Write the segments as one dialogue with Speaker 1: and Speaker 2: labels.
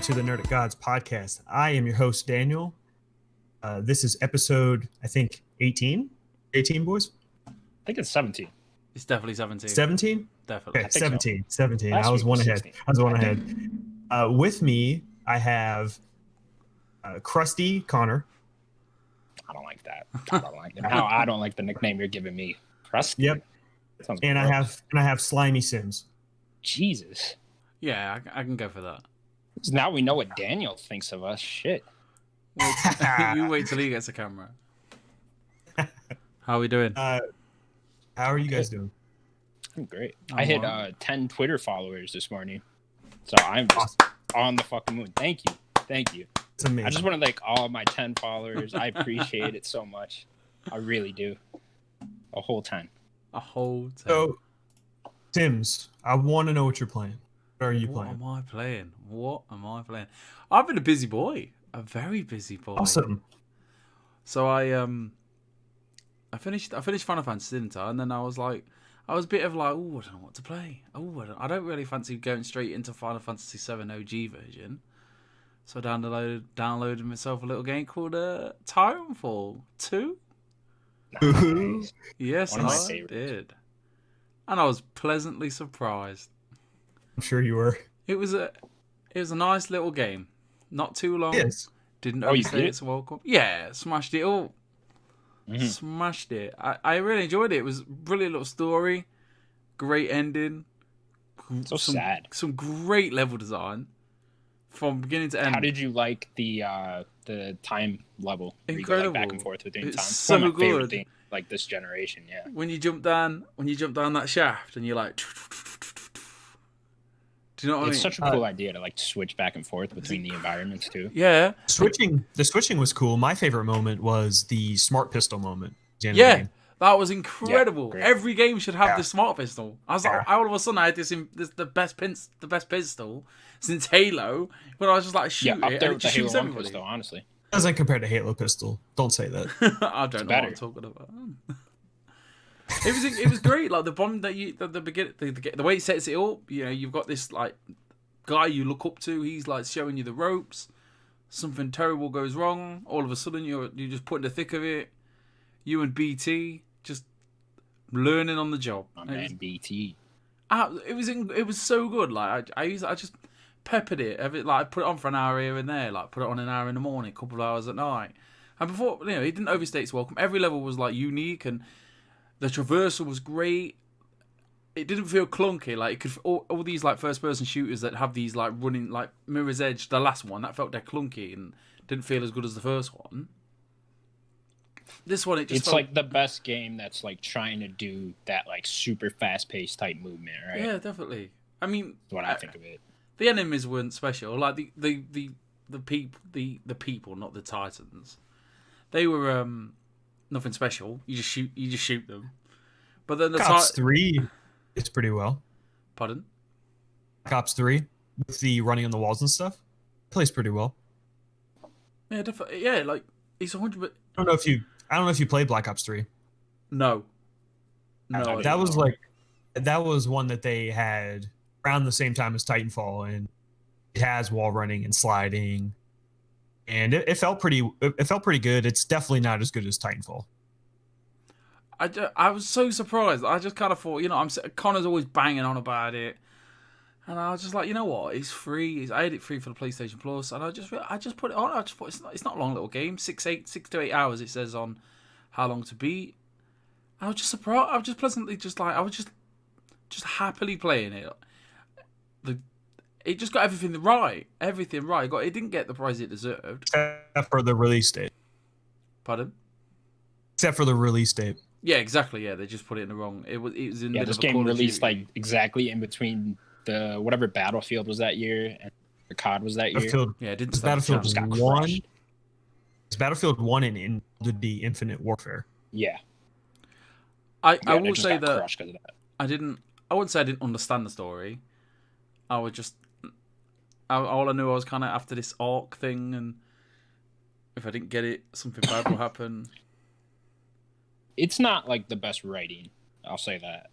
Speaker 1: to the Nerdic Gods podcast. I am your host, Daniel. This is episode, I think, 18? 18, boys?
Speaker 2: I think it's 17.
Speaker 3: It's definitely 17.
Speaker 1: 17?
Speaker 3: Definitely.
Speaker 1: Okay, 17. So. 17.
Speaker 2: Last
Speaker 1: I was
Speaker 2: week
Speaker 1: one
Speaker 2: was
Speaker 1: ahead.
Speaker 2: 16.
Speaker 1: I was one ahead. With me, I have Krusty Connor.
Speaker 2: I don't like that. I don't like that. No, I don't like the nickname you're giving me. Krusty?
Speaker 1: Yep.
Speaker 2: Sounds
Speaker 1: And
Speaker 2: gross.
Speaker 1: I have Slimy Sims.
Speaker 2: Jesus.
Speaker 3: Yeah, I can go for that.
Speaker 2: So now we know what Daniel thinks of us. Shit.
Speaker 3: You wait till he gets a camera. How are we doing?
Speaker 1: How are you guys doing?
Speaker 2: I'm great.
Speaker 3: Oh,
Speaker 2: I hit
Speaker 3: wow.
Speaker 2: 10 Twitter followers this morning. So I'm just on the fucking moon. Thank you. Thank you.
Speaker 1: It's amazing.
Speaker 2: I just want to thank all my 10 followers. I appreciate it so much. I really do. A whole 10.
Speaker 3: A whole 10.
Speaker 1: So, Sims, I want to know what you're playing. What are you
Speaker 3: What
Speaker 1: playing?
Speaker 3: am I playing? What am I playing? I've been a busy boy. A very busy boy.
Speaker 1: Awesome.
Speaker 3: So I finished Final Fantasy, didn't I? And then I was a bit of like, oh, I don't know what to play. Oh, I don't really fancy going straight into Final Fantasy 7 OG version. So I downloaded myself a little game called Titanfall 2.
Speaker 2: Nice.
Speaker 3: Yes,
Speaker 2: One of my
Speaker 3: I
Speaker 2: favorites.
Speaker 3: did. And I was pleasantly surprised.
Speaker 1: I'm sure you were.
Speaker 3: It was a nice little game. Not too long.
Speaker 1: Yes.
Speaker 3: Didn't
Speaker 2: Oh, you
Speaker 3: overstay
Speaker 2: beat it?
Speaker 3: its welcome. Yeah, smashed it all.
Speaker 2: Mhm.
Speaker 3: Smashed it. I really enjoyed it. It was a brilliant little story. Great ending.
Speaker 2: So sad.
Speaker 3: Some great level design. From beginning to end.
Speaker 2: How did you like the time level? Where you go,
Speaker 3: Incredible.
Speaker 2: like, back and forth between
Speaker 3: It's
Speaker 2: time.
Speaker 3: so
Speaker 2: One of my favorite
Speaker 3: good.
Speaker 2: things, like this generation, yeah.
Speaker 3: when you jump down that shaft and you're like, do you know what
Speaker 2: It's
Speaker 3: I mean?
Speaker 2: such a cool idea to like switch back and forth between the environments too.
Speaker 3: Yeah.
Speaker 1: The switching was cool. My favorite moment was the smart pistol moment. at the end of the
Speaker 3: Yeah.
Speaker 1: game.
Speaker 3: That was incredible.
Speaker 2: great.
Speaker 3: Every game should have
Speaker 1: Yeah.
Speaker 3: this smart pistol. I was like,
Speaker 1: Yeah.
Speaker 3: all of a sudden, I had the best pistol since Halo. But I was just like, shoot
Speaker 2: Up
Speaker 3: it,
Speaker 2: there
Speaker 3: and it
Speaker 2: with the
Speaker 3: just
Speaker 2: Halo
Speaker 3: shoots
Speaker 2: 1
Speaker 3: everybody.
Speaker 2: pistol, honestly.
Speaker 1: Doesn't compare to Halo pistol. Don't say that.
Speaker 3: I don't know
Speaker 2: better.
Speaker 3: what I'm talking about. It was great. Like the bomb that the beginning, the way it sets it up. You know, you've got this like guy you look up to. He's like showing you the ropes. Something terrible goes wrong. All of a sudden, you're just put in the thick of it. You and BT just learning on the job.
Speaker 2: My man, BT.
Speaker 3: It was so good. Like I just peppered it. Like I put it on for an hour here and there. Like put it on an hour in the morning, a couple of hours at night. And before, you know, it didn't overstay its welcome. Every level was like unique, and the traversal was great. It didn't feel clunky. Like it could all these like first person shooters that have these like running like Mirror's Edge. The last one that felt dead clunky and didn't feel as good as the first one. This one,
Speaker 2: It's like the best game that's like trying to do that like super fast paced type movement, right?
Speaker 3: Yeah, definitely. I mean,
Speaker 2: That's what I think of it.
Speaker 3: the enemies weren't special. Like the people, not the Titans. They were nothing special. You just shoot them. But then the
Speaker 1: Cops 3 is pretty well.
Speaker 3: Pardon?
Speaker 1: Cops 3 with the running on the walls and stuff plays pretty well.
Speaker 3: Yeah, definitely. Yeah, like it's 100.
Speaker 1: I don't know if you played Black Ops 3.
Speaker 3: No. No. I
Speaker 1: That
Speaker 3: don't
Speaker 1: was
Speaker 3: know.
Speaker 1: that was one that they had around the same time as Titanfall, and it has wall running and sliding, and it felt pretty good. It's definitely not as good as Titanfall.
Speaker 3: I was so surprised. I just kind of thought, you know, Connor's always banging on about it, and I was just like, you know what? It's free. I had it free for the PlayStation Plus, and I just put it on. I just thought it's not a long little game. 6 to 8 hours. It says on how long to beat. I was just surprised. I was just pleasantly I was just happily playing it. It just got everything right. Everything right. It didn't get the prize it deserved.
Speaker 1: Except for the release date.
Speaker 3: Pardon?
Speaker 1: Except for the release date.
Speaker 3: Yeah, exactly. Yeah, they just put it in the wrong. It was in the
Speaker 2: Yeah,
Speaker 3: middle
Speaker 2: this
Speaker 3: of a
Speaker 2: game
Speaker 3: Call of
Speaker 2: released
Speaker 3: Duty.
Speaker 2: like exactly in between the whatever Battlefield was that year and the COD was that year.
Speaker 1: Battlefield,
Speaker 3: Yeah, it didn't
Speaker 1: it's
Speaker 3: stand a
Speaker 1: Battlefield
Speaker 3: chance.
Speaker 2: Just got
Speaker 1: 1.
Speaker 2: crushed.
Speaker 1: It's Battlefield 1 and in the Infinite Warfare.
Speaker 2: Yeah.
Speaker 3: I
Speaker 2: They
Speaker 3: will
Speaker 2: just
Speaker 3: say
Speaker 2: got
Speaker 3: that
Speaker 2: crushed 'cause of that.
Speaker 3: I wouldn't say I didn't understand the story. I would just all I knew I was kind of after this arc thing, and if I didn't get it, something bad will happen.
Speaker 2: It's not like the best writing, I'll say that.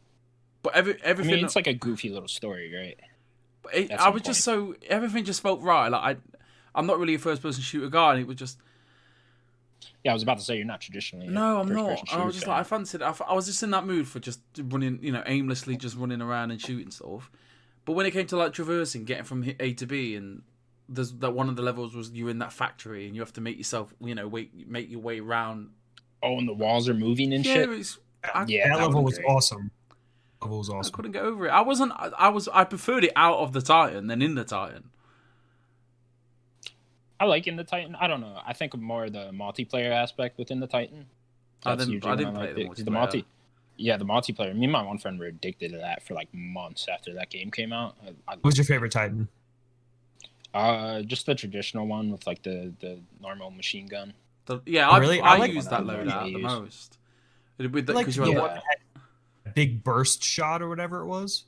Speaker 3: But
Speaker 2: I
Speaker 3: everything.
Speaker 2: mean, it's like a goofy little story, right?
Speaker 3: I was just so everything just felt right. Like I'm not really a first-person shooter guy, and it was just.
Speaker 2: Yeah, I was about to say you're not traditionally.
Speaker 3: No, I'm not. I was just like I fancied it. I was just in that mood for just running, aimlessly just running around and shooting stuff. But when it came to like traversing, getting from A to B, and there's that one of the levels was you in that factory and you have to make yourself, make your way around.
Speaker 2: Oh, and the walls are moving and shit.
Speaker 1: That level was awesome. That level was awesome.
Speaker 3: I couldn't get over it. I preferred it out of the Titan than in the Titan.
Speaker 2: I like in the Titan. I don't know. I think more the multiplayer aspect within the Titan.
Speaker 3: I didn't play the multiplayer.
Speaker 2: The multiplayer. Me and my one friend were addicted to that for like months after that game came out.
Speaker 1: What was your favorite Titan?
Speaker 2: Just the traditional one with like the normal machine gun.
Speaker 3: I used that loadout the most. Because you had
Speaker 1: that big burst shot or whatever it was.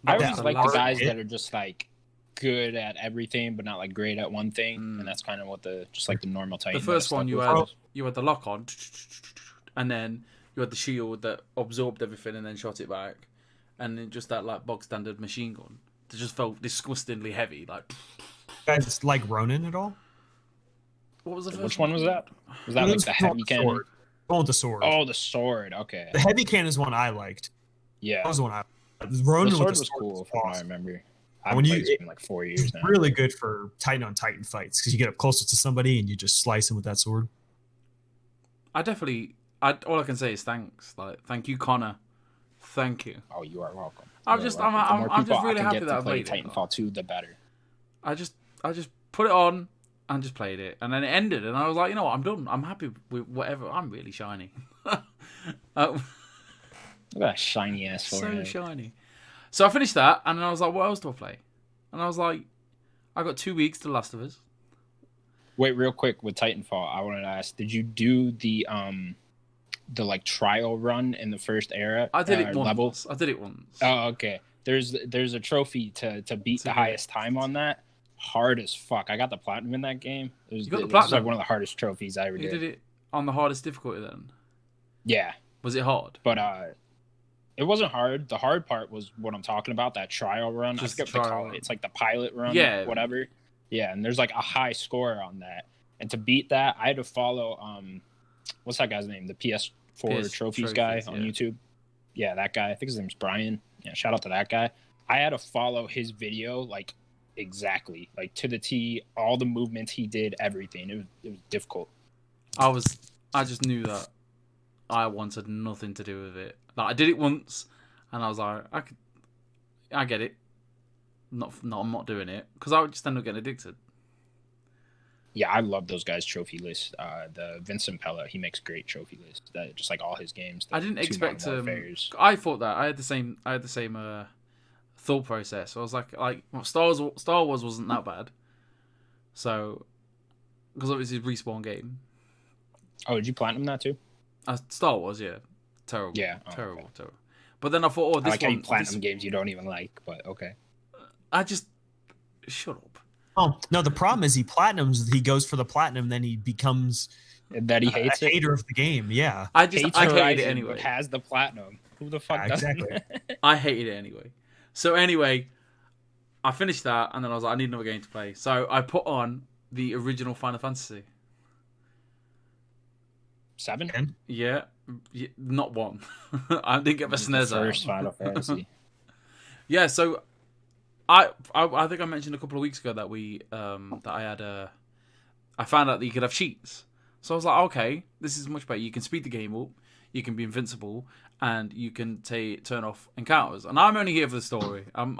Speaker 2: I always like the guys that are just like good at everything, but not like great at one thing, and that's kind of what the normal Titan.
Speaker 3: The first one you had the lock on, and then you had the shield that absorbed everything and then shot it back, and then just that like bog standard machine gun that just felt disgustingly heavy. Like,
Speaker 1: guys like Ronin at all?
Speaker 3: What was the first?
Speaker 2: Which one was that? Was that like the heavy cannon?
Speaker 1: Oh, the sword.
Speaker 2: Oh, the sword. Okay.
Speaker 1: The heavy cannon is one I liked.
Speaker 2: Yeah,
Speaker 1: that was the one I. Ronin
Speaker 2: the sword
Speaker 1: with the
Speaker 2: was cool. From what I remember.
Speaker 1: When
Speaker 2: it's been like 4 years now.
Speaker 1: Really good for Titan on Titan fights because you get up closer to somebody and you just slice him with that sword.
Speaker 3: All I can say is thanks. Like, thank you, Connor. Thank you.
Speaker 2: Oh, you are welcome.
Speaker 3: I'm just really happy that I played
Speaker 2: Titanfall 2, the better.
Speaker 3: I just put it on and just played it, and then it ended, and I was like, you know what, I'm done. I'm happy with whatever. I'm really shiny.
Speaker 2: Look at that shiny ass forehead.
Speaker 3: So shiny. So I finished that, and then I was like, what else do I play? And I was like, I got 2 weeks to Last of Us.
Speaker 2: Wait, real quick with Titanfall, I wanted to ask, did you do the like trial run in the first era?
Speaker 3: I did it once.
Speaker 2: Level?
Speaker 3: I did it once.
Speaker 2: Oh, okay. There's a trophy to beat the highest time on that. Hard as fuck. I got the platinum in that game.
Speaker 3: You got the platinum?
Speaker 2: It was like one of the hardest trophies I ever did.
Speaker 3: You did it on the hardest difficulty then?
Speaker 2: Yeah.
Speaker 3: Was it hard?
Speaker 2: But it wasn't hard. The hard part was what I'm talking about, that trial run.
Speaker 3: Just
Speaker 2: I forget what they call it. It's like the pilot run, whatever. Yeah, and there's like a high score on that. And to beat that, I had to follow what's that guy's name? The PS4 trophies guy on YouTube. Yeah, that guy. I think his name's Brian. Yeah, shout out to that guy. I had to follow his video like exactly, like to the T, all the movements he did, everything. It was difficult.
Speaker 3: I just knew that I wanted nothing to do with it. Like, I did it once, and I was like, I get it. I'm not doing it because I would just end up getting addicted.
Speaker 2: Yeah, I love those guys' trophy lists. The Vincent Pella, he makes great trophy lists. That just like all his games.
Speaker 3: I didn't expect I thought that I had the same thought process. So I was like Star Wars wasn't that bad. So, because obviously it's a Respawn game.
Speaker 2: Oh, did you platinum that too?
Speaker 3: Star Wars, yeah. Terrible.
Speaker 2: Yeah.
Speaker 3: Terrible. But then I thought, this
Speaker 2: I like how you platinum games you don't even like, but okay.
Speaker 3: I just shut up.
Speaker 1: Oh no, the problem is he goes for the platinum, then he becomes
Speaker 2: that he hates
Speaker 1: a hater of the game. Yeah,
Speaker 3: I hated it anyway.
Speaker 2: Has the platinum? Who the fuck does
Speaker 1: exactly?
Speaker 3: I hated it anyway. So anyway, I finished that, and then I was like, I need another game to play. So I put on the original Final Fantasy.
Speaker 2: 7?
Speaker 3: Yeah, not 1. I didn't get my SNES out.
Speaker 2: First Final Fantasy.
Speaker 3: Yeah, so I think I mentioned a couple of weeks ago that I found out that you could have cheats. So I was like, okay, this is much better. You can speed the game up, you can be invincible, and you can turn off encounters. And I'm only here for the story. I'm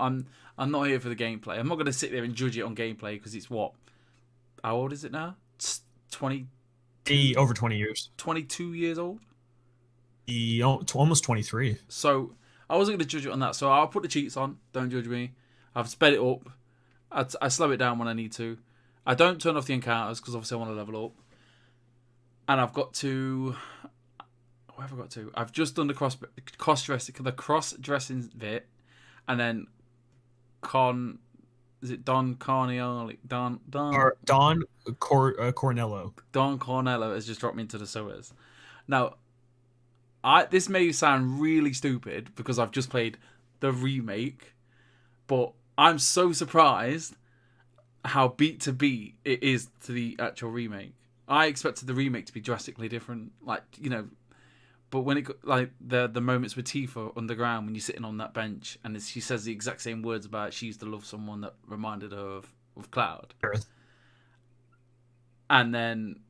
Speaker 3: not here for the gameplay. I'm not going to sit there and judge it on gameplay because it's what? How old is it now? It's 20.
Speaker 1: Over 20 years.
Speaker 3: 22 years old.
Speaker 1: Almost 23.
Speaker 3: So I wasn't going to judge it on that. So I'll put the cheats on. Don't judge me. I've sped it up. I slow it down when I need to. I don't turn off the encounters because obviously I want to level up. And I've got to... Where have I got to? I've just done the cross-dressing bit. And then Is it Don Cornello? Don
Speaker 1: Cornello.
Speaker 3: Don Cornello has just dropped me into the sewers. Now, this may sound really stupid because I've just played the remake, but I'm so surprised how beat to beat it is to the actual remake. I expected the remake to be drastically different, like, you know. But when it like the moments with Tifa underground when you're sitting on that bench and she says the exact same words about she used to love someone that reminded her of Cloud.
Speaker 1: Earth.
Speaker 3: And then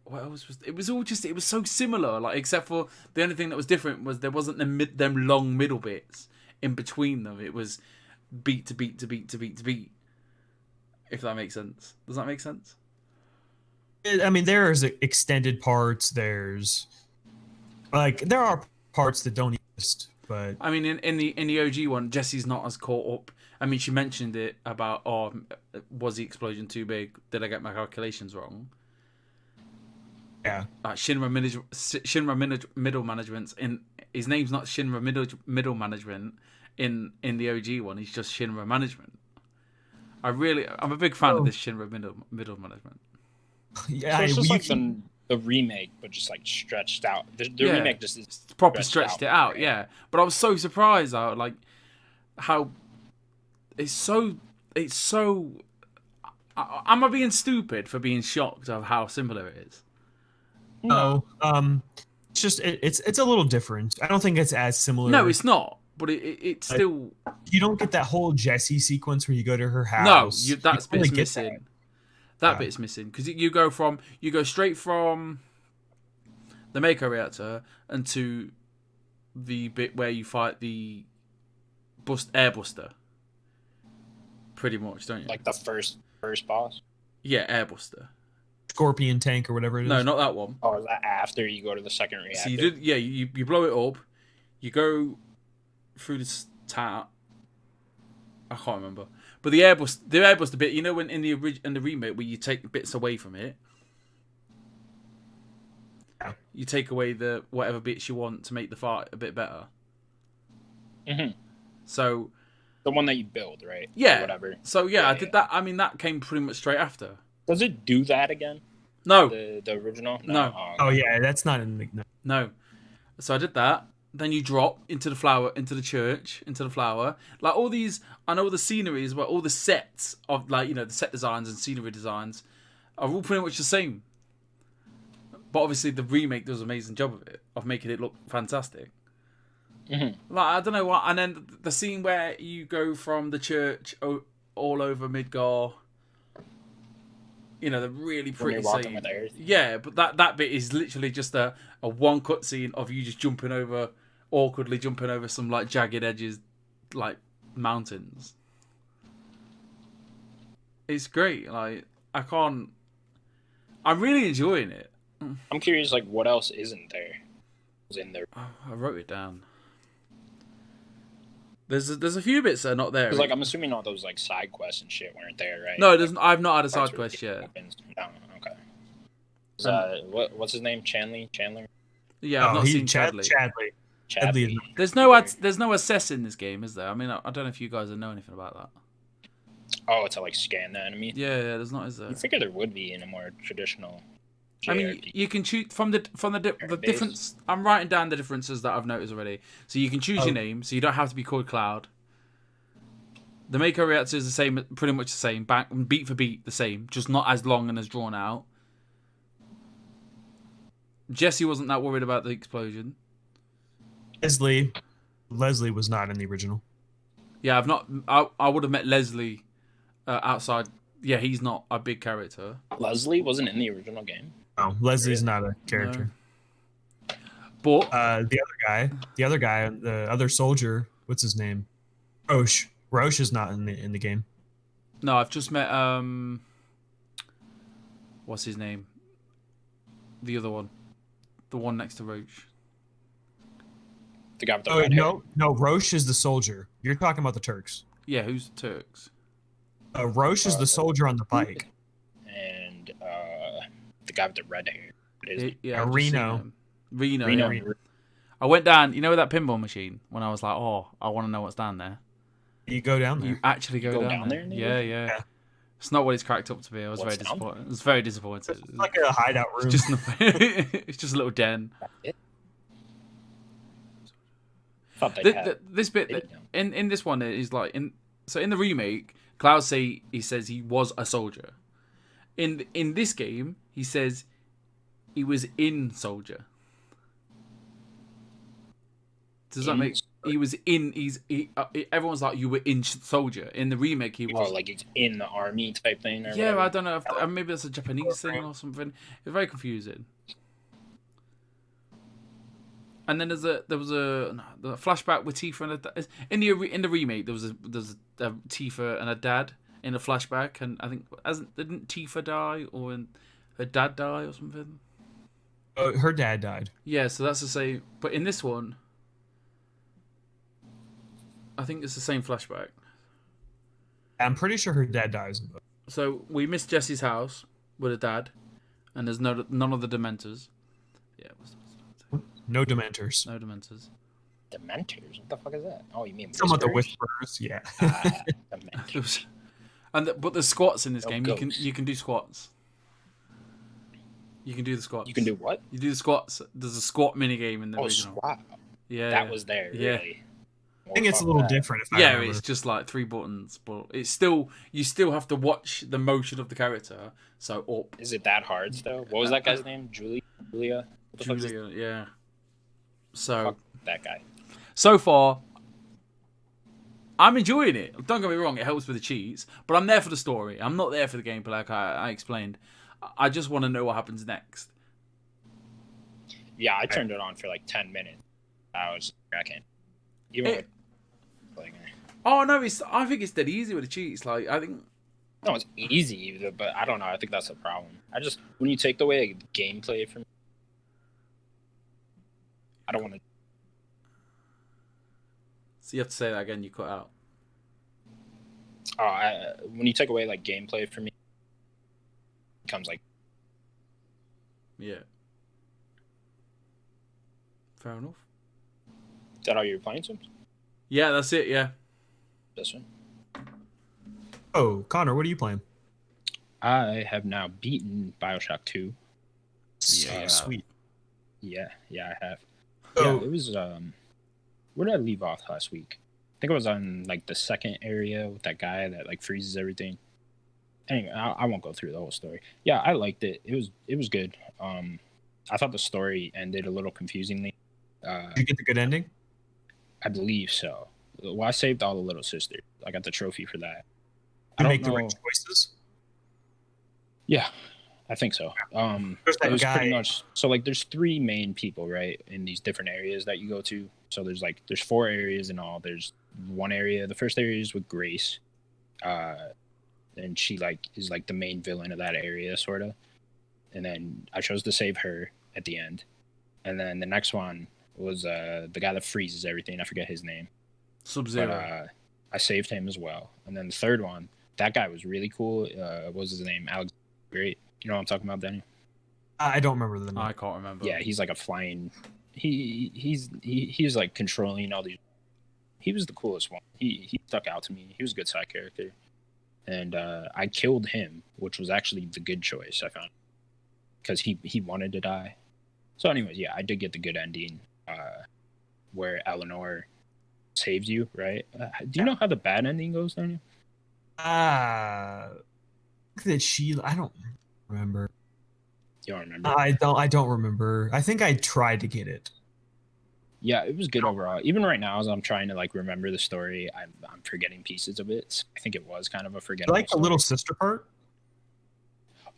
Speaker 3: what else was it? Was all just, it was so similar, like, except for the only thing that was different was there wasn't them long middle bits in between them. It was beat to beat to beat to beat to beat. If that makes sense. Does that make sense?
Speaker 1: I mean, there's extended parts. There's there are parts that don't exist, but
Speaker 3: I mean, in the OG one, Jessie's not as caught up. I mean, she mentioned it about, was the explosion too big? Did I get my calculations wrong?
Speaker 1: Yeah.
Speaker 3: Shinra Middle Management's in his name's not Shinra Middle Management in the OG one. He's just Shinra Management. I'm a big fan of this Shinra Middle Management.
Speaker 1: Yeah,
Speaker 2: so it's just like the remake, but just like stretched out. The remake just is
Speaker 3: proper stretched it out, right? Yeah. But I was so surprised out, like, how it's so. Am I being stupid for being shocked of how similar it is?
Speaker 1: No, it's just it's a little different. I don't think it's as similar.
Speaker 3: No, it's not. But it's still.
Speaker 1: You don't get that whole Jessie sequence where you go to her house.
Speaker 3: No, that bit's missing. That bit's missing because you go straight from the Mako reactor into the bit where you fight the airbuster. Pretty much, don't you?
Speaker 2: Like the first boss.
Speaker 3: Yeah, airbuster.
Speaker 1: Scorpion tank or whatever it is.
Speaker 3: No, not that one.
Speaker 2: Oh, is that after you go to the second reactor?
Speaker 3: So you blow it up. You go through this tower. I can't remember. But the airbuster bit, you know, when in the remake where you take bits away from it, you take away the whatever bits you want to make the fight a bit better.
Speaker 2: Mm-hmm.
Speaker 3: So
Speaker 2: the one that you build, right?
Speaker 3: Yeah.
Speaker 2: Or whatever.
Speaker 3: So yeah, I did that. I mean, that came pretty much straight after.
Speaker 2: Does it do that again?
Speaker 3: No.
Speaker 2: The original?
Speaker 3: No.
Speaker 1: Oh yeah, that's not in the.
Speaker 3: No. So I did that. Then you drop into the flower, into the church, into the flower. Like all these, I know the sceneries, but all the sets of, like, you know, the set designs and scenery designs are all pretty much the same. But obviously the remake does an amazing job of it, of making it look fantastic.
Speaker 2: Mm-hmm.
Speaker 3: Like, I don't know what, and then the scene where you go from the church all over Midgar. You know, the really pretty scene.
Speaker 2: With Earth.
Speaker 3: Yeah, but that bit is literally just a one cut scene of you just awkwardly jumping over some, like, jagged edges, like, mountains. It's great. Like, I'm really enjoying it.
Speaker 2: I'm curious, like, what else isn't there? Was in there?
Speaker 3: Oh, I wrote it down. There's a few bits that are not there.
Speaker 2: Because, like, I'm assuming all those, like, side quests and shit weren't there, right?
Speaker 3: No, I've not had a side quest yet.
Speaker 2: No, okay. What's his name? Chandler?
Speaker 3: Yeah, I've not seen
Speaker 1: Chadley.
Speaker 2: Chadley.
Speaker 3: There's no assess in this game, is there? I mean, I don't know if you guys know anything about that.
Speaker 2: Oh, to, like, scan the enemy?
Speaker 3: Yeah, there's not, is there?
Speaker 2: You figure there would be in a more traditional JRPG.
Speaker 3: I mean, you can choose from the difference. I'm writing down the differences that I've noticed already. So you can choose your name, so you don't have to be called Cloud. The Mako reactor is the same, pretty much the same, beat for beat the same, just not as long and as drawn out. Jessie wasn't that worried about the explosion.
Speaker 1: Leslie was not in the original.
Speaker 3: Yeah, I would have met Leslie outside. Yeah, he's not a big character.
Speaker 2: Leslie wasn't in the original game.
Speaker 1: No, Leslie's not a character.
Speaker 3: No. But
Speaker 1: the other guy, the other soldier, what's his name? Roche. Roche is not in the game.
Speaker 3: No, I've just met what's his name? The other one. The one next to Roche.
Speaker 2: The guy with the red hair.
Speaker 1: No, Roche is the soldier. You're talking about the Turks.
Speaker 3: Yeah, who's the Turks?
Speaker 1: Roche is the soldier on the bike.
Speaker 2: And the guy with the red hair.
Speaker 1: Reno.
Speaker 3: Yeah. I went down, you know, with that pinball machine, when I was like, oh, I want to know what's down there.
Speaker 1: You go down there.
Speaker 3: You actually go down there? Yeah. It's not what it's cracked up to be. I was very disappointed. It was very disappointed.
Speaker 1: It's like a hideout room.
Speaker 3: It's just a little den.
Speaker 2: thought they had
Speaker 3: this bit in this one is like in the remake, Cloud he says he was a soldier. In this game, he says he was in soldier. Does that make? He was in. Everyone's like, you were in soldier. In the remake, he was
Speaker 2: like he's in the army type thing. Or
Speaker 3: yeah,
Speaker 2: whatever.
Speaker 3: I don't know. If maybe that's a Japanese thing or something. It's very confusing. And then there was a flashback with Tifa and in the remake there was a Tifa and a dad in a flashback, and I think didn't Tifa die or her dad die or something?
Speaker 1: Her dad died.
Speaker 3: Yeah, so that's the same. But in this one, I think it's the same flashback.
Speaker 1: I'm pretty sure her dad dies.
Speaker 3: So we missed Jesse's house with her dad, and there's none of the Dementors. Yeah.
Speaker 1: No Dementors.
Speaker 3: No Dementors.
Speaker 2: Dementors? What the fuck is that? Oh, you mean
Speaker 1: some of the Whisperers? Yeah.
Speaker 2: Dementors.
Speaker 3: But there's squats in this game. You can do squats. You can do the squats.
Speaker 2: You can do what?
Speaker 3: You do the squats. There's a squat mini game in the original.
Speaker 2: Squat.
Speaker 3: Yeah.
Speaker 2: That was there. Really.
Speaker 1: I think it's a little different. If I remember.
Speaker 3: It's just like 3 buttons, but it's still you still have to watch the motion of the character. So up.
Speaker 2: Is it that hard though? What was that guy's name? Julia.
Speaker 3: Yeah. So
Speaker 2: fuck that guy.
Speaker 3: So far, I'm enjoying it. Don't get me wrong; it helps with the cheats, but I'm there for the story. I'm not there for the gameplay, like I explained. I just want to know what happens next.
Speaker 2: Yeah, I turned it on for like 10 minutes. I can't.
Speaker 3: Oh no, I think it's dead easy with the cheats. Like I think.
Speaker 2: No, it's easy, but I don't know. I think that's the problem. When you take away gameplay from. I don't want to.
Speaker 3: So you have to say that again. You cut out.
Speaker 2: When you take away like gameplay from me, it becomes like.
Speaker 3: Yeah. Fair enough.
Speaker 2: Is that how you're playing Sims?
Speaker 3: Yeah, that's it. Yeah.
Speaker 2: This one.
Speaker 1: Oh, Connor, what are you playing?
Speaker 2: I have now beaten BioShock 2.
Speaker 1: Yeah, sweet.
Speaker 2: Yeah, I have.
Speaker 1: Oh.
Speaker 2: Yeah, it was. Where did I leave off last week? I think I was on like the second area with that guy that like freezes everything. Anyway, I won't go through the whole story. Yeah, I liked it. It was good. I thought the story ended a little confusingly.
Speaker 1: Did you get the good ending?
Speaker 2: I believe so. Well, I saved all the little sisters. I got the trophy for that.
Speaker 1: You make the right choices?
Speaker 2: Yeah, I think so. It was pretty much so. Like, there's 3 main people, right, in these different areas that you go to. So there's 4 areas in all. There's one area. The first area is with Grace, and she is the main villain of that area, sort of. And then I chose to save her at the end. And then the next one was the guy that freezes everything. I forget his name.
Speaker 3: Sub-Zero.
Speaker 2: But, I saved him as well. And then the third one, that guy was really cool. What was his name? Alex. Great. You know what I'm talking about, Daniel?
Speaker 1: I don't remember the name.
Speaker 3: I can't remember.
Speaker 2: Yeah, he's like a flying. He's like controlling all these. He was the coolest one. He stuck out to me. He was a good side character, and I killed him, which was actually the good choice I found, because he wanted to die. So, anyways, yeah, I did get the good ending, where Eleanor saves you, right? Do you know how the bad ending goes, Daniel?
Speaker 1: That I don't remember.
Speaker 2: You don't remember?
Speaker 1: I don't remember. I think I tried to get it.
Speaker 2: Yeah, it was good overall. Even right now, as I'm trying to remember the story, I'm forgetting pieces of it. So I think it was kind of a forgettable.
Speaker 1: Like the little sister part.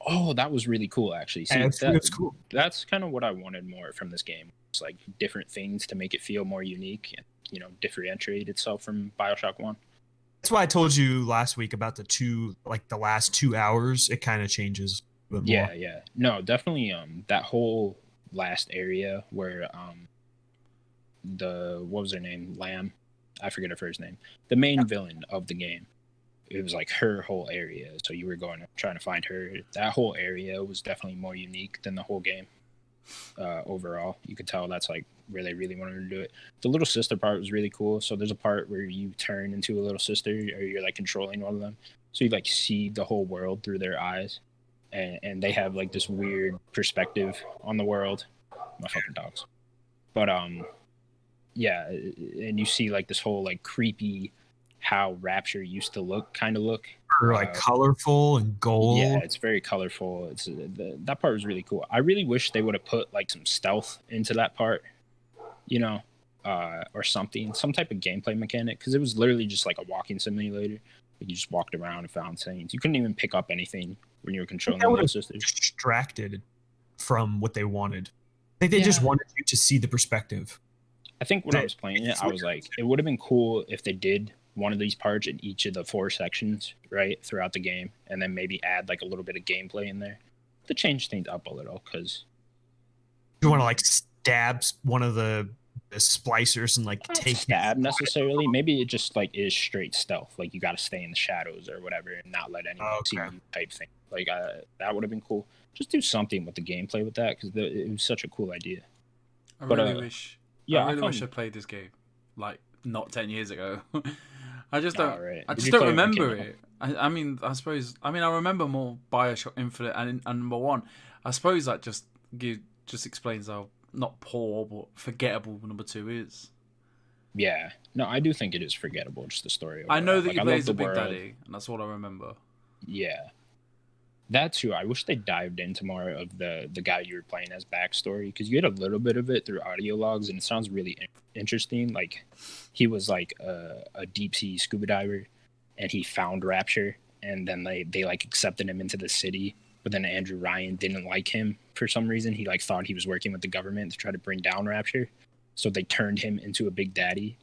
Speaker 2: Oh, that was really cool, actually. See,
Speaker 1: that's cool.
Speaker 2: That's kind of what I wanted more from this game. It's like different things to make it feel more unique and differentiate itself from BioShock 1.
Speaker 1: That's why I told you last week about the last 2 hours. It kind of changes a bit more.
Speaker 2: Yeah. No, definitely. That whole last area where what was her name? Lamb. I forget her first name. The main villain of the game. It was like her whole area. So you were trying to find her. That whole area was definitely more unique than the whole game. Overall, you could tell that's where they really wanted to do it. The little sister part was really cool. So there's a part where you turn into a little sister, or you're controlling one of them. So you see the whole world through their eyes, and they have this weird perspective on the world. My fucking dogs. But yeah, and you see like this whole like creepy how Rapture used to look.
Speaker 1: Or like colorful and gold.
Speaker 2: Yeah, it's very colorful. It's that part was really cool. I really wish they would have put like some stealth into that part, you know, or something, some type of gameplay mechanic, because it was literally just like a walking simulator. You just walked around and found things. You couldn't even pick up anything when you were controlling the sisters.
Speaker 1: Distracted from what they wanted. I think they just wanted you to see the perspective.
Speaker 2: I think when I was playing it, I was like, it would have been cool if they did one of these parts in each of the 4 sections, right, throughout the game, and then maybe add like a little bit of gameplay in there to change things up a little. Because
Speaker 1: you want to like stab one of the splicers and like take
Speaker 2: stab necessarily. Maybe it just like is straight stealth, like you got to stay in the shadows or whatever and not let anyone see you type thing. Like that would have been cool. Just do something with the gameplay with that, because it was such a cool idea.
Speaker 3: I really wish I played this game like not 10 years ago. I just don't.
Speaker 2: Right.
Speaker 3: I just don't remember it. I mean, I remember more BioShock Infinite and number 1. I suppose that just explains how not poor but forgettable number 2 is.
Speaker 2: Yeah. No, I do think it is forgettable. Just the story. Overall.
Speaker 3: I know that you play as a Big Daddy, and that's all I remember.
Speaker 2: Yeah. That too. I wish they dived into more of the guy you were playing as backstory, because you get a little bit of it through audio logs, and it sounds really interesting. Like he was like a deep sea scuba diver, and he found Rapture, and then they like accepted him into the city. But then Andrew Ryan didn't like him for some reason. He like thought he was working with the government to try to bring down Rapture, so they turned him into a Big Daddy,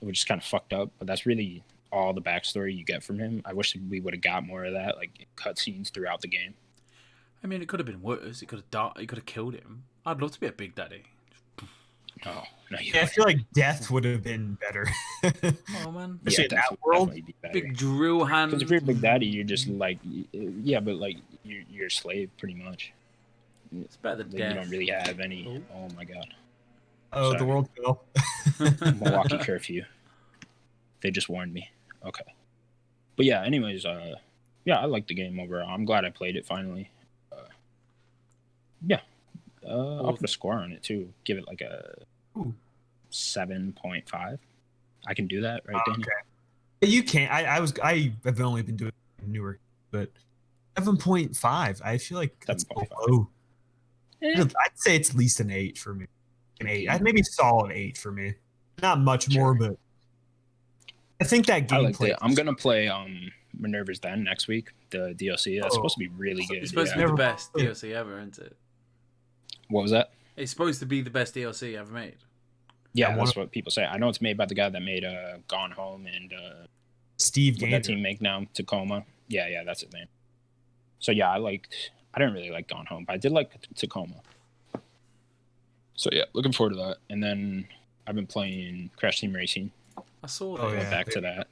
Speaker 2: which is kind of fucked up. But that's really all the backstory you get from him. I wish we would have got more of that, like cutscenes throughout the game.
Speaker 3: I mean, it could have been worse. It could have died. It could have killed him. I'd love to be a Big Daddy.
Speaker 2: Oh no!
Speaker 1: I feel like death would have been better.
Speaker 3: Oh man,
Speaker 1: especially in that world.
Speaker 3: Big drill hand.
Speaker 2: Because if you're a Big Daddy, you're just like, but like you're a slave pretty much.
Speaker 3: It's better than
Speaker 2: like,
Speaker 3: death.
Speaker 2: You don't really have any. Oh my god.
Speaker 1: Oh, sorry. The world fell.
Speaker 2: Milwaukee curfew. They just warned me. Okay. But yeah, anyways, I like the game overall. I'm glad I played it finally. I'll put a score on it too. Give it like a 7.5. I can do that, right, Danny?
Speaker 1: Okay. You can't. I have only been doing newer, but 7.5. I feel like that's low. I'd say it's at least an 8 for me. An 8. Maybe solid 8 for me. Not much more, but I think that gameplay.
Speaker 2: I'm gonna play Minerva's Den next week. The DLC. That's supposed to be really good.
Speaker 3: It's supposed to be the best DLC ever, isn't it?
Speaker 2: What was that?
Speaker 3: It's supposed to be the best DLC ever made.
Speaker 2: Yeah, that's what people say. I know it's made by the guy that made Gone Home and
Speaker 1: Steve Gaynor.
Speaker 2: That team make now Tacoma. Yeah, that's his name. So yeah, I didn't really like Gone Home, but I did like Tacoma. So yeah, looking forward to that. And then I've been playing Crash Team Racing.
Speaker 3: I saw that.
Speaker 2: Back to that.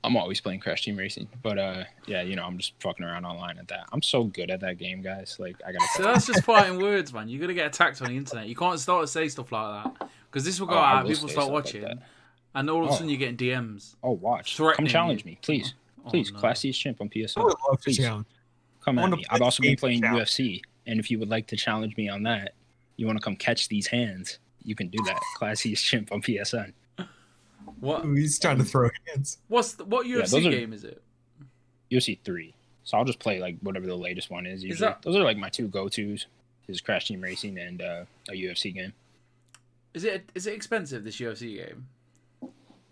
Speaker 2: I'm always playing Crash Team Racing, but I'm just fucking around online at that. I'm so good at that game, guys. Like I gotta.
Speaker 3: So that's just fighting words, man. You're gonna get attacked on the internet. You can't start to say stuff like that, because this will go out. People start watching, like and all of a sudden you're getting DMs.
Speaker 2: Oh, watch! Come challenge me, please. Please, no. Class C's Chimp on PSN.
Speaker 1: I would love to challenge.
Speaker 2: Come at me. I've also been playing UFC, and if you would like to challenge me on that, you want to come catch these hands, you can do that. Class C's Chimp on PSN.
Speaker 3: What?
Speaker 1: He's trying to throw hands.
Speaker 3: What UFC game is it?
Speaker 2: UFC 3. So I'll just play like whatever the latest one is. Usually. Those are like my 2 go-tos. Is Crash Team Racing and a UFC game.
Speaker 3: Is it expensive, this UFC game?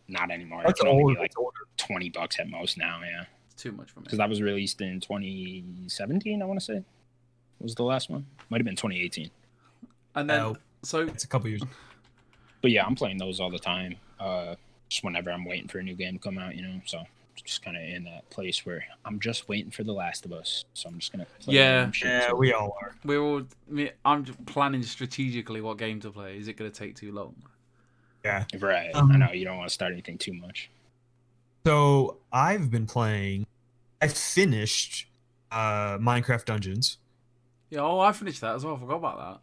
Speaker 2: Not anymore. It's only like $20 at most now. Yeah,
Speaker 3: it's too much for me.
Speaker 2: Because that was released in 2017. I want to say was the last one. Might have been 2018.
Speaker 3: And then so
Speaker 1: it's a couple years.
Speaker 2: But yeah, I'm playing those all the time. Just whenever I'm waiting for a new game to come out, So just kind of in that place where I'm just waiting for The Last of Us. So I'm just gonna play
Speaker 1: we all are.
Speaker 3: I'm just planning strategically what game to play. Is it gonna take too long?
Speaker 2: Yeah, right. I know you don't want to start anything too much.
Speaker 1: So I've been playing. I finished Minecraft Dungeons.
Speaker 3: Yeah, I finished that as well. I forgot about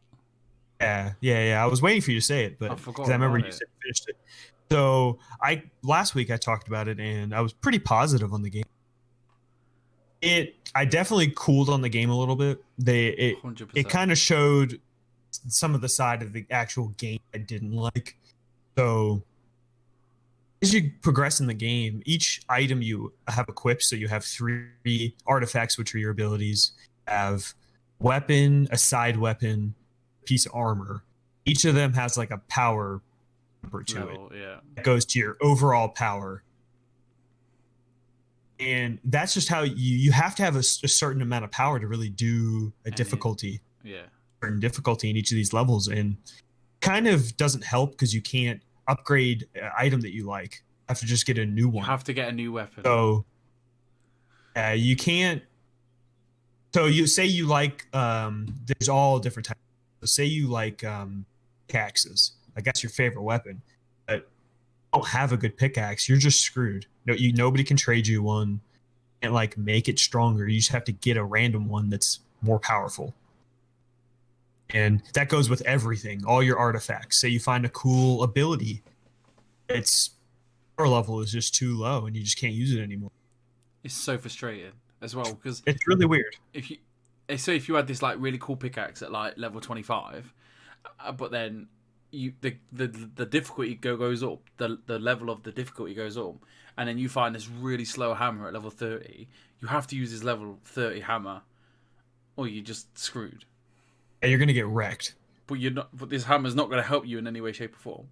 Speaker 1: that. Yeah. I was waiting for you to say it, but because I remember you said you finished it. So last week I talked about it, and I was pretty positive on the game. I definitely cooled on the game a little bit. It kind of showed some of the side of the actual game I didn't like. So as you progress in the game, each item you have equipped, so you have 3 artifacts, which are your abilities, have weapon, a side weapon, piece of armor. Each of them has like a power number to it.
Speaker 3: Yeah.
Speaker 1: It goes to your overall power. And that's just how you have to have a certain amount of power to really do a difficulty.
Speaker 3: Yeah.
Speaker 1: Certain difficulty in each of these levels. And kind of doesn't help because you can't upgrade an item that you like. You have to just get a new one.
Speaker 3: You have to get a new weapon.
Speaker 1: So you can't. So you say you like there's all different types. So say you like pickaxes. I guess your favorite weapon. But you don't have a good pickaxe, you're just screwed. Nobody can trade you one and like make it stronger. You just have to get a random one that's more powerful. And that goes with everything, all your artifacts. Say you find a cool ability, its power level is just too low and you just can't use it anymore.
Speaker 3: It's so frustrating as well because
Speaker 1: it's really weird.
Speaker 3: If you had this like really cool pickaxe at like level 25, but then the difficulty goes up, the level of the difficulty goes up, and then you find this really slow hammer at level 30, you have to use this level 30 hammer, or you're just screwed.
Speaker 1: Yeah, you're gonna get wrecked.
Speaker 3: But But this hammer's not gonna help you in any way, shape, or form.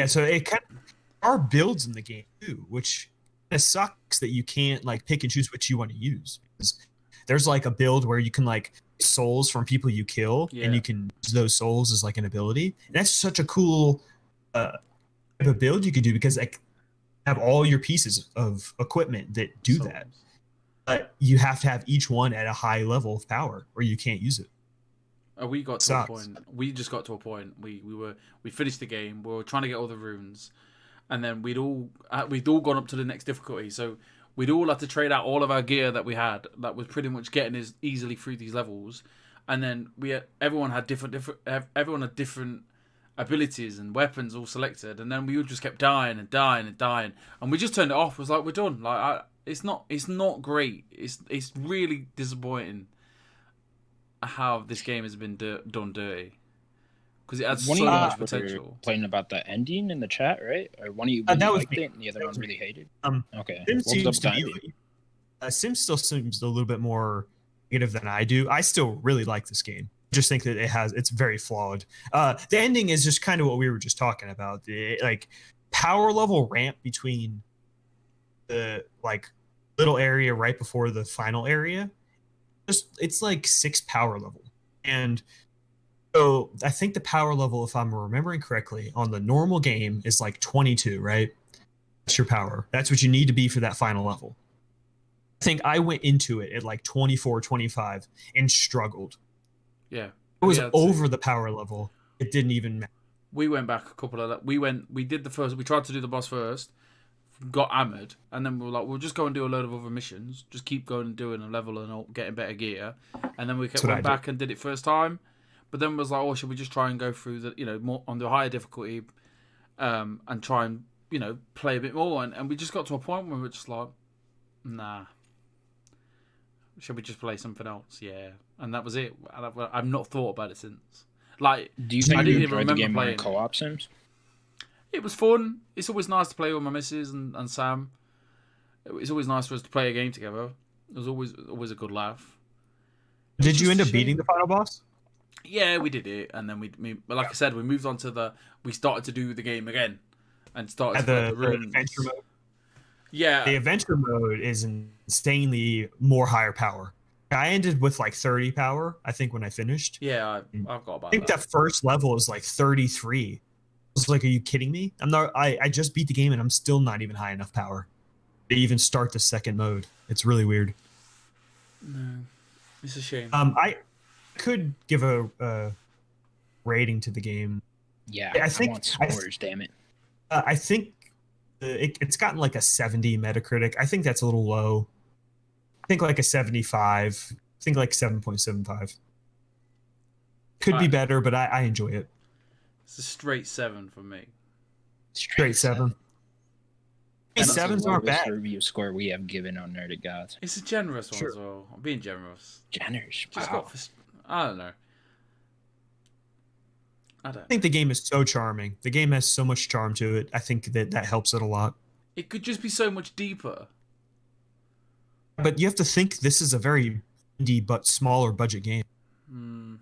Speaker 1: So it kind of are builds in the game too, which kind of sucks that you can't like pick and choose what you want to use. There's like a build where you can like souls from people you kill, and you can use those souls as like an ability. And that's such a cool type of build you could do because like have all your pieces of equipment that do that. But you have to have each one at a high level of power, or you can't use it.
Speaker 3: We got to a point. We just got to a point. We finished the game. We were trying to get all the runes, and then we'd all gone up to the next difficulty. So we'd all had to trade out all of our gear that we had. That was pretty much getting us easily through these levels. And then everyone had different abilities and weapons all selected. And then we all just kept dying and dying and dying. And we just turned it off. It was like, we're done. Like it's not great. It's really disappointing how this game has been done dirty, because it has so much potential.
Speaker 2: Complaining about the ending in the chat, right? Or one of you really liked it, and the other one really hated. Okay.
Speaker 1: Sim still seems a little bit more negative than I do. I still really like this game. Just think that it's very flawed. The ending is just kind of what we were just talking about. The like power level ramp between the like little area right before the final area. It's like 6 power level. And so I think the power level, if I'm remembering correctly, on the normal game is like 22, right? That's your power. That's what you need to be for that final level. I think I went into it at like 24, 25 and struggled.
Speaker 3: Yeah.
Speaker 1: It was over the power level. It didn't even matter.
Speaker 3: We went back a couple of... We tried to do the boss first, got hammered, and then we were like, we'll just go and do a load of other missions, just keep going and doing a level and getting better gear, and then we went back and did it first time, but then was like, oh, should we just try and go through the more on the higher difficulty, and try and play a bit more, and we just got to a point where we were just like, nah, should we just play something else? Yeah, and that was it. I've not thought about it since. Like,
Speaker 2: do you think you enjoyed the game on co-op sims?
Speaker 3: It was fun. It's always nice to play with my missus and Sam. It's always nice for us to play a game together. It was always a good laugh.
Speaker 1: Did you end up beating the final boss?
Speaker 3: Yeah, we did it, and then we like I said, we moved on to we started to do the game again, and started to
Speaker 1: the adventure mode.
Speaker 3: Yeah,
Speaker 1: the adventure mode is insanely more higher power. I ended with like 30 power, I think, when I finished.
Speaker 3: Yeah, I've got about. I
Speaker 1: think that first level is like 33. I was like, are you kidding me? I just beat the game and I'm still not even high enough power to even start the second mode. It's really weird.
Speaker 3: No, it's a shame.
Speaker 1: I could give a rating to the game.
Speaker 2: Yeah, I want scores, damn it.
Speaker 1: I think it's gotten like a 70 Metacritic. I think that's a little low. I think like a 75. I think like 7.75. Could be better, but I enjoy it.
Speaker 3: It's a straight 7 for me.
Speaker 1: Straight 7. Sevens aren't bad.
Speaker 2: Review score we have given on Nerdic Gods.
Speaker 3: It's a generous one as well. I'm being generous.
Speaker 2: Generous.
Speaker 3: Just
Speaker 2: wow.
Speaker 3: I don't know.
Speaker 1: I think the game is so charming. The game has so much charm to it. I think that helps it a lot.
Speaker 3: It could just be so much deeper.
Speaker 1: But you have to think this is a very indie but smaller budget game.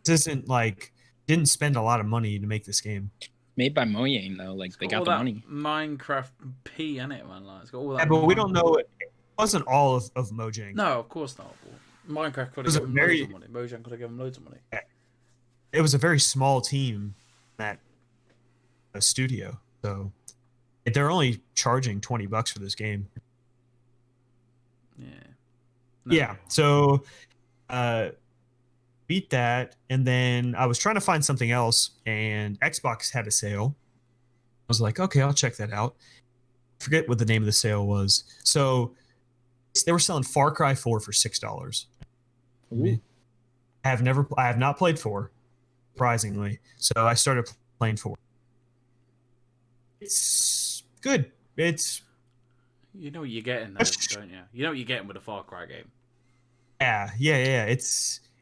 Speaker 1: This isn't like didn't spend a lot of money to make this game.
Speaker 2: Made by Mojang though, like they got the money.
Speaker 3: Minecraft P in it, man. Like, it's got all that.
Speaker 1: Yeah, but we don't know. It wasn't all of Mojang.
Speaker 3: No, of course not. Minecraft could have given loads of money. Mojang could have given loads of money.
Speaker 1: It was a very small team at a studio, so they're only charging $20 for this game.
Speaker 3: Yeah.
Speaker 1: No. Yeah. So, beat that, and then I was trying to find something else, and Xbox had a sale. I was like, okay, I'll check that out. I forget what the name of the sale was. So they were selling Far Cry 4 for $6.
Speaker 2: Ooh.
Speaker 1: I have not played 4, surprisingly. So I started playing 4. It's good. It's
Speaker 3: you know what you're getting, though, don't you? You know what you're getting with a Far Cry game.
Speaker 1: Yeah.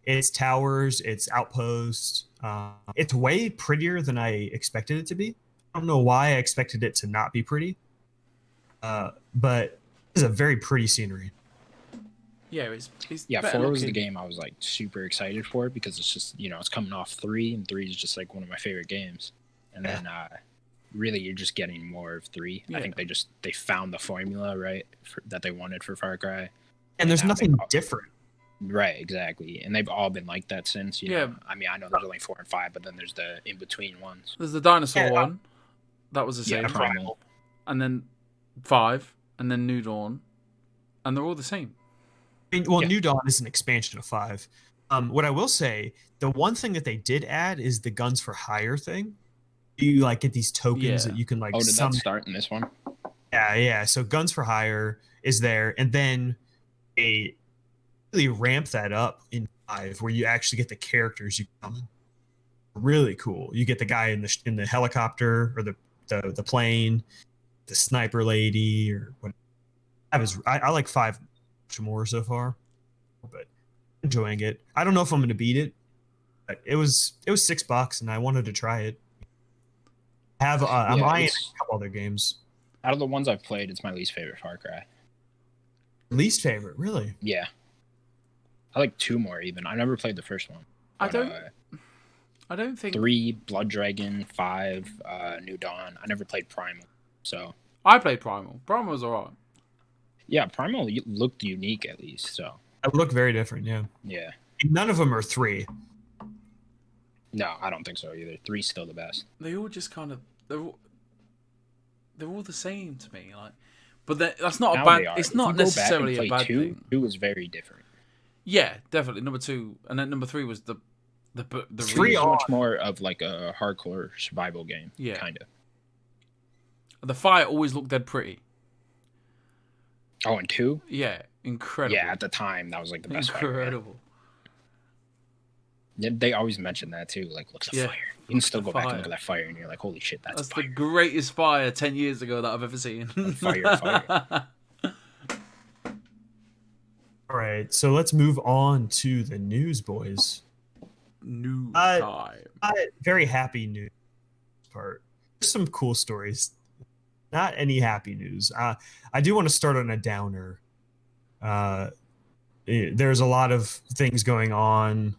Speaker 1: It's towers, it's outposts. It's way prettier than I expected it to be. I don't know why I expected it to not be pretty. But it's a very pretty scenery.
Speaker 3: Yeah, it's
Speaker 2: 4 was the game I was like super excited for because it's just, it's coming off 3, and 3 is just like one of my favorite games. And then really you're just getting more of 3. Yeah. I think they found the formula, right, that they wanted for Far Cry.
Speaker 1: And there's nothing different.
Speaker 2: Right, exactly. And they've all been like that since,
Speaker 3: yeah.
Speaker 2: know? I mean, I know there's only 4 and 5, but then there's the in-between ones.
Speaker 3: There's the dinosaur one. That was the same.
Speaker 2: Yeah, Primal.
Speaker 3: And then 5, and then New Dawn. And they're all the same.
Speaker 1: New Dawn is an expansion of 5. What I will say, the one thing that they did add is the guns for hire thing. You get these tokens that you can
Speaker 2: did that start in this one?
Speaker 1: Yeah. So guns for hire is there, and then they really ramp that up in 5, where you actually get the characters you come. Really cool. You get the guy in the helicopter or the plane, the sniper lady or whatever. I like 5 more so far, but enjoying it. I don't know if I'm going to beat it. But it was $6 and I wanted to try it. I'm eyeing a couple other games.
Speaker 2: Out of the ones I've played, it's my least favorite Far Cry.
Speaker 1: Least favorite, really?
Speaker 2: Yeah. I like 2 more even. I never played the first one. But,
Speaker 3: I don't think
Speaker 2: 3, Blood Dragon, 5, New Dawn. I never played Primal, so
Speaker 3: I played Primal. Primal was alright.
Speaker 2: Yeah, Primal looked unique at least. So
Speaker 1: it looked very different. Yeah.
Speaker 2: Yeah.
Speaker 1: None of them are 3.
Speaker 2: No, I don't think so either. 3's still the best.
Speaker 3: They all just kind of they're all the same to me. But that's not a bad. It's not necessarily a bad thing.
Speaker 2: 2 was very different.
Speaker 3: Yeah, definitely. Number 2, and then number 3 was the
Speaker 2: 3 is much more of like a hardcore survival game.
Speaker 3: Yeah,
Speaker 2: kind of.
Speaker 3: The fight always looked dead pretty.
Speaker 2: Oh, and 2?
Speaker 3: Yeah, incredible.
Speaker 2: Yeah, at the time that was like the best.
Speaker 3: Incredible.
Speaker 2: They always mention that too. Like, look at the fire. You can still go back and look at that fire, and you're like, holy shit, that's fire.
Speaker 3: The greatest fire 10 years ago that I've ever seen.
Speaker 2: Fire.
Speaker 1: All right, so let's move on to the news, boys.
Speaker 3: News time.
Speaker 1: Very happy news part. There's some cool stories. Not any happy news. I do want to start on a downer. There's a lot of things going on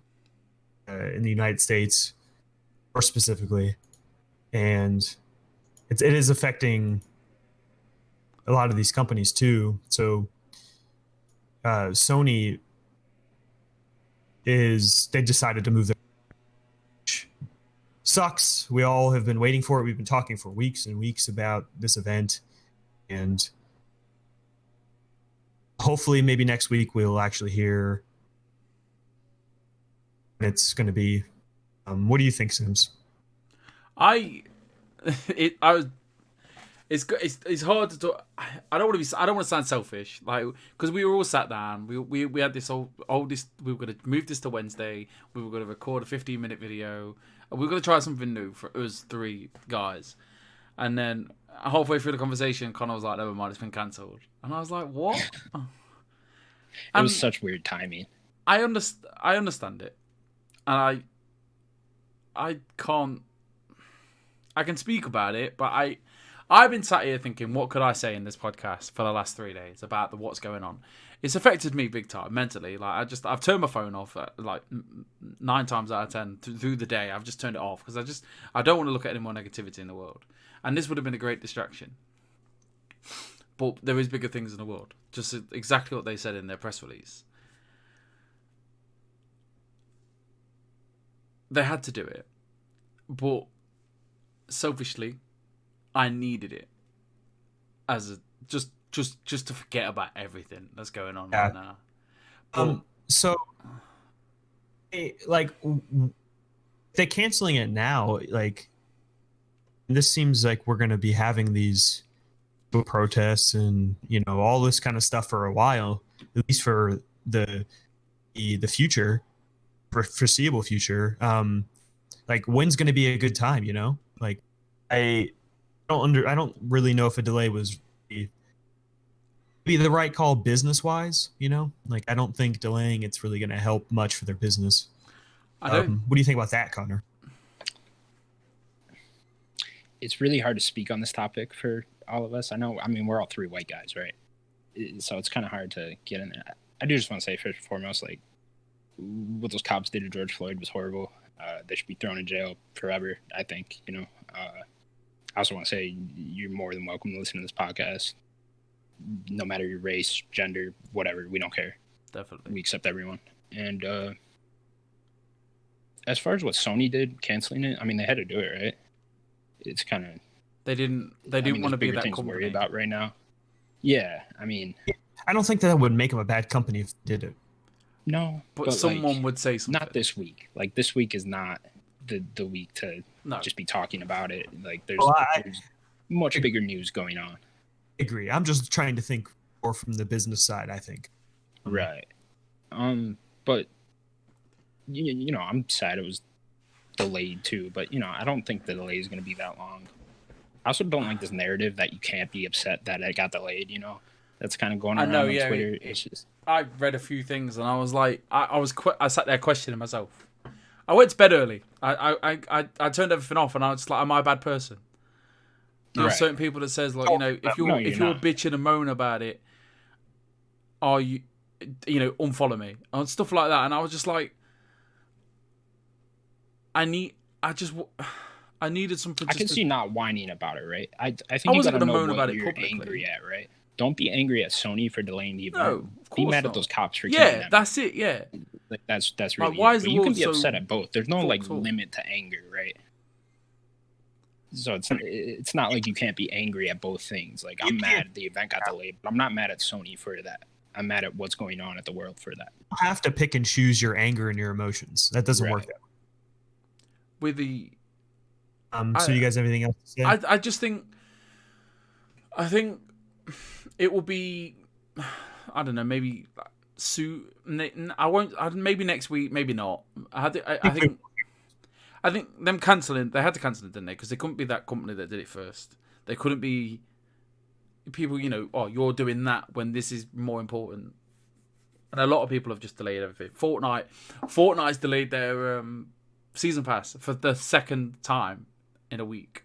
Speaker 1: in the United States, more specifically, and it is affecting a lot of these companies too. So Sony they decided to move their, which sucks. We all have been waiting for it. We've been talking for weeks and weeks about this event, and hopefully maybe next week we'll actually hear it's going to be. What do you think, Sims?
Speaker 3: It's hard to talk. I don't want to sound selfish, because we were all sat down. We had this we were going to move this to Wednesday. We were going to record a 15-minute video. We were going to try something new for us 3 guys. And then halfway through the conversation, Connor was like, "Never mind, it's been cancelled." And I was like, "What?"
Speaker 2: It was such weird timing.
Speaker 3: I understand it. and I can't. I can speak about it, but I've been sat here thinking, what could I say in this podcast for the last 3 days about what's going on? It's affected me big time mentally. Like I've turned my phone off like 9 times out of 10 through the day. I've just turned it off because I don't want to look at any more negativity in the world. And this would have been a great distraction. But there is bigger things in the world. Just exactly what they said in their press release. They had to do it, but selfishly, I needed it as a just to forget about everything that's going on right now. But,
Speaker 1: so like they're canceling it now. Like this seems like we're going to be having these protests and all this kind of stuff for a while, at least for the future, for foreseeable future. Like when's going to be a good time? Like I don't really know if a delay was be the right call business wise. Like I don't think delaying it's really going to help much for their business. What do you think about that, Connor?
Speaker 2: It's really hard to speak on this topic for all of us. I mean, we're all 3 white guys, right? So it's kind of hard to get in there. I do just want to say, first and foremost, like, what those cops did to George Floyd was horrible. They should be thrown in jail forever, I think, I also want to say you're more than welcome to listen to this podcast. No matter your race, gender, whatever, we don't care.
Speaker 3: Definitely.
Speaker 2: We accept everyone. And as far as what Sony did, canceling it, I mean, they had to do it, right? It's kind of...
Speaker 3: They didn't want to be that company.
Speaker 2: To worry about right now. Yeah, I mean...
Speaker 1: I don't think that would make them a bad company if they did it.
Speaker 2: No,
Speaker 3: but someone would say something.
Speaker 2: Not this week. Like, this week is not the week to just be talking about it. Like, there's much bigger news going on.
Speaker 1: I agree. I'm just trying to think more from the business side, I think.
Speaker 2: Right. But, I'm sad it was delayed too, but, I don't think the delay is going to be that long. I also don't like this narrative that you can't be upset that it got delayed, That's kind of going around on Twitter. It's just...
Speaker 3: I read a few things and I was like, I sat there questioning myself. I went to bed early. I turned everything off and I was just like, am I a bad person? There's certain people that says like, if you're bitching and moaning about it, are you, unfollow me and stuff like that. And I was just like, I needed something.
Speaker 2: I can see not whining about it, right? I think you gotta know what you're angry at, right? Don't be angry at Sony for delaying the event.
Speaker 3: No,
Speaker 2: be mad at those cops for killing them.
Speaker 3: Yeah, that's it. Yeah,
Speaker 2: like that's really.
Speaker 3: Like, why is
Speaker 2: but
Speaker 3: the
Speaker 2: you can
Speaker 3: world
Speaker 2: be upset
Speaker 3: so
Speaker 2: at both. There's no like limit to anger, right? So it's not like you can't be angry at both things. Like I'm mad the event got delayed, but I'm not mad at Sony for that. I'm mad at what's going on at the world for that.
Speaker 1: You have to pick and choose your anger and your emotions. That doesn't work that way.
Speaker 3: With the
Speaker 1: so you guys have anything else to say?
Speaker 3: I just think it will be, I don't know, maybe soon. I won't. Maybe next week, maybe not. I think them cancelling. They had to cancel it, didn't they? Because they couldn't be that company that did it first. They couldn't be people. Oh, you're doing that when this is more important. And a lot of people have just delayed everything. Fortnite's delayed their season pass for the second time in a week.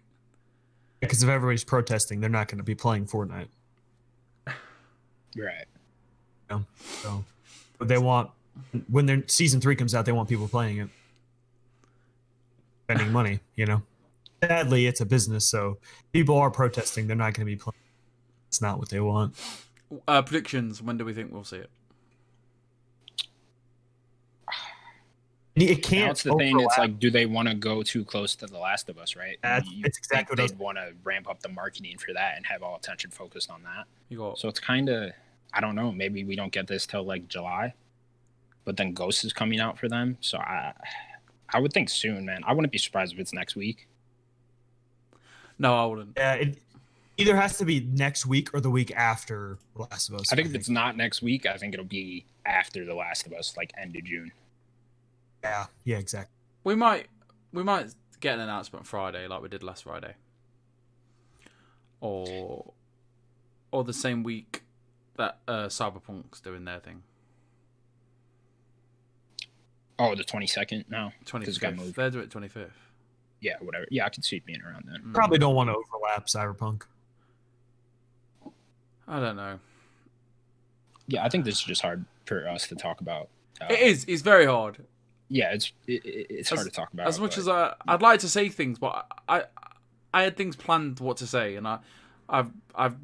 Speaker 1: Because if everybody's protesting, they're not going to be playing Fortnite.
Speaker 2: Right.
Speaker 1: So they want, when their season 3 comes out, they want people playing it, spending money. Sadly, it's a business, so people are protesting. They're not going to be playing. It's not what they want.
Speaker 3: Predictions. When do we think we'll see it?
Speaker 1: It can't.
Speaker 2: That's the thing. It's like, do they want to go too close to The Last of Us, right?
Speaker 1: It's exactly what
Speaker 2: they'd want to ramp up the marketing for that and have all attention focused on that.
Speaker 3: So
Speaker 2: it's kind of, I don't know. Maybe we don't get this till like July, but then Ghost is coming out for them. So I would think soon, man. I wouldn't be surprised if it's next week.
Speaker 3: No, I wouldn't.
Speaker 1: Yeah, it either has to be next week or the week after The Last of Us.
Speaker 2: I think if it's not next week, I think it'll be after The Last of Us, like end of June.
Speaker 1: Yeah, exactly.
Speaker 3: We might get an announcement Friday, like we did last Friday, or the same week that Cyberpunk's doing their thing.
Speaker 2: Oh, the 22nd now.
Speaker 3: 25th. They're doing it 25th.
Speaker 2: Yeah, whatever. Yeah, I could see it being around then.
Speaker 1: Probably don't want to overlap Cyberpunk.
Speaker 3: I don't know.
Speaker 2: Yeah, I think this is just hard for us to talk about.
Speaker 3: It is. It's very hard.
Speaker 2: Yeah, it's hard to talk about.
Speaker 3: As much as I'd like to say things, but I had things planned what to say, and I've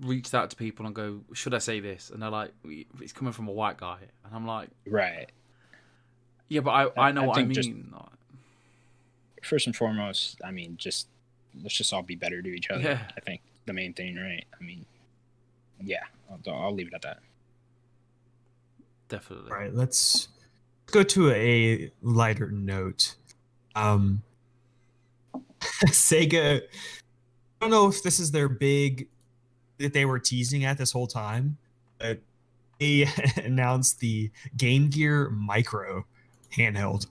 Speaker 3: reached out to people and go, should I say this? And they're like, it's coming from a white guy, and I'm like,
Speaker 2: right.
Speaker 3: Yeah, but I know what I mean.
Speaker 2: Just, first and foremost, I mean, let's just all be better to each other.
Speaker 3: Yeah.
Speaker 2: I think the main thing, right? I mean, yeah, I'll leave it at that.
Speaker 3: Definitely.
Speaker 1: All right, let's go to a lighter note. Sega, I don't know if this is their big that they were teasing at this whole time, but they announced the Game Gear Micro handheld,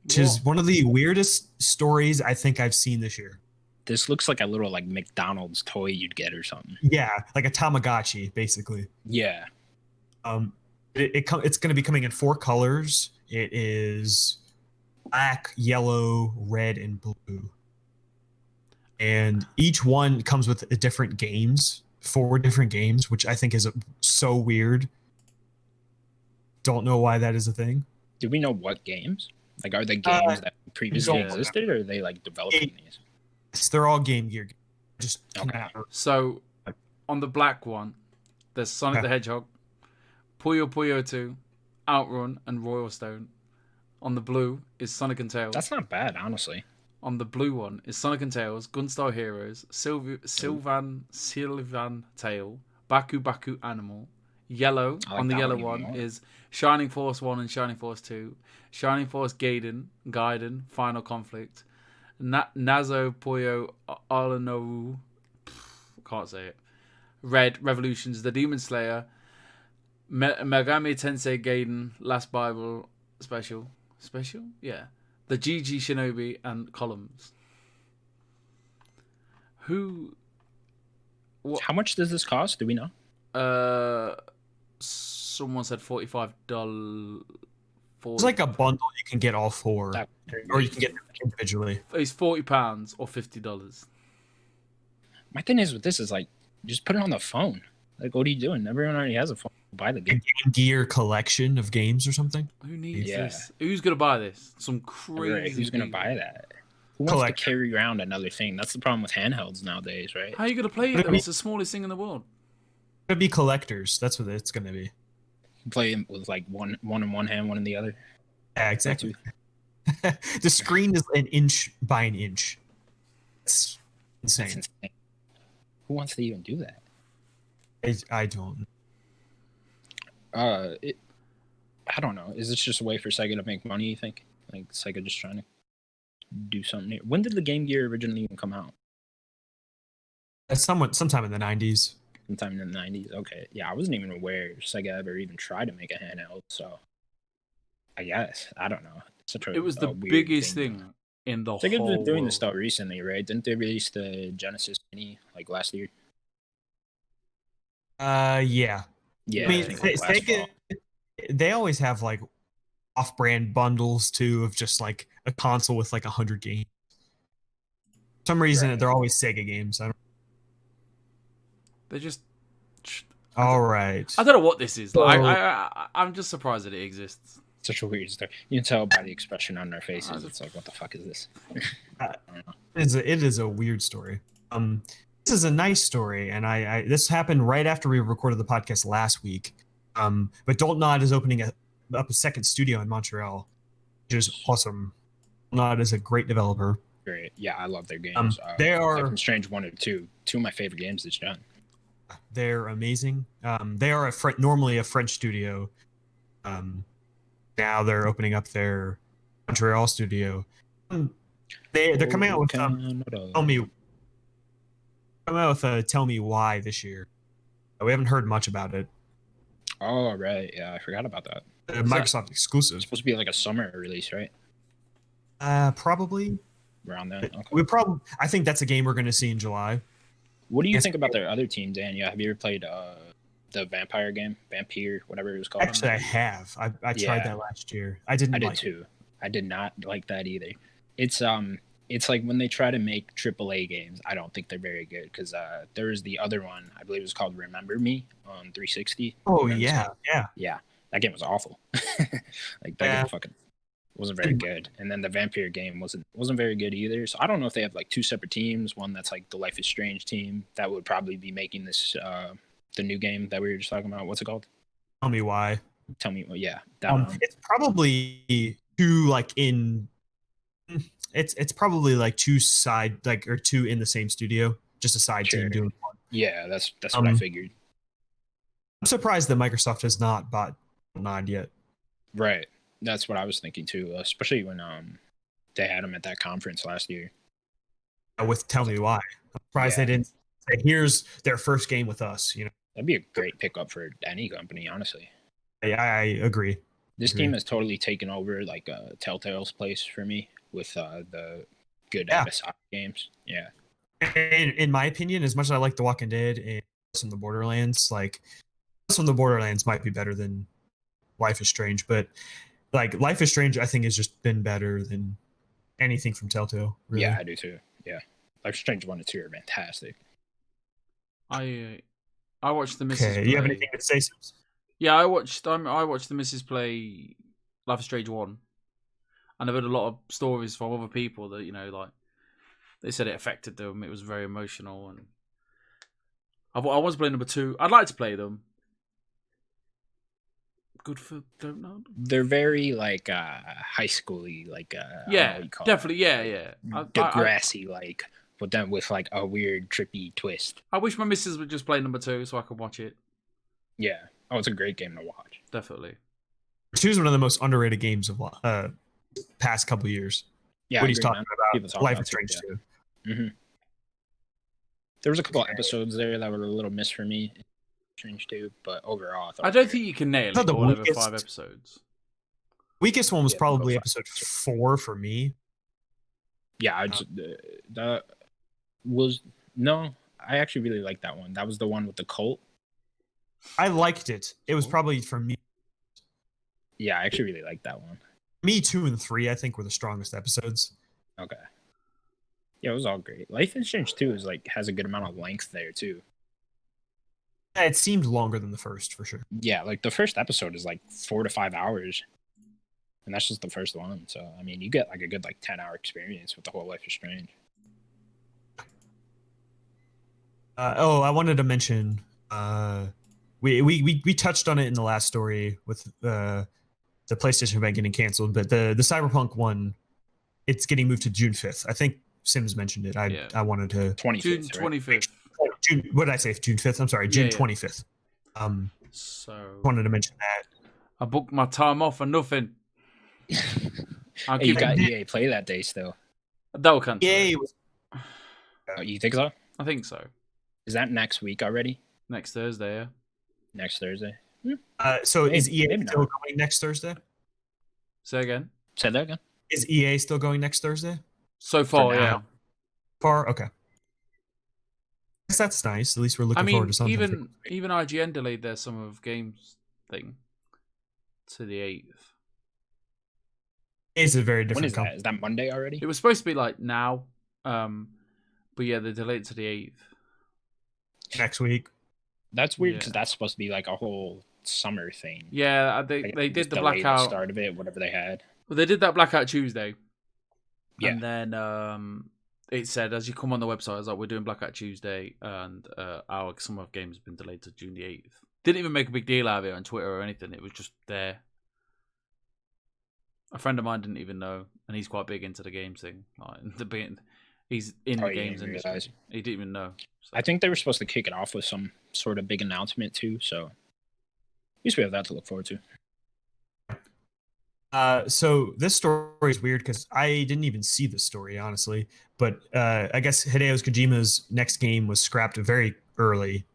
Speaker 1: which is one of the weirdest stories I think I've seen this year.
Speaker 2: This looks like a little like McDonald's toy you'd get or something.
Speaker 1: Yeah, like a Tamagotchi, basically.
Speaker 2: Yeah.
Speaker 1: It's going to be coming in 4 colors. It is black, yellow, red, and blue. And each one comes with a different games, 4 different games, which I think is so weird. Don't know why that is a thing.
Speaker 2: Do we know what games? Like, are they games that previously existed, or are they like developing these?
Speaker 1: Yes, they're all Game Gear. Just
Speaker 2: okay.
Speaker 3: So, on the black one, there's Sonic the Hedgehog, Puyo Puyo 2, Outrun, and Royal Stone. On the blue is Sonic and Tails.
Speaker 2: That's not bad, honestly.
Speaker 3: On the blue one is Sonic and Tails, Gunstar Heroes, Sylvan Tail, Baku Baku Animal. Yellow, on the yellow one is Shining Force 1 and Shining Force 2, Shining Force Gaiden, Final Conflict, Nazo Puyo Alanoru, can't say it. Red, Revolutions, The Demon Slayer, Megami Tensei Gaiden, Last Bible Special? Yeah. The GG Shinobi and Columns.
Speaker 2: How much does this cost? Do we know?
Speaker 3: Someone said $45.
Speaker 1: It's like a bundle you can get all 4, or you can get them individually.
Speaker 3: It's £40 or $50.
Speaker 2: My thing is with this is like, just put it on the phone. Like, what are you doing? Everyone already has a phone. Buy the game.
Speaker 1: A Game Gear collection of games or something.
Speaker 3: Who needs this? Who's gonna buy this? Some crazy.
Speaker 2: Right. Who's gonna buy that? Who wants to carry around another thing? That's the problem with handhelds nowadays, right?
Speaker 3: How are you gonna play it? It's the smallest thing in the world.
Speaker 1: It's gonna be collectors. That's what it's gonna be.
Speaker 2: Play with like one in one hand, one in the other.
Speaker 1: Yeah, exactly. The screen is an inch by an inch. It's insane.
Speaker 2: That's insane. Who wants to even do that?
Speaker 1: I don't.
Speaker 2: I don't know. Is this just a way for Sega to make money, you think? Like Sega just trying to do something new? When did the Game Gear originally even come out?
Speaker 1: Sometime in the 90s.
Speaker 2: Sometime in the 90s. Okay. Yeah, I wasn't even aware Sega ever even tried to make a handheld, so I guess. I don't know.
Speaker 3: It was the biggest thing in the whole
Speaker 2: Sega's been doing
Speaker 3: world.
Speaker 2: this stuff recently, right? Didn't they release the Genesis Mini like last year?
Speaker 1: Yeah.
Speaker 2: Yeah.
Speaker 1: I mean, Sega, they always have like off-brand bundles too of just like a console with like 100 games. For some reason, they're always Sega games.
Speaker 3: They just.
Speaker 1: All right.
Speaker 3: I don't know what this is. Like, I'm just surprised that it exists.
Speaker 2: Such a weird story. You can tell by the expression on their faces. It's like, what the fuck is this?
Speaker 1: It is a weird story. This is a nice story, and this happened right after we recorded the podcast last week. But Don't Nod is opening up a second studio in Montreal, which is awesome. Nod is a great developer.
Speaker 2: Great, yeah, I love their games.
Speaker 1: They are
Speaker 2: Life is Strange 1 and 2, two of my favorite games that's done.
Speaker 1: They're amazing. They are normally a French studio. Now they're opening up their Montreal studio. They're coming out with Tell Me Why this year. We haven't heard much about it.
Speaker 2: Oh right, yeah, I forgot about that.
Speaker 1: Microsoft exclusive.
Speaker 2: It's supposed to be like a summer release, right?
Speaker 1: Probably
Speaker 2: around then. Okay.
Speaker 1: I think that's a game we're going to see in July.
Speaker 2: What do you think about their other team, Dan? Yeah, have you ever played the vampire game, Vampire, whatever it was called.
Speaker 1: Actually, I have. I tried that last year. I didn't.
Speaker 2: I did
Speaker 1: like
Speaker 2: too.
Speaker 1: It.
Speaker 2: I did not like that either. It's like when they try to make AAA games, I don't think they're very good because there was the other one, I believe it was called Remember Me on 360.
Speaker 1: Oh yeah.
Speaker 2: Yeah, that game was awful. Like that game fucking wasn't very good. And then the Vampire game wasn't very good either. So I don't know if they have like two separate teams. One that's like the Life is Strange team that would probably be making this the new game that we were just talking about. What's it called?
Speaker 1: Tell me why.
Speaker 2: Tell me. Well, yeah, that one.
Speaker 1: It's probably two like in. It's probably like two in the same studio, just a side team doing one.
Speaker 2: Yeah, that's what I figured.
Speaker 1: I'm surprised that Microsoft has not bought 9 yet.
Speaker 2: Right, that's what I was thinking too. Especially when they had them at that conference last year.
Speaker 1: With Tell Me Why, I'm surprised they didn't say, "Here's their first game with us." You know,
Speaker 2: that'd be a great pickup for any company, honestly.
Speaker 1: I agree.
Speaker 2: This team has totally taken over like Telltale's place for me with the good episodic games. Yeah.
Speaker 1: In my opinion, as much as I like The Walking Dead and some of the Borderlands, like some of the Borderlands might be better than Life is Strange, but like Life is Strange, I think has just been better than anything from Telltale. Really.
Speaker 2: Yeah, I do too. Yeah, Life is Strange 1 and 2 are fantastic.
Speaker 3: I watched the missus.
Speaker 1: Okay, you have anything to say?
Speaker 3: Yeah, I watched the missus play Life is Strange 1. And I've heard a lot of stories from other people that, like, they said it affected them. It was very emotional. And I was playing number 2. I'd like to play them. Good for, don't know.
Speaker 2: They're very, like, high schooly, like,
Speaker 3: yeah, definitely, yeah.
Speaker 2: Degrassi, like, but then with, like, a weird, trippy twist.
Speaker 3: I wish my missus would just play number 2 so I could watch it.
Speaker 2: Yeah. Oh, it's a great game to watch.
Speaker 3: Definitely.
Speaker 1: 2 is one of the most underrated games of past couple years.
Speaker 2: Yeah,
Speaker 1: what he's talking about. Life is Strange 2.
Speaker 2: Mm-hmm. There was a couple of episodes there that were a little missed for me. Strange 2, but overall,
Speaker 3: I don't think you can nail it. All over 5 episodes.
Speaker 1: Weakest one was probably episode 4 for me.
Speaker 2: Yeah, that was I actually really liked that one. That was the one with the cult.
Speaker 1: I liked it. It was probably for me.
Speaker 2: Yeah, I actually really liked that one.
Speaker 1: Me 2 and 3, I think, were the strongest episodes.
Speaker 2: Okay. Yeah, it was all great. Life is Strange 2 is like has a good amount of length there too.
Speaker 1: Yeah, it seemed longer than the first for sure.
Speaker 2: Yeah, like the first episode is like 4 to 5 hours, and that's just the first one. So I mean, you get like a good 10-hour experience with the whole Life is Strange.
Speaker 1: I wanted to mention. We touched on it in the last story with the PlayStation event getting canceled, but the Cyberpunk one, it's getting moved to June 5th. I think Sims mentioned it. I wanted to
Speaker 2: 25th,
Speaker 3: June 25th.
Speaker 2: Right?
Speaker 1: June, what did I say? June 5th. I'm sorry, June 25th.
Speaker 3: So
Speaker 1: wanted to mention that.
Speaker 3: I booked my time off for nothing.
Speaker 2: You got EA Play that day still.
Speaker 3: That will cancel.
Speaker 1: EA
Speaker 2: you think so?
Speaker 3: I think so.
Speaker 2: Is that next week already?
Speaker 3: Next Thursday, yeah.
Speaker 2: Next Thursday.
Speaker 1: So is EA still going next Thursday?
Speaker 3: Say again.
Speaker 2: Say that again.
Speaker 1: Is EA still going next Thursday?
Speaker 3: So far, yeah.
Speaker 1: Far, okay. I guess that's nice. At least we're looking forward to something.
Speaker 3: Even IGN delayed their Summer of Games thing to the 8th.
Speaker 1: It's a very different.
Speaker 2: When is that? Is that Monday already?
Speaker 3: It was supposed to be now, but yeah, they delayed it to the 8th.
Speaker 1: Next week.
Speaker 2: That's weird because that's supposed to be like a whole summer thing.
Speaker 3: Yeah, they did the blackout
Speaker 2: the start of it, whatever they had.
Speaker 3: Well, they did that blackout Tuesday.
Speaker 2: Yeah.
Speaker 3: And then it said, as you come on the website, it's like, we're doing blackout Tuesday, and our Summer of Games has been delayed to June the 8th. Didn't even make a big deal out of it on Twitter or anything. It was just there. A friend of mine didn't even know, and he's quite big into the games thing. He's in the games industry. He didn't even know. So.
Speaker 2: I think they were supposed to kick it off with some sort of big announcement too. So at least we have that to look forward
Speaker 1: to. So this story is weird because I didn't even see the story, honestly. But I guess Hideo Kojima's next game was scrapped very early.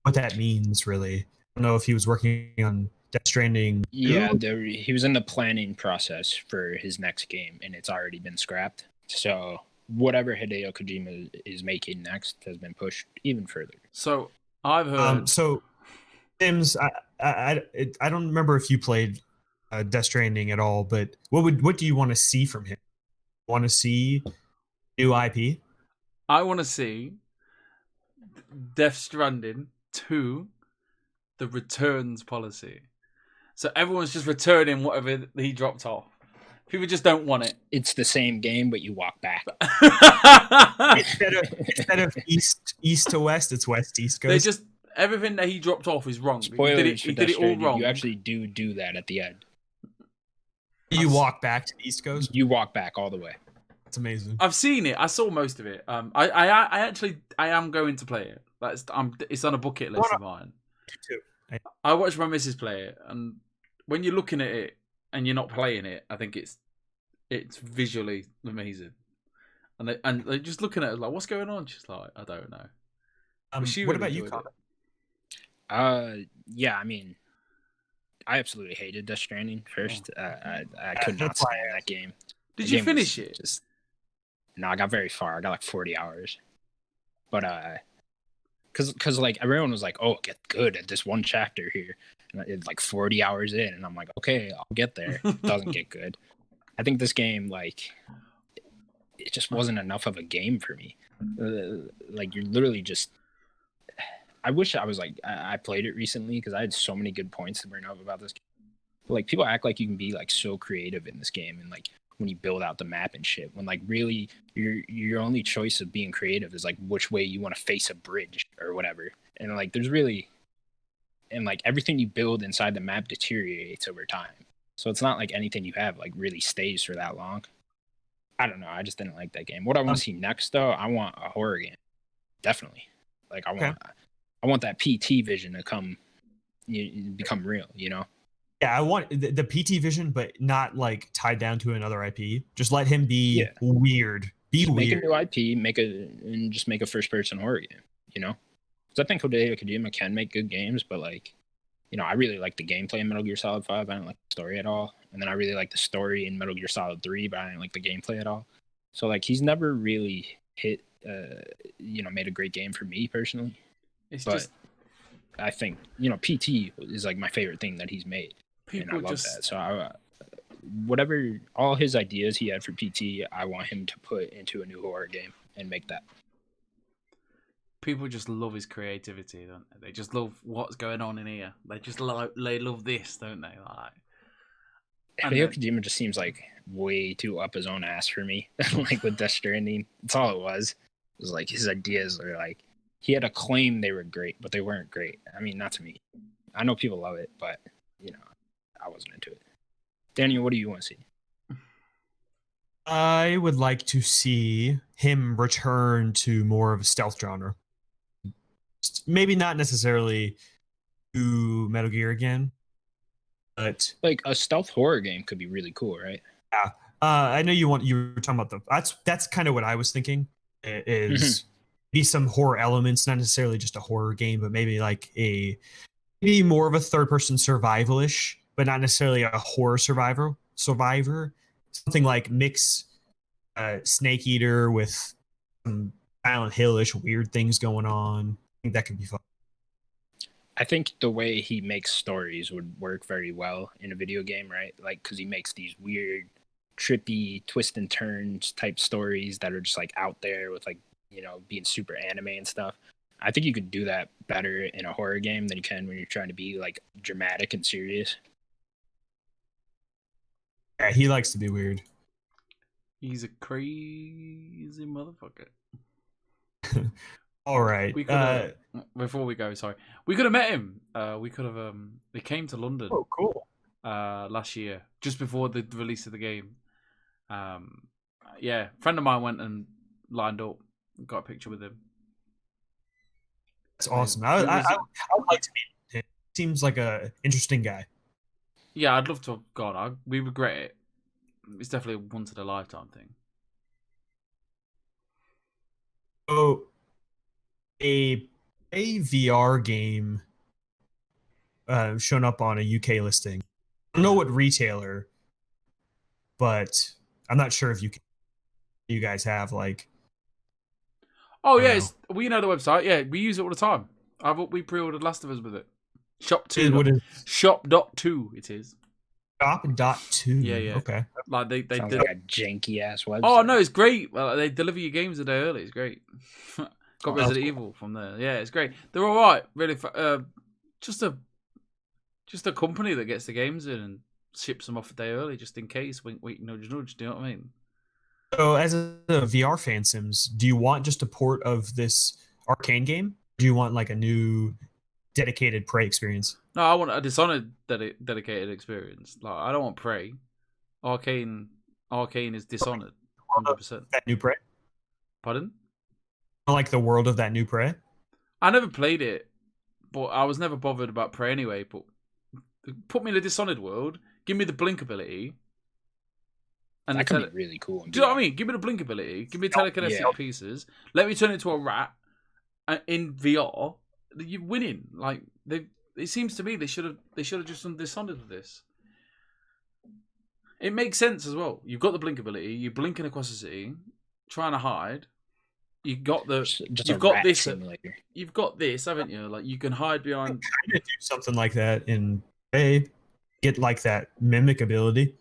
Speaker 1: What that means, really. I don't know if he was working on Death Stranding.
Speaker 2: Yeah, he was in the planning process for his next game, and it's already been scrapped. So whatever Hideo Kojima is making next has been pushed even further.
Speaker 3: So I've heard.
Speaker 1: So, Sims, I don't remember if you played Death Stranding at all, but what do you want to see from him? Want to see new IP?
Speaker 3: I want to see Death Stranding 2, the returns policy. So everyone's just returning whatever he dropped off. People just don't want it.
Speaker 2: It's the same game, but you walk back.
Speaker 1: instead of east to west, it's west east coast.
Speaker 3: They just everything that he dropped off is wrong.
Speaker 2: Spoilers
Speaker 3: he did it all wrong.
Speaker 2: You actually do that at the end.
Speaker 1: You walk back to the east coast.
Speaker 2: You walk back all the way.
Speaker 1: It's amazing.
Speaker 3: I've seen it. I saw most of it. I am going to play it. It's on a bucket list of mine.
Speaker 1: Too.
Speaker 3: I watched my missus play it, and when you're looking at it and you're not playing it, I think it's visually amazing. And they're just looking at it like, what's going on? She's like, I don't know.
Speaker 1: What about you, Connor?
Speaker 2: Yeah, I mean, I absolutely hated Death Stranding first. I could not stand that game.
Speaker 3: Did you finish it?
Speaker 2: No, I got very far. I got like 40 hours. But cause like everyone was like, "Oh, get good at this one chapter here," and it's like 40 hours in, and I'm like, "Okay, I'll get there." It doesn't get good. I think this game, like, it just wasn't enough of a game for me. Like, you're literally just. I wish I was like I played it recently because I had so many good points to bring up about this game. But, like, people act like you can be like so creative in this game, and like when you build out the map and shit, when like really your only choice of being creative is like which way you want to face a bridge or whatever. And like there's really, and like everything you build inside the map deteriorates over time. So it's not like anything you have like really stays for that long. I don't know. I just didn't like that game. What I want to see next though, I want a horror game. Definitely. Like I want that PT vision to become real, you know?
Speaker 1: Yeah, I want the PT vision, but not like tied down to another IP. Just let him be weird. Weird.
Speaker 2: Make a new IP, and just make a first-person horror game. You know, because I think Hideo Kojima can make good games, but like, you know, I really like the gameplay in Metal Gear Solid 5. I didn't like the story at all, and then I really like the story in Metal Gear Solid 3, but I didn't like the gameplay at all. So like, he's never really made a great game for me personally. I think, you know, PT is like my favorite thing that he's made. And I love that. So whatever, all his ideas he had for PT, I want him to put into a new horror game and make that.
Speaker 3: People just love his creativity, don't they? They just love what's going on in here. They love this, don't they? Like,
Speaker 2: Hideo Kojima just seems like way too up his own ass for me. Like with Death Stranding, that's all it was. It was like his ideas are like, he had a claim they were great, but they weren't great. I mean, not to me. I know people love it, but you know, I wasn't into it. Daniel, what do you want to see?
Speaker 1: I would like to see him return to more of a stealth genre. Maybe not necessarily to Metal Gear again, but
Speaker 2: like a stealth horror game could be really cool, right?
Speaker 1: Yeah. I know you were talking about that's kind of what I was thinking is be some horror elements, not necessarily just a horror game, but maybe like maybe more of a third-person survival-ish, but not necessarily a horror survivor. Something like mix Snake Eater with some Silent Hill-ish weird things going on. I think that could be fun.
Speaker 2: I think the way he makes stories would work very well in a video game, right? Like, because he makes these weird, trippy, twist and turns type stories that are just like out there with like, you know, being super anime and stuff. I think you could do that better in a horror game than you can when you're trying to be like dramatic and serious.
Speaker 1: Yeah, he likes to be weird.
Speaker 3: He's a crazy motherfucker.
Speaker 1: All right.
Speaker 3: Before we go, sorry, we could have met him. We could have. They came to London.
Speaker 1: Oh, cool.
Speaker 3: Last year, just before the release of the game. Yeah, a friend of mine went and lined up, and got a picture with him.
Speaker 1: That's awesome. I would like to meet him. Seems like a interesting guy.
Speaker 3: Yeah, I'd love to have gone. We regret it. It's definitely a once in a lifetime thing.
Speaker 1: Oh, a VR game shown up on a UK listing. I don't know what retailer, but I'm not sure if you guys have like.
Speaker 3: Oh yeah, we know the website. Yeah, we use it all the time. We pre-ordered Last of Us with it. Shop2. Shop.2 it is.
Speaker 1: Shop.2.
Speaker 3: Yeah.
Speaker 1: Okay.
Speaker 2: Like they did like a janky ass website.
Speaker 3: Oh no, it's great. Well, they deliver your games a day early. It's great. Got Resident Evil from there. Yeah, it's great. They're all right. Really, just a company that gets the games in and ships them off a day early, just in case. Wink, wink, nudge, nudge. Do you know what I mean?
Speaker 1: So, as a VR fan Sims, do you want just a port of this Arcane game? Do you want like a new dedicated Prey experience?
Speaker 3: No, I want a Dishonored dedicated experience. Like, I don't want Prey. Arcane is Dishonored, 100%.
Speaker 1: That new Prey?
Speaker 3: Pardon?
Speaker 1: I like the world of that new Prey.
Speaker 3: I never played it, but I was never bothered about Prey anyway. But put me in a Dishonored world, give me the blink ability.
Speaker 2: And that could be really cool.
Speaker 3: Do you know what I mean? Give me the blink ability, give me telekinetic pieces, let me turn into a rat in VR. You're winning. Like it seems to me they should have just done Dishonored with this. It makes sense as well. You've got the blink ability. You're blinking across the city, trying to hide. You've got this. Simulator. You've got this, haven't you? Like you can hide behind.
Speaker 1: Kind of do something like that in Prey. Get like that mimic ability.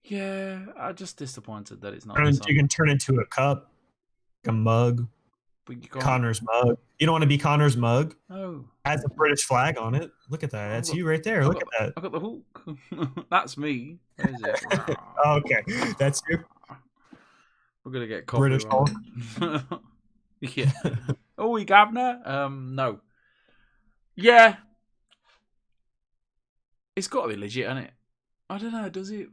Speaker 3: Yeah, I'm just disappointed that it's not.
Speaker 1: You can turn into a cup, a mug. Connor's mug. You don't want to be Connor's mug?
Speaker 3: No.
Speaker 1: Has a British flag on it. Look at that. That's you right there. Look at that.
Speaker 3: I got the hook. That's me. Where is it?
Speaker 1: Okay. That's you.
Speaker 3: We're going to get
Speaker 1: British Hulk.
Speaker 3: Yeah. Oh, you governor? No. Yeah. It's got to be legit, hasn't it? I don't know. Does it?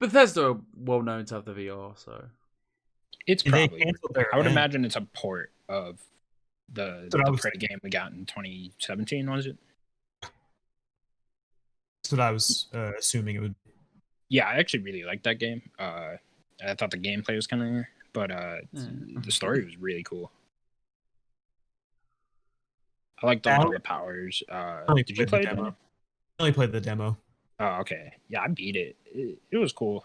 Speaker 3: Bethesda are well known to have the VR, so.
Speaker 2: It's probably. I would imagine it's a port of the Prey game we got in 2017, was it?
Speaker 1: That's what I was assuming it would.
Speaker 2: Yeah, I actually really liked that game. I thought the gameplay was kind of, but the story was really cool. I liked all the powers. Did you play the demo?
Speaker 1: I only played the demo.
Speaker 2: Oh, okay. Yeah, I beat it. It was cool.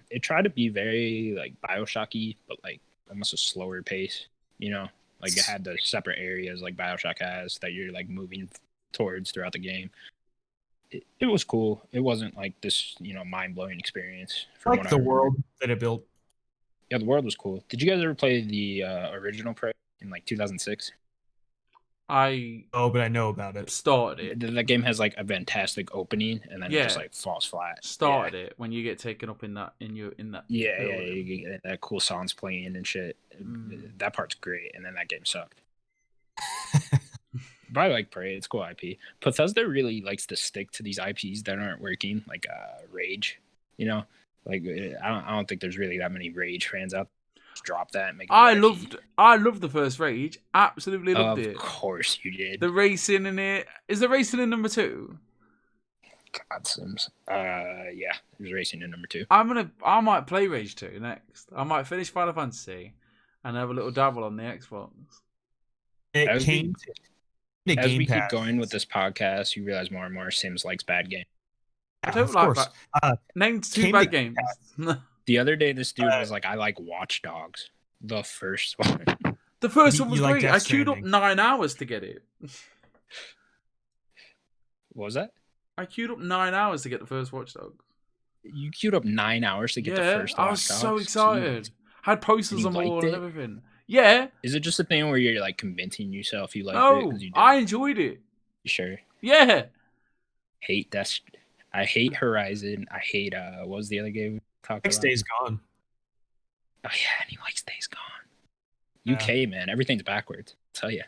Speaker 2: It tried to be very like BioShocky, but like almost a slower pace. You know, like it had the separate areas like BioShock has that you're like moving towards throughout the game. It was cool. It wasn't like this, mind blowing experience.
Speaker 1: I like the world that it built.
Speaker 2: Yeah, the world was cool. Did you guys ever play the original Prey in like 2006?
Speaker 3: But
Speaker 1: I know about it.
Speaker 3: Started it.
Speaker 2: That game has like a fantastic opening, and then it just like falls flat.
Speaker 3: Started it when you get taken up in that.
Speaker 2: Yeah, you get that cool songs playing and shit. That part's great, and then that game sucked. But I like Prey. It's cool IP. Bethesda really likes to stick to these IPs that aren't working, like Rage. Like I don't think there's really that many Rage fans out there. Drop that and make it
Speaker 3: I loved the first Rage. Absolutely loved it.
Speaker 2: Of course you did.
Speaker 3: The racing in it. Is the racing in number 2?
Speaker 2: God, Sims. Yeah, there's racing in number 2.
Speaker 3: I might play Rage 2 next. I might finish Final Fantasy and have a little dabble on the Xbox.
Speaker 2: As we keep going with this podcast, you realize more and more Sims likes bad games.
Speaker 3: I don't like that. Name 2 bad games.
Speaker 2: The other day, this dude was like, I like Watch Dogs. The first one.
Speaker 3: The first one was great. I queued up 9 hours to get it.
Speaker 2: What was that?
Speaker 3: I queued up 9 hours to get the first Watch Dogs.
Speaker 2: You queued up 9 hours to get the first Watch Dogs?
Speaker 3: I was so excited. Jeez. Had posters on the wall and everything. Yeah.
Speaker 2: Is it just a thing where you're like convincing yourself you liked it?
Speaker 3: No, I enjoyed it.
Speaker 2: You sure?
Speaker 3: Yeah.
Speaker 2: I hate Horizon. I hate, what was the other game?
Speaker 1: Days Gone.
Speaker 2: Oh yeah, and he likes Days Gone. UK, man, everything's backwards. I'll tell you.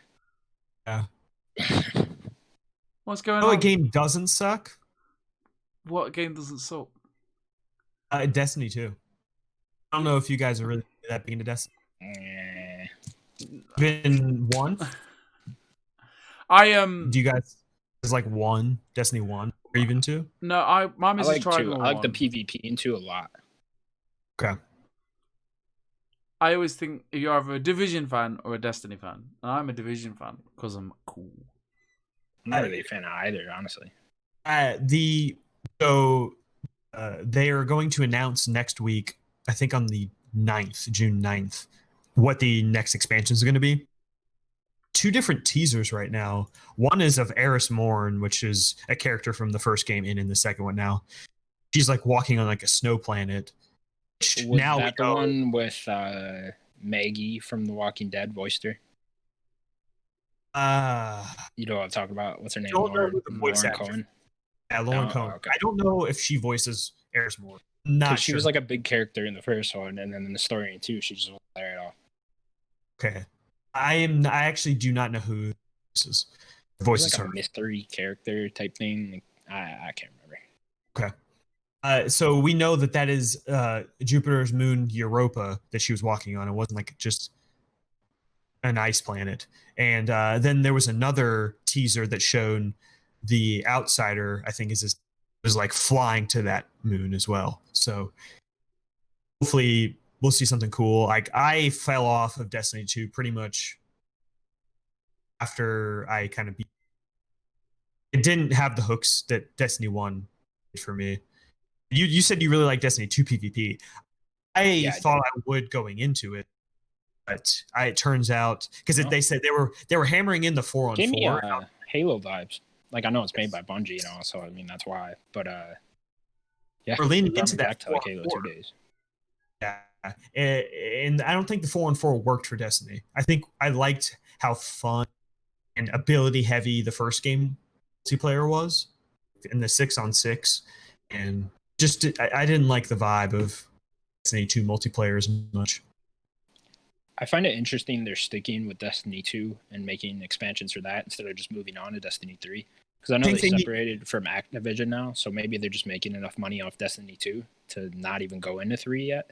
Speaker 1: Yeah.
Speaker 3: What's going on?
Speaker 1: What game doesn't suck?
Speaker 3: What game doesn't suck?
Speaker 1: Destiny 2. I don't know if you guys are really that big into Destiny. Been one?
Speaker 3: Do
Speaker 1: you guys is like 1 Destiny 1 or even 2?
Speaker 3: No, my missus tried 2.
Speaker 2: I like the PvP in 2 a lot.
Speaker 1: Okay.
Speaker 3: I always think you're either a Division fan or a Destiny fan. And I'm a Division fan because I'm cool.
Speaker 2: I'm not really a fan of either, honestly.
Speaker 1: They are going to announce next week, I think on the 9th, June 9th, what the next expansion is going to be. two different teasers right now. One is of Eris Morn, which is a character from the first game, and in the second one now, she's like walking on like a snow planet.
Speaker 2: Was now that the one with Maggie from The Walking Dead voiced her? You know what I'm talking about? What's her name? Lauren Cohen.
Speaker 1: Yeah, Lauren Cohen. Okay. I don't know if she voices Eris Morn. Not
Speaker 2: she was like a big character in the first one, and then in the story in 2, she just wasn't there at all.
Speaker 1: Okay, I actually do not know who this is. Voices
Speaker 2: like a mystery character type thing. I can't remember.
Speaker 1: Okay. So we know that is Jupiter's moon Europa that she was walking on. It wasn't like just an ice planet. And then there was another teaser that showed the outsider, I think is like flying to that moon as well. So hopefully we'll see something cool. Like I fell off of Destiny 2 pretty much after I kind of beat. It didn't have the hooks that Destiny 1 did for me. You said you really like Destiny 2 PvP. I thought I would going into it, but it turns out because they said they were hammering in the 4-on-4.
Speaker 2: Gave me Halo vibes. Like I know it's made by Bungie, so I mean that's why. But yeah,
Speaker 1: we're leaning into
Speaker 2: back to like Halo 2 days.
Speaker 1: Yeah, and I don't think the 4-on-4 worked for Destiny. I think I liked how fun and ability heavy the first game multiplayer was, in the 6-on-6, and just I didn't like the vibe of Destiny 2 multiplayer as much.
Speaker 2: I find it interesting they're sticking with Destiny 2 and making expansions for that instead of just moving on to Destiny 3. Because I know they separated from Activision now, so maybe they're just making enough money off Destiny 2 to not even go into 3 yet.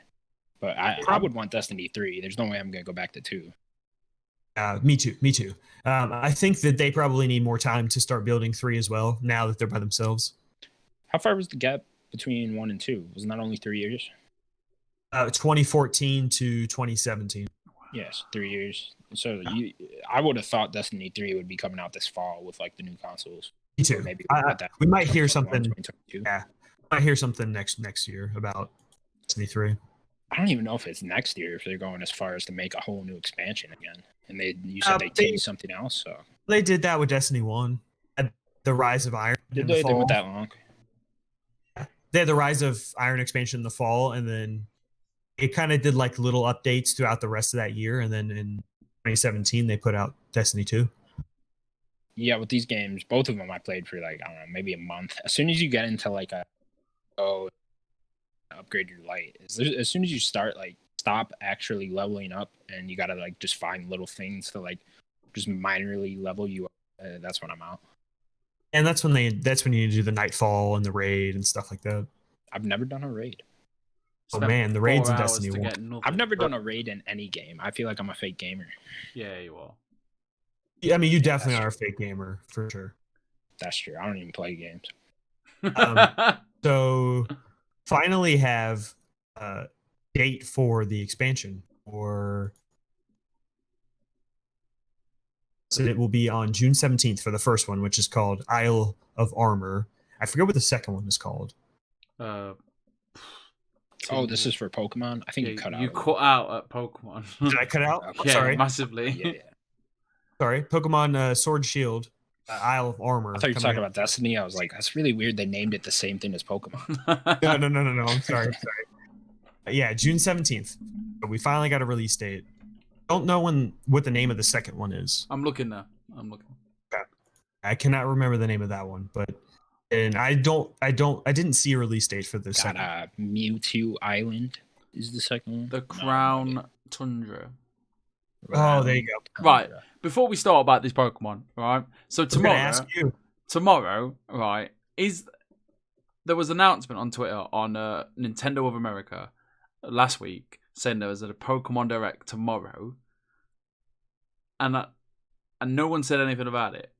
Speaker 2: But I would want Destiny 3. There's no way I'm going to go back to 2.
Speaker 1: Me too. I think that they probably need more time to start building 3 as well, now that they're by themselves.
Speaker 2: How far was the gap between 1 and 2? Wasn't that only 3 years?
Speaker 1: 2014 to 2017.
Speaker 2: Yes, 3 years. So I would have thought Destiny 3 would be coming out this fall with like the new consoles.
Speaker 1: Me too. Maybe we might hear something. Yeah, we might hear something next year about Destiny 3.
Speaker 2: I don't even know if it's next year if they're going as far as to make a whole new expansion again. And you said they teased something else. So
Speaker 1: they did that with Destiny 1. The Rise of Iron.
Speaker 2: Did they went that long?
Speaker 1: They had the Rise of Iron expansion in the fall, and then it kind of did like little updates throughout the rest of that year, and then in 2017 they put out Destiny 2.
Speaker 2: Yeah, with these games, both of them I played for like, I don't know, maybe a month. As soon as you get into like upgrade your light, as soon as you stop actually leveling up and you gotta like just find little things to like just minorly level you up, that's when I'm out.
Speaker 1: And that's when you need to do the Nightfall and the raid and stuff like that.
Speaker 2: I've never done a raid.
Speaker 1: Oh man, the raids in Destiny 1.
Speaker 2: I've never done a raid in any game. I feel like I'm a fake gamer.
Speaker 3: Yeah, you are.
Speaker 1: Yeah, I mean, you definitely are a fake gamer for sure.
Speaker 2: That's true. I don't even play games.
Speaker 1: So, finally have a date for the expansion, so it will be on June 17th for the first one, which is called Isle of Armor. I forget what the second one is called.
Speaker 2: This is for Pokemon? I think you cut out.
Speaker 3: You cut out at Pokemon.
Speaker 1: Did I cut out?
Speaker 3: Yeah,
Speaker 1: sorry.
Speaker 3: Massively.
Speaker 2: Yeah.
Speaker 1: Sorry. Pokemon Sword Shield, Isle of Armor.
Speaker 2: I thought you were talking about Destiny. I was like, that's really weird. They named it the same thing as Pokemon.
Speaker 1: No. I'm sorry. Yeah, June 17th. We finally got a release date. Don't know what the name of the second one is.
Speaker 3: I'm looking now.
Speaker 1: Okay. I cannot remember the name of that one, and I didn't see a release date for the second.
Speaker 2: Mewtwo Island is the second one.
Speaker 3: The Crown Tundra.
Speaker 1: Oh, there you go.
Speaker 3: Right. Before we start about this Pokemon, right? So tomorrow, right, there was an announcement on Twitter on Nintendo of America last week saying there was a Pokemon Direct tomorrow, and no one said anything about it,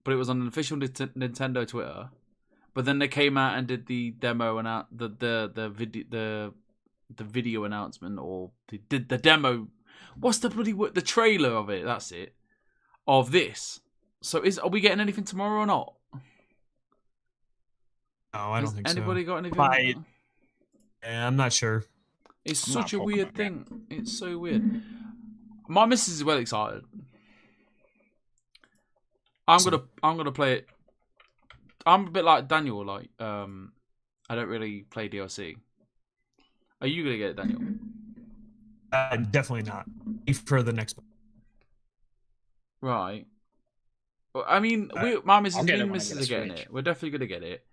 Speaker 3: but it was on an official Nintendo Twitter. But then they came out and did the demo and the video announcement, or they did the demo. What's the bloody the trailer of it? That's it. Of this. So are we getting anything tomorrow or not?
Speaker 1: No, I don't think so.
Speaker 3: Anybody got anything?
Speaker 1: I'm not sure.
Speaker 3: It's such a weird thing. It's so weird. My missus is well excited. I'm gonna play it. I'm a bit like Daniel. Like, I don't really play DLC. Are you gonna get it, Daniel?
Speaker 1: Definitely not. For the next one.
Speaker 3: Right. Well, I mean, my missus and missus are getting
Speaker 2: Switch.
Speaker 3: it. We're definitely gonna get it.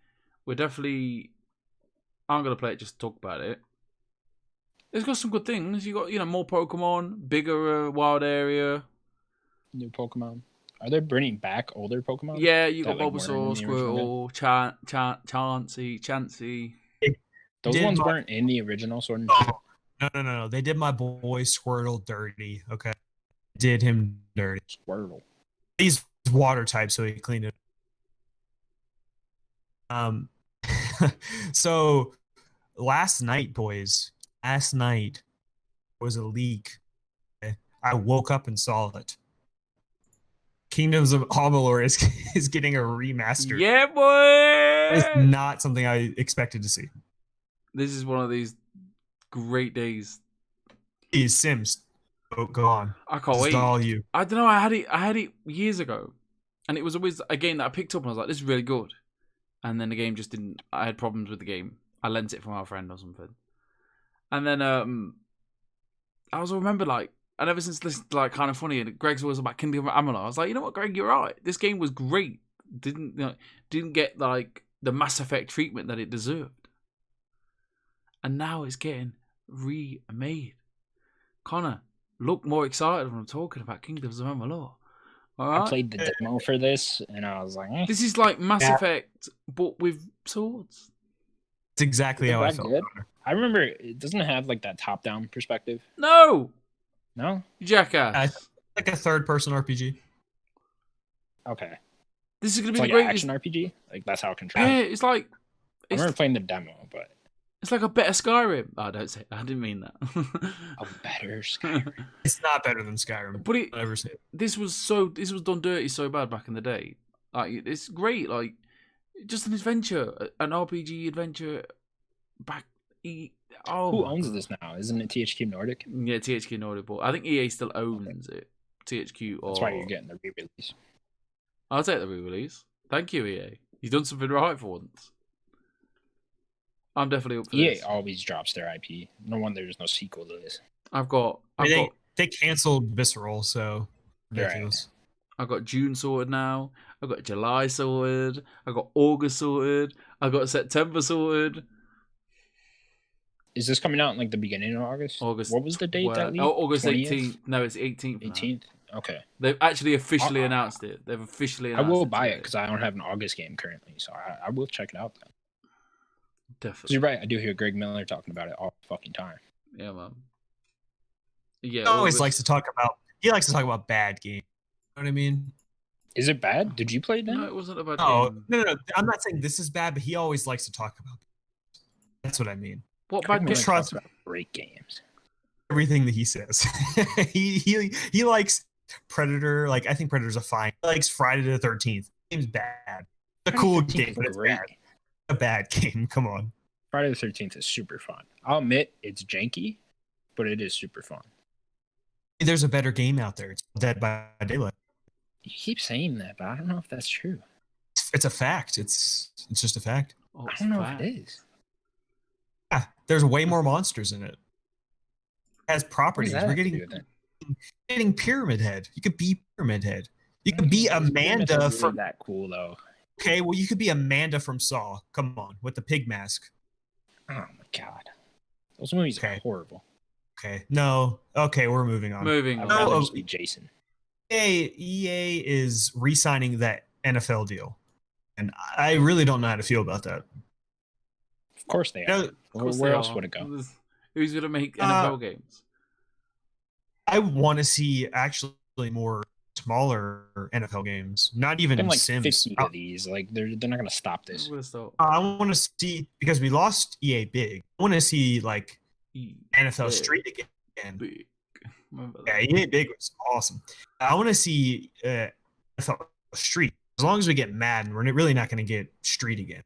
Speaker 3: I'm gonna play it just to talk about it. It's got some good things. You got, more Pokemon, bigger wild area.
Speaker 2: New Pokemon. Are they bringing back older Pokemon?
Speaker 3: Yeah, you got Bulbasaur, Squirtle, Chansey.
Speaker 2: Those ones weren't in the original Sword and Shield.
Speaker 1: No. They did my boy Squirtle dirty. Okay, did him dirty.
Speaker 2: Squirtle.
Speaker 1: He's water type, so he cleaned it. So last night, boys. Last night was a leak. I woke up and saw it. Kingdoms of Amalur is getting a remaster.
Speaker 3: Yeah, boy!
Speaker 1: It's not something I expected to see.
Speaker 3: This is one of these great days.
Speaker 1: These Sims. Go on.
Speaker 3: I can't wait.
Speaker 1: All you.
Speaker 3: I don't know. I had it years ago, and it was always a game that I picked up and I was like, "This is really good," and then the game just didn't. I had problems with the game. I lent it from our friend or something, and then I was remember like. And ever since this, like, kind of funny, and Greg's always about Kingdom of Amalur. I was like, you know what, Greg, you're right. This game was great. Didn't get like the Mass Effect treatment that it deserved. And now it's getting remade. Connor, look more excited when I'm talking about Kingdoms of Amalur. All right?
Speaker 2: I played the demo for this, and I was like,
Speaker 3: This is like Mass Effect, but with swords.
Speaker 1: It's exactly how I felt.
Speaker 2: Good? I remember it doesn't have like that top-down perspective.
Speaker 3: No.
Speaker 2: No?
Speaker 3: Jackass.
Speaker 1: Like a third-person RPG.
Speaker 2: Okay.
Speaker 3: This is going to be
Speaker 2: like
Speaker 3: the greatest
Speaker 2: action RPG? Like, that's how it controls.
Speaker 3: Yeah, it's like...
Speaker 2: I remember playing the demo, but...
Speaker 3: It's like a better Skyrim. Oh, don't say... I didn't mean that.
Speaker 2: A better Skyrim.
Speaker 1: It's not better than Skyrim.
Speaker 3: But
Speaker 1: I'll never say it.
Speaker 3: This was done dirty so bad back in the day. Like, it's great. Like, just an adventure. An RPG adventure back... Oh,
Speaker 2: who owns this now? Isn't it THQ Nordic?
Speaker 3: Yeah, THQ Nordic, but I think EA still owns it. THQ or...
Speaker 2: That's why you're getting the re-release.
Speaker 3: I'll take the re-release. Thank you, EA. You've done something right for once. I'm definitely up for
Speaker 2: EA
Speaker 3: this.
Speaker 2: always drops their IP. No wonder there's no sequel to this.
Speaker 1: They canceled Visceral, so ridiculous.
Speaker 3: Right. I've got June sorted now. I've got July sorted. I've got August sorted. I've got September sorted.
Speaker 2: Is this coming out in like the beginning of August?
Speaker 3: August.
Speaker 2: What was the date that leaked?
Speaker 3: August
Speaker 2: 20th?
Speaker 3: 18th. No, it's 18th.
Speaker 2: 18th. Okay.
Speaker 3: They've actually officially announced it. They've officially announced
Speaker 2: I will
Speaker 3: it
Speaker 2: buy
Speaker 3: today.
Speaker 2: it because I don't have an August game currently, so I will check it out then.
Speaker 3: Definitely.
Speaker 2: You're right. I do hear Greg Miller talking about it all the fucking time.
Speaker 3: Yeah, man. Yeah.
Speaker 1: He always likes to talk about. He likes to talk about bad games. You know what I mean?
Speaker 2: Is it bad? Did you play it then?
Speaker 3: No, it wasn't about.
Speaker 1: No. I'm not saying this is bad, but he always likes to talk about. That's what I mean.
Speaker 3: What bad games?
Speaker 2: Trust about great games.
Speaker 1: Everything that he says. he likes Predator. Like, I think Predator's a fine. He likes Friday the 13th. Game's bad. It's a cool game, but it's bad. A bad game. Come on.
Speaker 2: Friday the 13th is super fun. I'll admit it's janky, but it is super fun.
Speaker 1: There's a better game out there. It's Dead by Daylight.
Speaker 2: You keep saying that, but I don't know if that's true.
Speaker 1: It's a fact. It's just a fact.
Speaker 3: Oh,
Speaker 2: I don't know if it is.
Speaker 1: Yeah, there's way more monsters in it. It has properties. We're getting Pyramid Head. You could be Pyramid Head. You could be Amanda from
Speaker 2: that cool though.
Speaker 1: Okay, well you could be Amanda from Saw. Come on, with the pig mask.
Speaker 2: Oh my god, those movies are horrible.
Speaker 1: Okay, no. Okay, we're moving on.
Speaker 2: I'd rather just be Jason.
Speaker 1: EA is re-signing that NFL deal, and I really don't know how to feel about that.
Speaker 2: Of course they are. Where else would it go?
Speaker 3: Who's going to make NFL games?
Speaker 1: I want to see actually more smaller NFL games. Not even
Speaker 2: like
Speaker 1: Sims.
Speaker 2: 50 of these. Like they're not going to stop this.
Speaker 1: I want to see, because we lost EA big. I want to see like NFL Street again.
Speaker 3: Big.
Speaker 1: Yeah, EA big was awesome. I want to see NFL Street. As long as we get Madden, we're really not going to get Street again.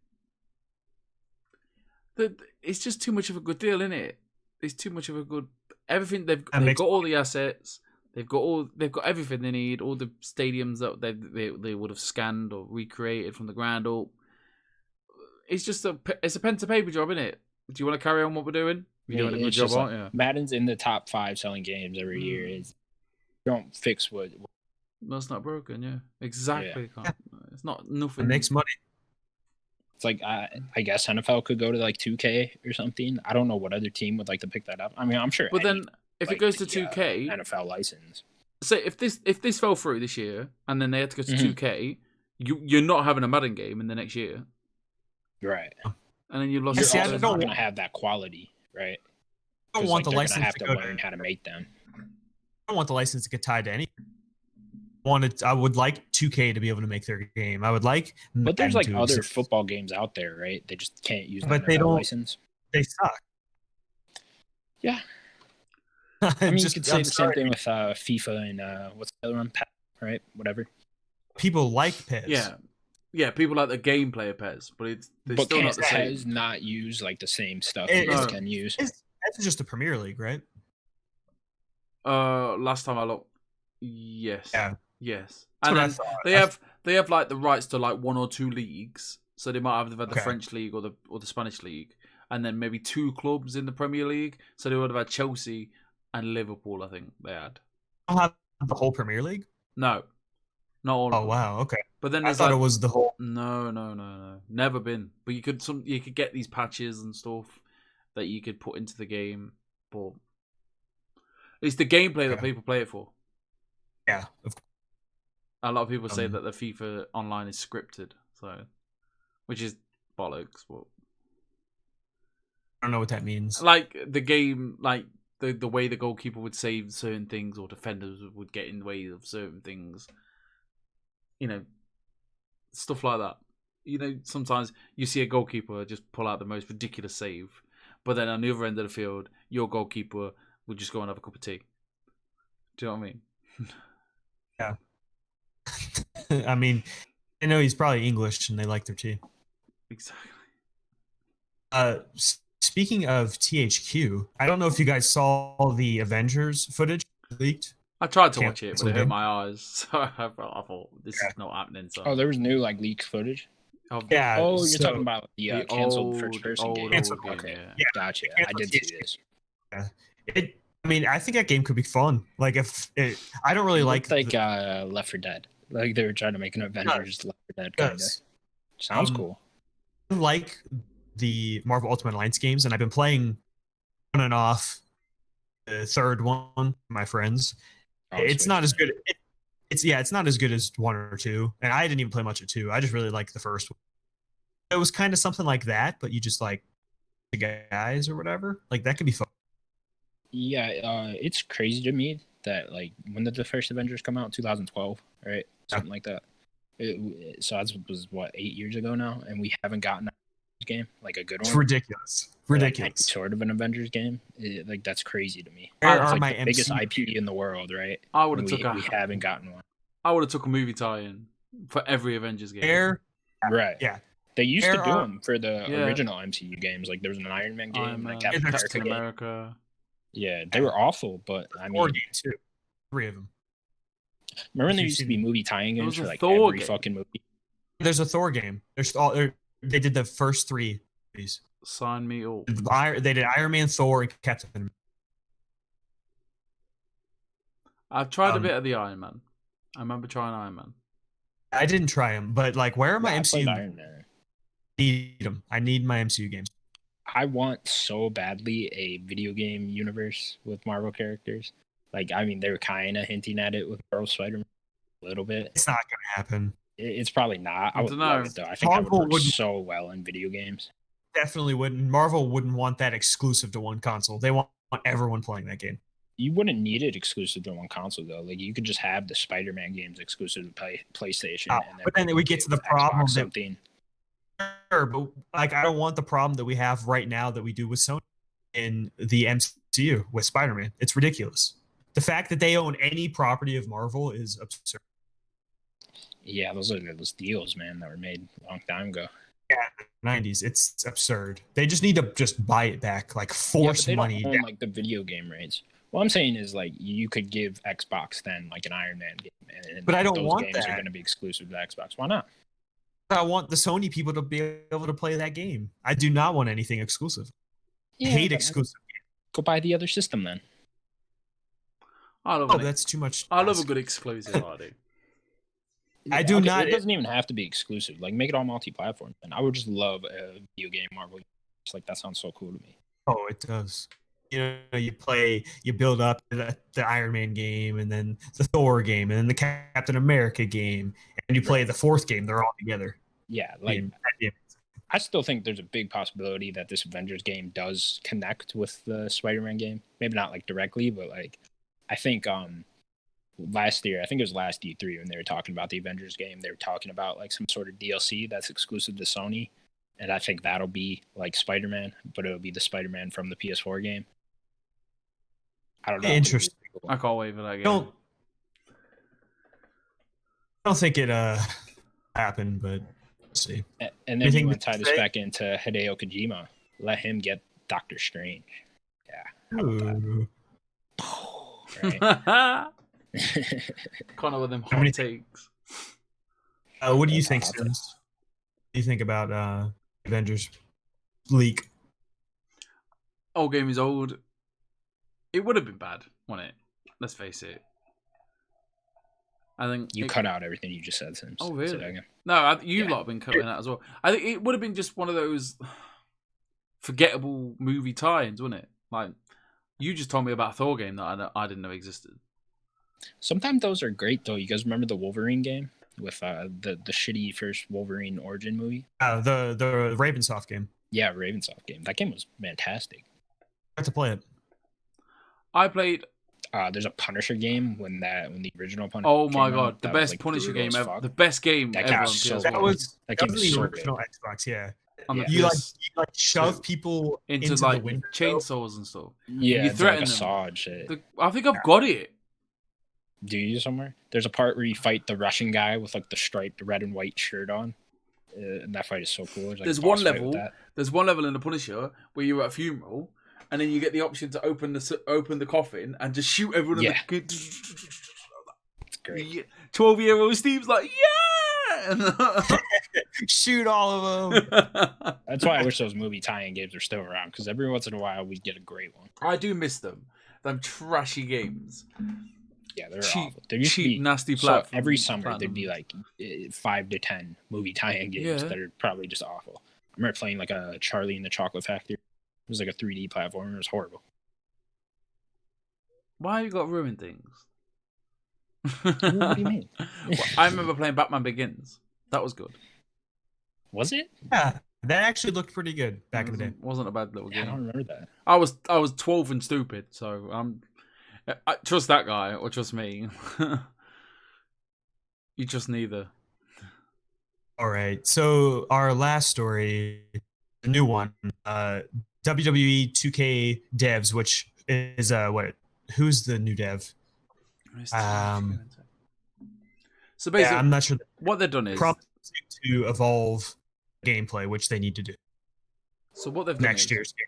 Speaker 3: It's just too much of a good deal, isn't it? It's too much of a good everything. They've got all the assets. They've got everything they need. All the stadiums that they would have scanned or recreated from the ground up. It's just a pen to paper job, isn't it? Do you want to carry on what we're doing? You're doing a good job, aren't you?
Speaker 2: Madden's in the top 5 selling games every year. Is don't fix what.
Speaker 3: That's not broken, yeah. Exactly. Yeah. It's not nothing.
Speaker 1: It makes money.
Speaker 2: It's like I guess NFL could go to like 2K or something. I don't know what other team would like to pick that up. I mean, I'm sure.
Speaker 3: But then if it goes to 2K,
Speaker 2: NFL license.
Speaker 3: So if this fell through this year and then they had to go to 2K, you're not having a Madden game in the next year,
Speaker 2: right?
Speaker 3: And then you've lost.
Speaker 2: You're also not going to have that quality, right?
Speaker 1: I don't want the license
Speaker 2: have to learn how to make them.
Speaker 1: I don't want the license to get tied to anything. I would like 2K to be able to make their game. I would like,
Speaker 2: but there's like other football games out there, right? They just can't use the NFL license.
Speaker 1: They suck.
Speaker 2: Yeah. I mean, you could say the same thing with FIFA and what's the other one? PES, right? Whatever.
Speaker 1: People like PES.
Speaker 3: Yeah. People like the gameplay of PES, but still not the same.
Speaker 2: PES not use like the same stuff you can use.
Speaker 1: That's just the Premier League, right?
Speaker 3: Last time I looked, yes.
Speaker 1: Yeah.
Speaker 3: Yes. And then they have like the rights to like 1 or 2 leagues, so they might have the French league or the Spanish league, and then maybe 2 clubs in the Premier League. So they would have had Chelsea and Liverpool, I think they had.
Speaker 1: Have the whole Premier League?
Speaker 3: No, not all.
Speaker 1: Oh wow, okay.
Speaker 3: But then
Speaker 1: I thought it was the whole.
Speaker 3: No, never been. But you could get these patches and stuff that you could put into the game, but it's the gameplay that people play it for.
Speaker 1: Yeah, of course.
Speaker 3: A lot of people say that the FIFA Online is scripted, so which is bollocks. But
Speaker 1: I don't know what that means.
Speaker 3: Like the game, like. The way the goalkeeper would save certain things or defenders would get in the way of certain things. Stuff like that. Sometimes you see a goalkeeper just pull out the most ridiculous save, but then on the other end of the field, your goalkeeper would just go and have a cup of tea. Do you know what I
Speaker 1: mean? Yeah. I mean, I know he's probably English and they like their tea.
Speaker 3: Exactly.
Speaker 1: Speaking of THQ, I don't know if you guys saw the Avengers footage leaked.
Speaker 3: I tried to watch it, but it hurt my eyes. So I thought this is not happening. So.
Speaker 2: Oh, there was new leaked footage.
Speaker 1: Yeah.
Speaker 2: Oh, you're talking about the canceled first-person game.
Speaker 1: Okay.
Speaker 2: Yeah, gotcha. I did see this.
Speaker 1: Yeah. I think that game could be fun. Like I don't really like
Speaker 2: Left 4 Dead. Like they were trying to make an Avengers Left 4 Dead kind of. Sounds cool.
Speaker 1: I like the Marvel Ultimate Alliance games, and I've been playing on and off the third one with my friends. It's not as good. It's not as good as 1 or 2, and I didn't even play much of 2. I just really liked the first one. It was kind of something like that, but you just like the guys or whatever. Like that could be fun.
Speaker 2: Yeah, it's crazy to me that like when did the first Avengers come out? 2012, right? Something like that. So that was what 8 years ago now, and we haven't gotten a game like a good one.
Speaker 1: It's ridiculous.
Speaker 2: Like, sort of an Avengers game. Like that's crazy to me.
Speaker 1: It's
Speaker 2: like the biggest IP in the world, right?
Speaker 3: I would have
Speaker 2: we haven't gotten one.
Speaker 3: I would have took a movie tie-in for every Avengers game.
Speaker 2: Right.
Speaker 1: Yeah.
Speaker 2: They used to do them for the original MCU games. Like there was an Iron Man game, and a Captain America. Yeah, they were awful, but I mean,
Speaker 1: 4 games too. 3 of them.
Speaker 2: Remember when there used to be movie tie-in games for like every fucking movie?
Speaker 1: There's a Thor game. They did the first 3 movies.
Speaker 3: Sign me up.
Speaker 1: They did Iron Man, Thor, and Captain America.
Speaker 3: I've tried a bit of the Iron Man. I remember trying Iron Man.
Speaker 1: I didn't try them, but like, where are my MCU?
Speaker 2: Iron Man.
Speaker 1: Need them. I need my MCU games.
Speaker 2: I want so badly a video game universe with Marvel characters. Like, I mean, they were kind of hinting at it with Spider-Man a little bit.
Speaker 1: It's not going to happen.
Speaker 2: It's probably not. I would love it, though. I think Marvel would work so well in video games.
Speaker 1: Definitely wouldn't. Marvel wouldn't want that exclusive to one console. They want everyone playing that game.
Speaker 2: You wouldn't need it exclusive to one console, though. Like, you could just have the Spider-Man games exclusive to PlayStation.
Speaker 1: But then we get to the problem that... Sure, but like, I don't want the problem that we have right now that we do with Sony in the MCU with Spider-Man. It's ridiculous. The fact that they own any property of Marvel is absurd.
Speaker 2: Yeah, those are those deals, man, that were made a long time ago.
Speaker 1: Yeah, 90s. It's absurd. They just need to just buy it back, like force
Speaker 2: they
Speaker 1: money.
Speaker 2: Don't own, like the video game rights. What I'm saying is, like, you could give Xbox then like an Iron Man game, and
Speaker 1: but I don't
Speaker 2: those
Speaker 1: want
Speaker 2: games
Speaker 1: that.
Speaker 2: are going to be exclusive to Xbox. Why not?
Speaker 1: I want the Sony people to be able to play that game. I do not want anything exclusive. I hate exclusive.
Speaker 2: Go buy the other system then.
Speaker 1: That's too much.
Speaker 3: I love a good exclusive.
Speaker 1: I do not.
Speaker 2: It doesn't even have to be exclusive. Like, make it all multi-platform. And I would just love a video game Marvel. It's like, that sounds so cool to me.
Speaker 1: Oh, it does. You build up the Iron Man game, and then the Thor game, and then the Captain America game, and you play the fourth game. They're all together.
Speaker 2: Yeah, like, I still think there's a big possibility that this Avengers game does connect with the Spider-Man game. Maybe not like directly, but like, I think last year, I think it was last E3 when they were talking about the Avengers game, they were talking about like some sort of DLC that's exclusive to Sony, and I think that'll be like Spider-Man, but it'll be the Spider-Man from the PS4 game. I don't know.
Speaker 1: Interesting.
Speaker 3: I can't wait for that game.
Speaker 1: I don't think it happened, but we'll see.
Speaker 2: And then you want to tie this back into Hideo Kojima. Let him get Doctor Strange. Yeah. How about that? Right.
Speaker 3: Connor with them hot takes.
Speaker 1: What do you think, Sims? What do you think about Avengers leak?
Speaker 3: Old game is old. It would have been bad, wouldn't it? Let's face it. I think
Speaker 2: you cut out everything you just said, Sims.
Speaker 3: Oh, really? No, you lot have been cutting that as well. I think it would have been just one of those forgettable movie tie-ins, wouldn't it? Like, you just told me about a Thor game that I didn't know existed.
Speaker 2: Sometimes those are great, though. You guys remember the Wolverine game with the shitty first Wolverine origin movie?
Speaker 1: The Ravensoft game.
Speaker 2: Yeah, Ravensoft game. That game was fantastic.
Speaker 1: I had to play it.
Speaker 3: I played.
Speaker 2: There's a Punisher game when the original Punisher.
Speaker 3: Oh my god, the best Punisher game ever. The best game ever on PS1.
Speaker 1: That was the original Xbox. Yeah. You shove people into
Speaker 3: like
Speaker 1: the
Speaker 3: chainsaws and stuff.
Speaker 2: Yeah,
Speaker 3: you threaten
Speaker 2: them. Shit.
Speaker 3: I think I've got it.
Speaker 2: Do you somewhere? There's a part where you fight the Russian guy with like the striped red and white shirt on. And that fight is so cool.
Speaker 3: There's one level. There's one level in the Punisher where you're at a funeral, and then you get the option to open the coffin and just shoot everyone.
Speaker 2: Yeah. It's great.
Speaker 3: 12-year-old Steve's like, yeah,
Speaker 1: shoot all of them.
Speaker 2: That's why I wish those movie tie-in games are still around, because every once in a while we get a great one.
Speaker 3: I do miss them. Them trashy games.
Speaker 2: Yeah, they're awful. There used to be
Speaker 3: nasty platform.
Speaker 2: So every summer there'd be like 5 to 10 movie tie-in games that are probably just awful. I remember playing like a Charlie and the Chocolate Factory. It was like a 3D platform. It was horrible.
Speaker 3: Why you got to ruin things?
Speaker 2: What do you mean?
Speaker 3: I remember playing Batman Begins. That was good.
Speaker 2: Was it?
Speaker 1: Yeah, that actually looked pretty good back in the day.
Speaker 3: Wasn't a bad little game.
Speaker 2: I don't remember that.
Speaker 3: I was 12 and stupid, so I trust that guy or trust me. You trust neither. All
Speaker 1: right. So our last story, the new one, WWE 2K devs, which is who's the new dev?
Speaker 3: So basically,
Speaker 1: I'm not sure.
Speaker 3: What they've done is
Speaker 1: to evolve gameplay, which they need to do.
Speaker 3: So what they've done
Speaker 1: next year's game.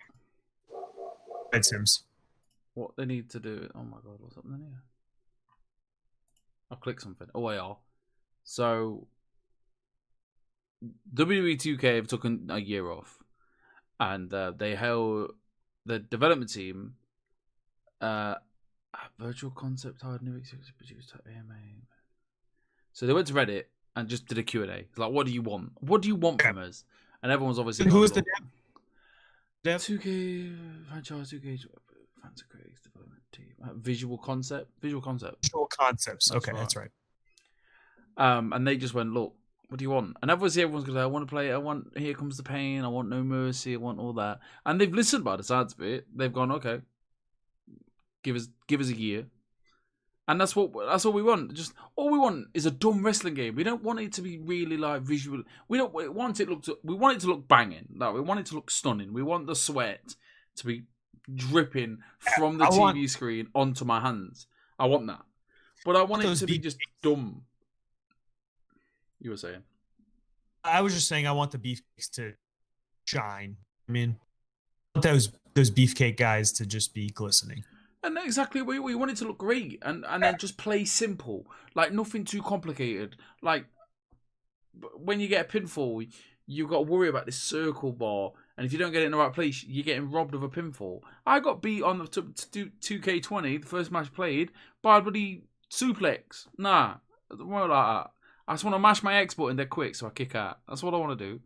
Speaker 1: Ed Sims.
Speaker 3: What they need to do. Oh my god, what's happening here? I'll click something. Oh, I are. So WWE 2K have taken a year off, and they held the development team. Virtual concept hard new produced AMA. So they went to Reddit and just did a Q&A. It's like, what do you want? What do you want from us? And everyone's obviously.
Speaker 1: Who was the dev?
Speaker 3: 2K franchise, 2K fancy creative development team. Visual concepts.
Speaker 1: Visual concepts. Okay, that's right.
Speaker 3: And they just went, look, what do you want? And obviously everyone's going to, I want to play it. I want Here Comes the Pain. I want No Mercy. I want all that. And they've listened by the sides of it. They've gone, okay, give us a year. And that's what we want. Just all we want is a dumb wrestling game. We don't want it to be really like visual. We want it to look banging. Like, we want it to look stunning. We want the sweat to be dripping from the TV screen onto my hands. I want that. But I want it to be just dumb. You were saying?
Speaker 1: I was just saying I want the beefcakes to shine. I mean, I want those beefcake guys to just be glistening.
Speaker 3: And know exactly what you want it to look great, and then just play simple, like nothing too complicated. Like when you get a pinfall, you got to worry about this circle bar, and if you don't get it in the right place, you're getting robbed of a pinfall. I got beat on the 2K20, the first match played, by a bloody suplex. Nah, more like that. I just want to mash my X button there quick so I kick out. That's what I want to do.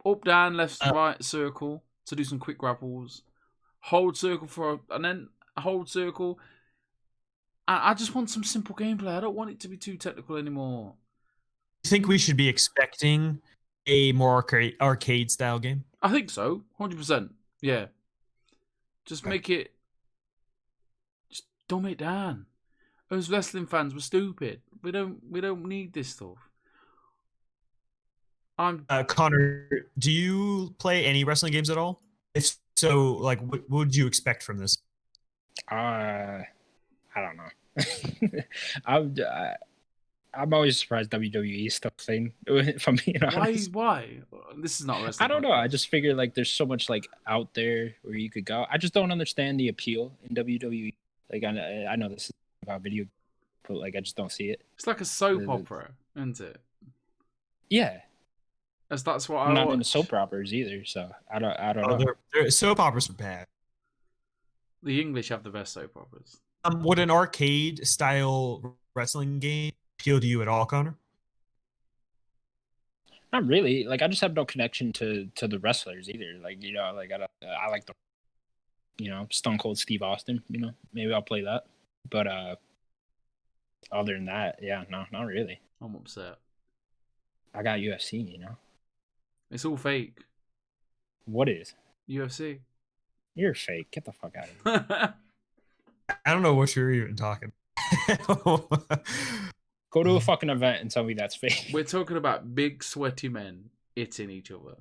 Speaker 3: Up, down, left, right, circle to do some quick grapples. Hold circle and then hold circle. I just want some simple gameplay. I don't want it to be too technical anymore.
Speaker 1: You think we should be expecting a more arcade style game?
Speaker 3: I think so, 100%. Yeah. Just make it. Just dumb it down. Us wrestling fans were stupid. We don't need this stuff.
Speaker 1: Connor, do you play any wrestling games at all? If so, like, what would you expect from this?
Speaker 2: I don't know. I'm always surprised WWE is still playing. If I'm being honest.
Speaker 3: Why? This is not wrestling.
Speaker 2: I don't know. I just figure like there's so much like out there where you could go. I just don't understand the appeal in WWE. Like I know this is about video, but like I just don't see it.
Speaker 3: It's like a soap opera, isn't it?
Speaker 2: Yeah.
Speaker 3: That's what
Speaker 2: I'm
Speaker 3: I
Speaker 2: not
Speaker 3: watch.
Speaker 2: into soap operas either, so I don't know.
Speaker 1: Soap operas are bad.
Speaker 3: The English have the best soap operas.
Speaker 1: Would an arcade style wrestling game appeal to you at all, Connor?
Speaker 2: Not really. Like I just have no connection to the wrestlers either. Like like I like the Stone Cold Steve Austin. Maybe I'll play that. But other than that, yeah, no, not really.
Speaker 3: I'm upset.
Speaker 2: I got UFC.
Speaker 3: It's all fake.
Speaker 2: What is
Speaker 3: UFC?
Speaker 2: You're fake. Get the fuck out of here.
Speaker 1: I don't know what you're even talking.
Speaker 2: Go to a fucking event and tell me that's fake.
Speaker 3: We're talking about big sweaty men hitting each other.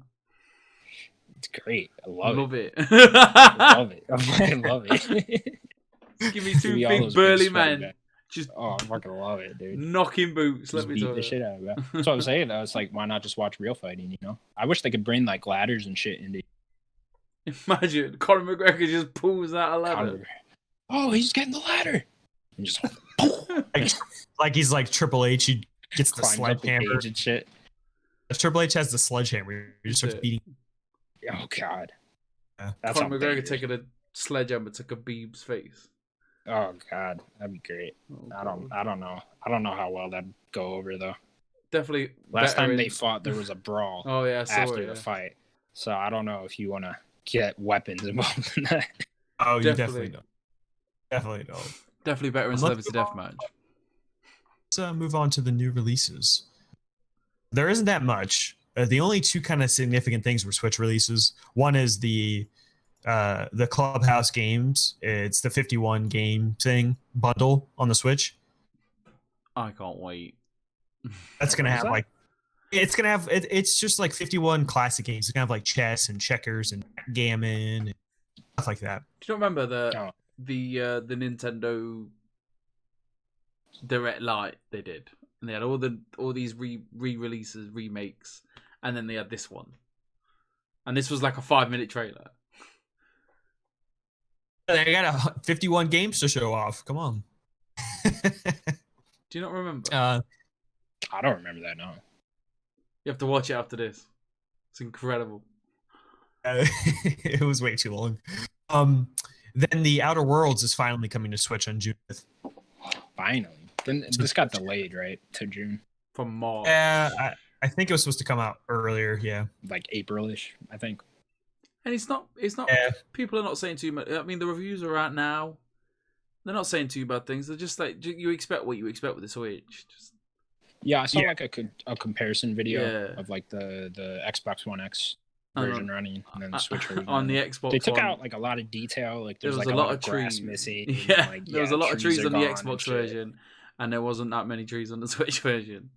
Speaker 2: It's great. I love
Speaker 3: it.
Speaker 2: I love it. I love it.
Speaker 3: Give me two big burly men. Just
Speaker 2: I fucking love it, dude.
Speaker 3: Knocking boots.
Speaker 2: Just beat the shit out of it. That's what I'm saying. Though. It's like, why not just watch real fighting? I wish they could bring like ladders and shit into.
Speaker 3: Imagine Conor McGregor just pulls out a ladder.
Speaker 2: Oh, he's getting the ladder. And just
Speaker 1: like he's like Triple H. He gets the sledgehammer
Speaker 2: and shit.
Speaker 1: Triple H has the sledgehammer. He just starts beating.
Speaker 2: Oh God.
Speaker 1: Yeah.
Speaker 2: That's
Speaker 3: Conor McGregor taking a sledgehammer to Khabib's face.
Speaker 2: Oh God, that'd be great. I don't know how well that'd go over though.
Speaker 3: Definitely.
Speaker 2: Last time they fought, there was a brawl.
Speaker 3: Oh yeah,
Speaker 2: after the fight. So I don't know if you want to get weapons involved in that.
Speaker 1: Oh, you definitely don't. Definitely don't.
Speaker 3: Definitely better in Celebrity Deathmatch.
Speaker 1: Let's move on to the new releases. There isn't that much. The only two kind of significant things were Switch releases. One is the Clubhouse games. It's the 51 game thing bundle on the Switch.
Speaker 3: I can't wait.
Speaker 1: That's gonna have it's just like 51 classic games. It's gonna have like chess and checkers and gammon and stuff like that.
Speaker 3: Do you remember the Nintendo Direct Lite they did? And they had all these re-releases, remakes, and then they had this one. And this was like a 5-minute trailer.
Speaker 1: They got 51 games to show off. Come on.
Speaker 3: Do you not remember?
Speaker 2: I don't remember that, no.
Speaker 3: You have to watch it after this. It's incredible.
Speaker 1: It was way too long. Then the Outer Worlds is finally coming to Switch on June 5th.
Speaker 2: Finally. Then this got delayed, right, to June?
Speaker 3: From March.
Speaker 1: Yeah, I think it was supposed to come out earlier. Yeah,
Speaker 2: like April-ish, I think.
Speaker 3: And it's not. People are not saying too much. I mean, the reviews are out now. They're not saying too bad things. They're just like you expect what you expect with the Switch.
Speaker 2: Yeah, I saw like a comparison video of like the Xbox One X version running and then the Switch version.
Speaker 3: On the Xbox
Speaker 2: they took out like a lot of detail. Like there was like a lot of
Speaker 3: trees
Speaker 2: missing.
Speaker 3: Yeah,
Speaker 2: like,
Speaker 3: there was a lot of trees on the Xbox
Speaker 2: version.
Speaker 3: version, and there wasn't that many trees on the Switch version.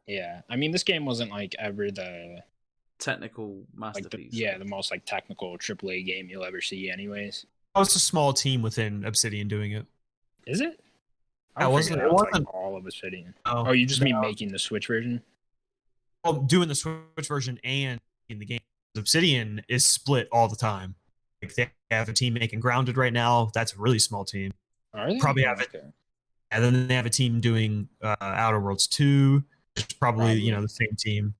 Speaker 2: Yeah, I mean, this game wasn't like ever the
Speaker 3: technical masterpiece.
Speaker 2: Like the most like technical AAA game you'll ever see, anyways.
Speaker 1: Oh, it's a small team within Obsidian doing it.
Speaker 2: Is it?
Speaker 1: It wasn't
Speaker 2: like all of Obsidian. Oh, you just mean making the Switch version? Well,
Speaker 1: doing the Switch version and in the game. Obsidian is split all the time. They have a team making Grounded right now. That's a really small team.
Speaker 2: Are they?
Speaker 1: Probably have it. And then they have a team doing Outer Worlds 2. It's probably. The same team.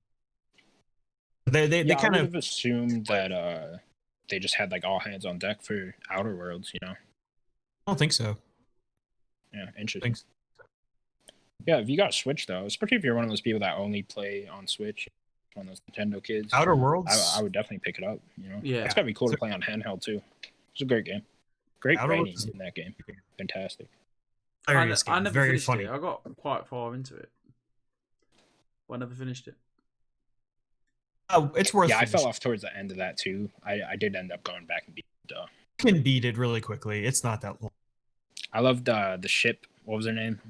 Speaker 1: They kind
Speaker 2: I would
Speaker 1: of
Speaker 2: have assumed that they just had like all hands on deck for Outer Worlds.
Speaker 1: I don't think so.
Speaker 2: Yeah, interesting. Yeah, if you got a Switch though, especially if you're one of those people that only play on Switch, one of those Nintendo kids.
Speaker 1: Outer Worlds,
Speaker 2: I would definitely pick it up.
Speaker 3: Yeah,
Speaker 2: it's gotta be cool to play on handheld too. It's a great game. Great writing in that game. Fantastic.
Speaker 3: I never finished it. I got quite far into it. But I never finished it.
Speaker 1: Oh, it's worth.
Speaker 2: Yeah, I fell off towards the end of that too. I did end up going back and beat it.
Speaker 1: You can beat it really quickly. It's not that long.
Speaker 2: I loved the ship. What was her name?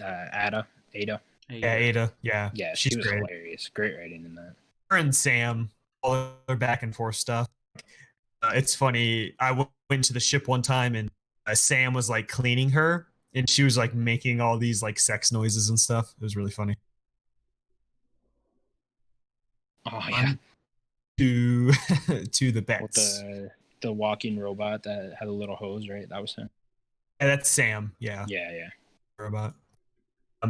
Speaker 2: Ada.
Speaker 1: Yeah, Ada. Yeah.
Speaker 2: Yeah, she was hilarious. Great writing in that.
Speaker 1: Her and Sam, all their back and forth stuff. It's funny. I went to the ship one time and Sam was like cleaning her, and she was like making all these like sex noises and stuff. It was really funny.
Speaker 2: Oh yeah.
Speaker 1: To the bets.
Speaker 2: With the walking robot that had a little hose, right? That was him.
Speaker 1: Yeah, that's Sam. Yeah.
Speaker 2: Yeah.
Speaker 1: Robot.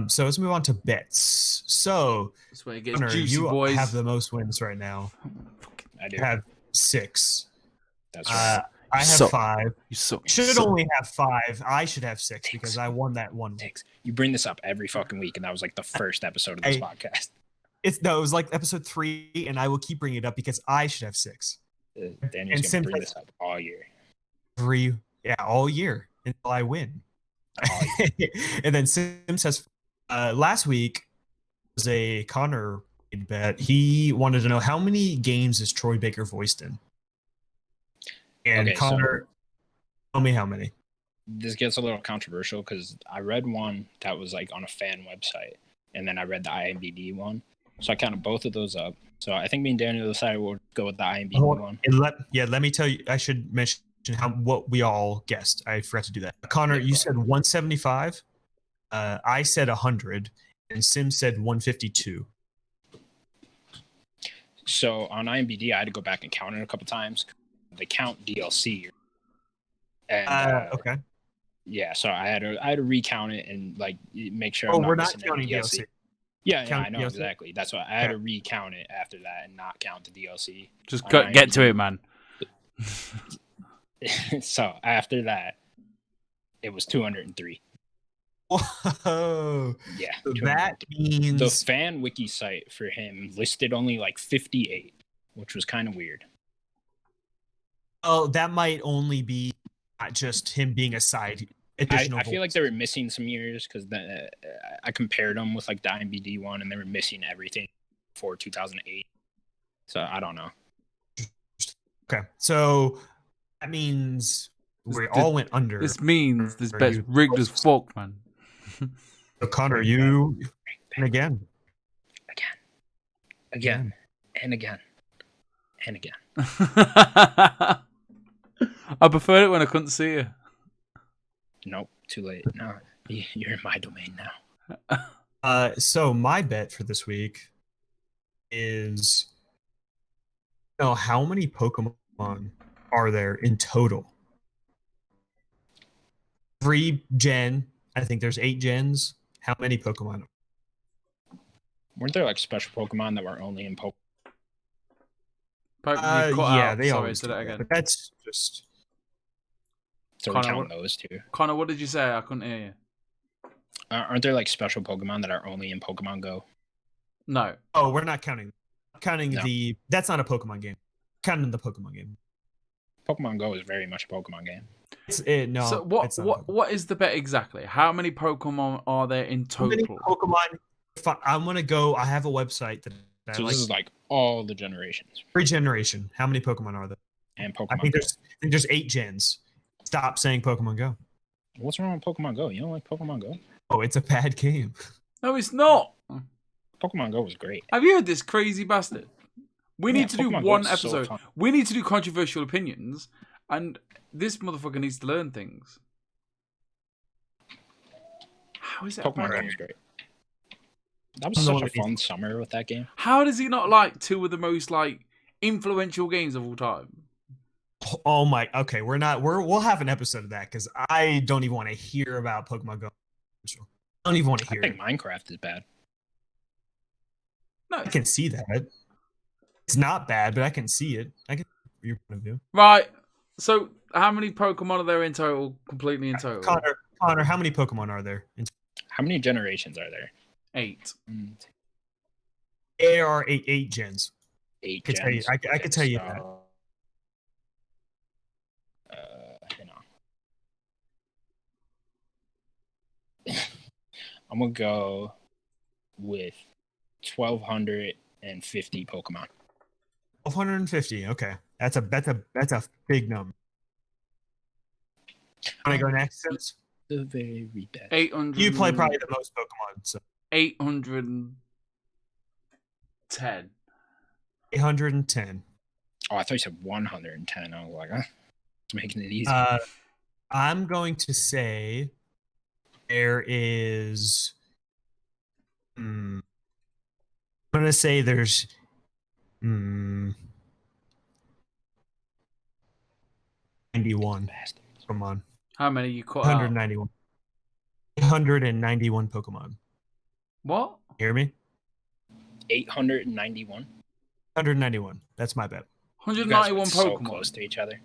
Speaker 1: So let's move on to bets. So
Speaker 3: this way it gets juicy, boys.
Speaker 1: Have the most wins right now.
Speaker 2: I do.
Speaker 1: You have 6.
Speaker 2: That's right.
Speaker 1: I have 5.
Speaker 3: You
Speaker 1: should only have 5. I should have 6 because I won that one.
Speaker 2: You bring this up every fucking week, and that was like the first episode of this podcast.
Speaker 1: It was like episode 3, and I will keep bringing it up because I should have 6.
Speaker 2: Daniel's gonna bring this up all year.
Speaker 1: All year until I win. And then Sim says, last week was a Connor bet. He wanted to know how many games is Troy Baker voiced in. And okay, Connor, tell me how many.
Speaker 2: This gets a little controversial because I read one that was like on a fan website, and then I read the IMDb one. So I counted both of those up. So I think me and Daniel decided we'll go with the IMDb one.
Speaker 1: Let me tell you. I should mention what we all guessed. I forgot to do that. Connor, you said 175. I said 100, and Sim said 152.
Speaker 2: So on IMDb, I had to go back and count it a couple times. They count DLC. And,
Speaker 1: okay.
Speaker 2: Yeah, so I had to recount it and like make sure.
Speaker 1: We're not counting DLC.
Speaker 2: Yeah, I know DLC? Exactly. That's why I had to recount it after that and not count the DLC.
Speaker 3: Just get to it, man.
Speaker 2: So after that, it was 203.
Speaker 1: Whoa!
Speaker 2: Yeah,
Speaker 1: so that means
Speaker 2: the fan wiki site for him listed only like 58, which was kind of weird.
Speaker 1: Oh, that might only be just him being a side.
Speaker 2: I feel like they were missing some years because I compared them with like the IMDb one, and they were missing everything for 2008. So I don't know.
Speaker 1: Okay, so that means we all went under.
Speaker 3: This means this bet's rigged as fuck, man.
Speaker 1: So Connor, you again.
Speaker 3: I preferred it when I couldn't see you.
Speaker 2: Nope, too late. No, you're in my domain now.
Speaker 1: So my bet for this week is, how many Pokemon are there in total? Every gen, I think there's 8 gens. How many Pokemon?
Speaker 2: Weren't there like special Pokemon that were only in Pokemon?
Speaker 1: They always
Speaker 3: say that again.
Speaker 1: But that's just.
Speaker 2: So we count those too.
Speaker 3: Connor, what did you say? I couldn't hear you.
Speaker 2: Aren't there like special Pokemon that are only in Pokemon Go?
Speaker 3: No.
Speaker 1: Oh, we're not counting. That's not a Pokemon game. Counting the Pokemon game.
Speaker 2: Pokemon Go is very much a Pokemon game.
Speaker 3: So what is the bet exactly? How many Pokemon are there in total? How many
Speaker 1: Pokemon? I'm gonna go. I have a website that.
Speaker 2: So this is like all the generations.
Speaker 1: Every generation. How many Pokemon are there?
Speaker 2: And Pokemon.
Speaker 1: I think there's 8 gens. Stop saying Pokemon Go.
Speaker 2: What's wrong with Pokemon Go? You don't like Pokemon Go?
Speaker 1: Oh, it's a bad game.
Speaker 3: No, it's not.
Speaker 2: Pokemon Go was great.
Speaker 3: Have you heard this crazy bastard? We need to do one episode. We need to do controversial opinions, and this motherfucker needs to learn things. How is that?
Speaker 2: Pokemon Go was great. That was such a fun summer with that game.
Speaker 3: How does he not like 2 of the most like influential games of all time?
Speaker 1: Oh my. Okay, we'll have an episode of that because I don't even want to hear about Pokemon Go. I don't even want to hear
Speaker 2: I think
Speaker 1: it.
Speaker 2: Minecraft is bad.
Speaker 1: No, I can see that. It's not bad, but I can see it. I can see your point of view.
Speaker 3: Right. So, how many Pokemon are there in total? Completely in total.
Speaker 1: Connor, how many Pokemon are there?
Speaker 2: How many generations are there?
Speaker 3: 8.
Speaker 1: There are eight gens.
Speaker 2: 8
Speaker 1: I
Speaker 2: gens.
Speaker 1: I could tell you that.
Speaker 2: Hang on. I'm gonna go with 1,250 Pokemon.
Speaker 1: 150. Okay, that's a big number. Want to go next, Sims?
Speaker 2: The very best.
Speaker 3: 800.
Speaker 1: You play probably the most Pokemon, so
Speaker 3: 810.
Speaker 1: 810.
Speaker 2: Oh, I thought you said 110. I was like, it's making it easy.
Speaker 1: I'm going to say there is. I'm going to say there's. 91. Come on.
Speaker 3: How many you caught?
Speaker 1: 191. 191 Pokemon.
Speaker 3: What?
Speaker 1: Hear me?
Speaker 2: 891.
Speaker 1: 191. That's my bet.
Speaker 3: 191 Pokemon.
Speaker 2: So close to each other.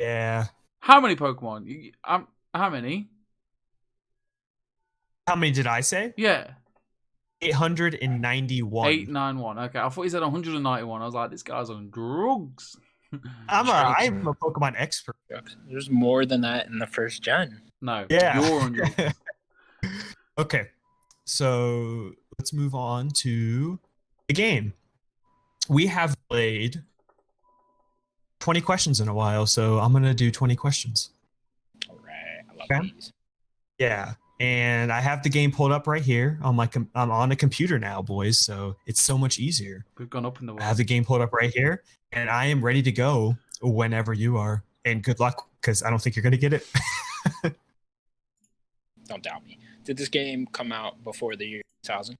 Speaker 1: Yeah.
Speaker 3: How many Pokemon? How many?
Speaker 1: How many did I say?
Speaker 3: Yeah.
Speaker 1: 891.
Speaker 3: 891. Okay, I thought he said 191. I was like, this guy's on drugs.
Speaker 1: I'm a Pokemon expert.
Speaker 2: There's more than that in the first gen.
Speaker 3: No.
Speaker 1: Yeah.
Speaker 3: You're on drugs.
Speaker 1: Okay. So let's move on to the game. We have played 20 questions in a while, so I'm going to do 20 questions.
Speaker 2: All right. I love these.
Speaker 1: Yeah. And I have the game pulled up right here on I'm on a computer now, boys, so it's so much easier.
Speaker 3: We've gone up in the world.
Speaker 1: I have the game pulled up right here, and I am ready to go whenever you are. And good luck, because I don't think you're going to get it.
Speaker 2: Don't doubt me. Did this game come out before the year 2000?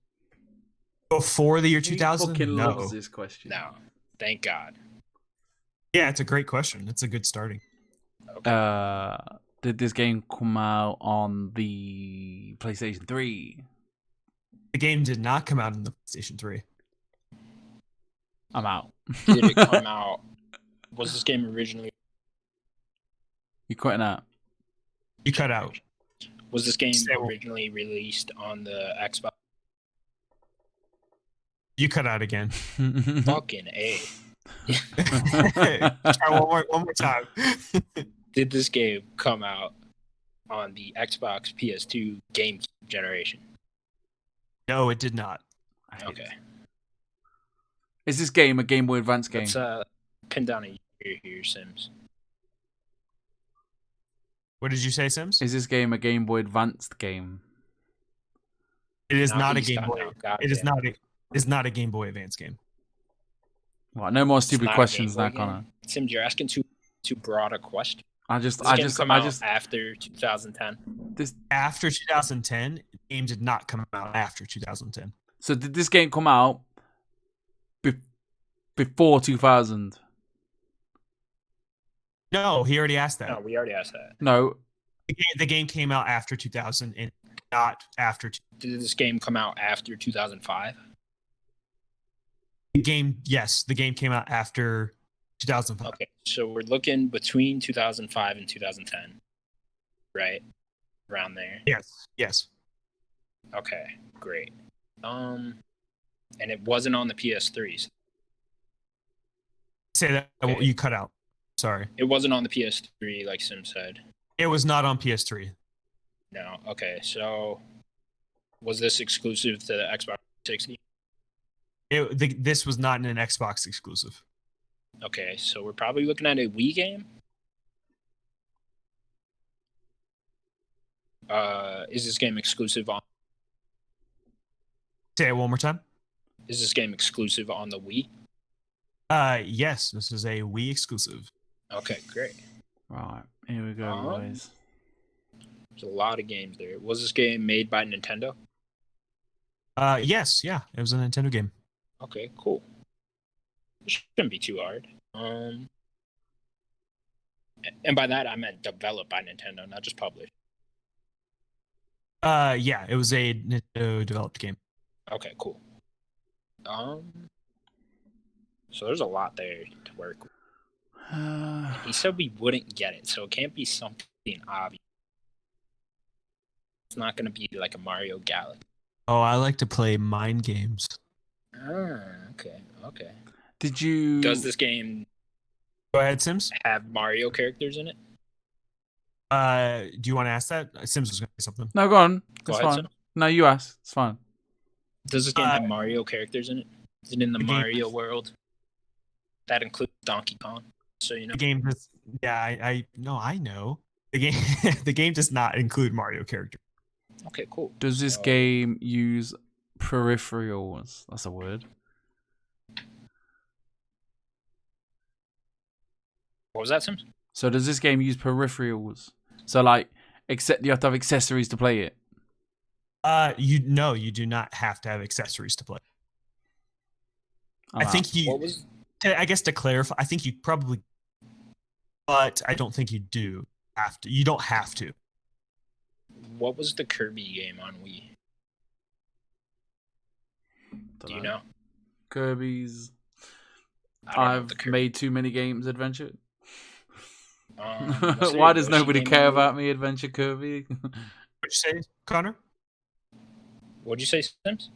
Speaker 1: Before the year 2000?
Speaker 3: Fucking
Speaker 1: No.
Speaker 3: loves this question.
Speaker 2: No. Thank God.
Speaker 1: Yeah, it's a great question. It's a good starting.
Speaker 3: Okay. Did this game come out on the PlayStation 3?
Speaker 1: The game did not come out on the PlayStation 3.
Speaker 3: I'm out.
Speaker 2: Did it come out? Was this game originally?
Speaker 3: You quitting out?
Speaker 1: You cut out.
Speaker 2: Was this game originally released on the Xbox?
Speaker 1: You cut out again.
Speaker 2: Fucking A.
Speaker 1: Try one more time.
Speaker 2: Did this game come out on the Xbox PS2 game generation?
Speaker 1: No, it did not.
Speaker 2: Okay.
Speaker 3: Is this game a Game Boy Advance game?
Speaker 2: Let's pin down a year here, Sims.
Speaker 1: What did you say, Sims?
Speaker 3: Is this game a Game Boy Advanced game?
Speaker 1: It is not a Game Boy. It is not. It's not a Game Boy Advance game.
Speaker 3: Well, no more stupid questions now, Connor.
Speaker 2: Sims, you're asking too broad a question.
Speaker 3: I just
Speaker 2: after 2010.
Speaker 1: After 2010, the game did not come out after 2010.
Speaker 3: So did this game come out before 2000?
Speaker 1: No, he already asked that.
Speaker 2: No, we already asked that.
Speaker 3: No.
Speaker 1: The game came out after 2000 and not after.
Speaker 2: Did this game come out after 2005?
Speaker 1: The game came out after 2005.
Speaker 2: Okay, so we're looking between 2005 and 2010, right? Around there.
Speaker 1: Yes.
Speaker 2: Okay, great. And it wasn't on the PS3s.
Speaker 1: Say that okay. You cut out. Sorry.
Speaker 2: It wasn't on the PS3, like Sim said.
Speaker 1: It was not on PS3.
Speaker 2: No. Okay, so was this exclusive to the Xbox 360?
Speaker 1: This was not an Xbox exclusive.
Speaker 2: Okay, so we're probably looking at a Wii game. Is this game exclusive on?
Speaker 1: Say it one more time.
Speaker 2: Is this game exclusive on the Wii?
Speaker 1: Yes, this is a Wii exclusive.
Speaker 2: Okay, great.
Speaker 3: Right, here we go, boys.
Speaker 2: There's a lot of games there. Was this game made by Nintendo?
Speaker 1: Yes, yeah, it was a Nintendo game.
Speaker 2: Okay, cool. It shouldn't be too hard. And by that I meant developed by Nintendo, not just published.
Speaker 1: Yeah, it was a Nintendo developed game.
Speaker 2: Okay, cool. So there's a lot there to work with. He said we wouldn't get it, so it can't be something obvious. It's not going to be like a Mario Galaxy.
Speaker 1: Oh, I like to play mind games.
Speaker 2: Okay.
Speaker 3: Does
Speaker 2: this game
Speaker 1: Go ahead, Sims.
Speaker 2: have Mario characters in it?
Speaker 1: Do you want to ask that? Sims was going to say something.
Speaker 3: No, go on.
Speaker 2: Go
Speaker 3: It's
Speaker 2: ahead,
Speaker 3: fine.
Speaker 2: Sim.
Speaker 3: No, you ask. It's fine.
Speaker 2: Does this game have Mario characters in it? Is it in the Mario world? That includes Donkey Kong. So you know.
Speaker 1: The game does. Yeah, I know. The game the game does not include Mario characters.
Speaker 2: Okay, cool.
Speaker 3: Does this game use peripherals? That's a word.
Speaker 2: What was that, Sims?
Speaker 3: So does this game use peripherals? So like, except you have to have accessories to play it.
Speaker 1: You do not have to have accessories to play. I think you.
Speaker 2: What was?
Speaker 1: I guess to clarify, I think you probably, but I don't think you do have to. You don't have to.
Speaker 2: What was the Kirby game on Wii? Do you know?
Speaker 3: Kirby's. I've made too many games, Adventure. Why does nobody care about me, Adventure Kirby?
Speaker 1: What'd you say, Connor?
Speaker 2: What'd you say, Sims?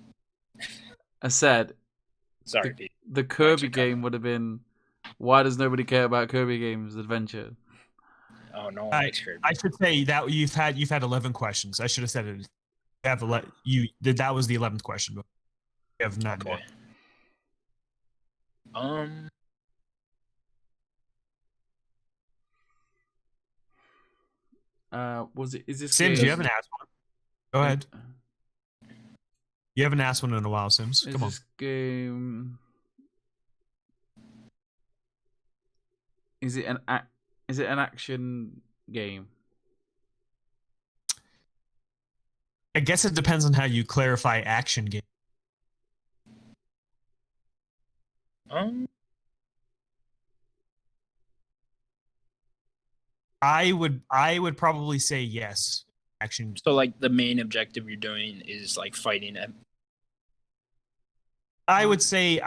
Speaker 3: I said.
Speaker 2: Sorry, Pete.
Speaker 3: The Kirby game would have been. Why does nobody care about Kirby games, Adventure?
Speaker 2: Oh, no one likes Kirby.
Speaker 1: I should say that you've had 11 questions. I should have said it. That was the 11th question, but you have 9 more.
Speaker 3: Is this
Speaker 1: Sims?
Speaker 3: game...
Speaker 1: You haven't asked one. Go ahead. You haven't asked one in a while, Sims. Come on.
Speaker 3: This game... Is it an action game?
Speaker 1: I guess it depends on how you clarify action game. I would probably say yes. Action.
Speaker 2: So like the main objective you're doing is like fighting it.
Speaker 1: I would say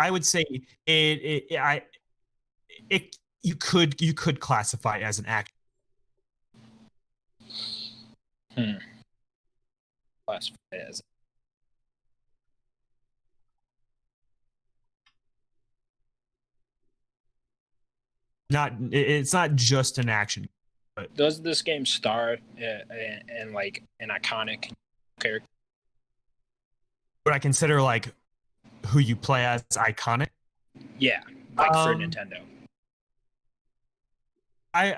Speaker 1: you could classify it as an action.
Speaker 2: Classify it as.
Speaker 1: It's not just an action. But
Speaker 2: does this game star in like an iconic character?
Speaker 1: Would I consider like who you play as iconic?
Speaker 2: Yeah, like for Nintendo.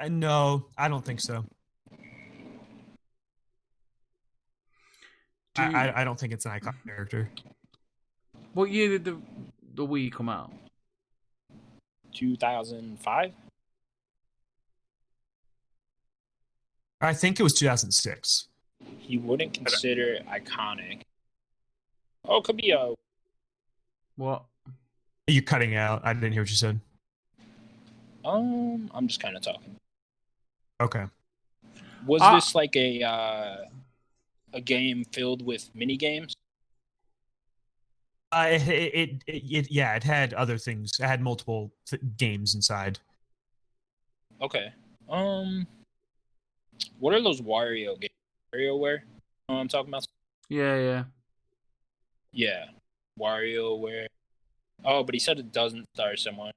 Speaker 1: No, I don't think so. I don't think it's an iconic character.
Speaker 3: What year did the Wii come out?
Speaker 2: 2005.
Speaker 1: I think it was 2006.
Speaker 2: He wouldn't consider iconic. Oh, it could be a.
Speaker 3: What?
Speaker 1: You're cutting out. I didn't hear what you said.
Speaker 2: I'm just kind of talking.
Speaker 1: Okay.
Speaker 2: Was this like a game filled with mini games?
Speaker 1: It had other things. It had multiple games inside.
Speaker 2: Okay. What are those Wario games? WarioWare? You know what I'm talking about?
Speaker 3: Yeah.
Speaker 2: Yeah. WarioWare. Oh, but he said it doesn't star someone.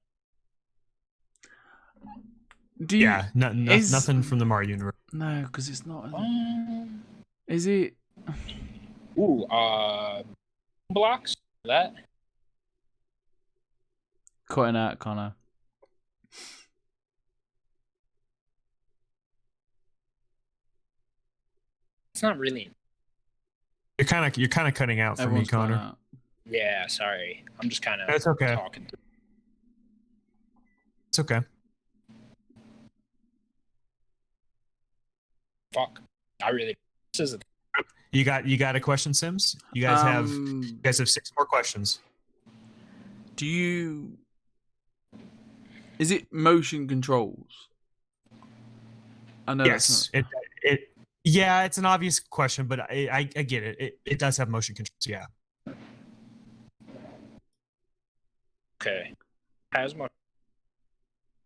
Speaker 1: Nothing from the Mario universe.
Speaker 3: No, because it's not. Is it?
Speaker 2: Ooh, blocks? That?
Speaker 3: Cutting out, Connor.
Speaker 2: It's not really.
Speaker 1: You're kind of cutting out for me, Connor.
Speaker 2: Yeah, sorry. I'm just kind of talking through.
Speaker 1: It's okay.
Speaker 2: Fuck. This is
Speaker 1: You got a question, Sims? You guys have 6 more questions.
Speaker 3: Is it motion controls? I know.
Speaker 1: Yes, yeah, it's an obvious question, but I get it. It does have motion controls. Yeah.
Speaker 2: Okay. Has motion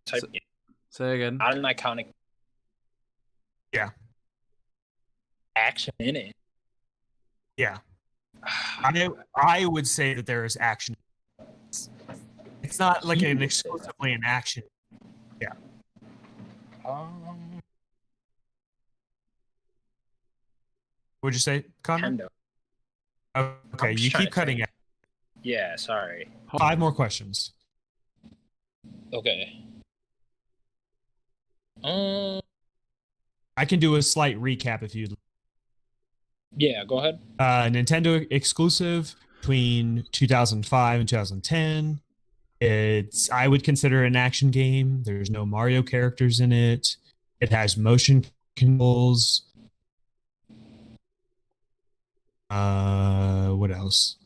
Speaker 2: type game.
Speaker 3: Say again.
Speaker 2: Not an iconic.
Speaker 1: Yeah.
Speaker 2: Action in it.
Speaker 1: Yeah. I would say that there is action. It's not like an exclusively an action. Yeah. What'd you say, Connor?
Speaker 2: Nintendo.
Speaker 1: Okay, you keep cutting it.
Speaker 2: Yeah, sorry.
Speaker 1: 5 more questions.
Speaker 2: Okay.
Speaker 1: I can do a slight recap if you'd.
Speaker 2: Yeah, go ahead.
Speaker 1: Nintendo exclusive between 2005 and 2010. I would consider it an action game. There's no Mario characters in it. It has motion controls. What else?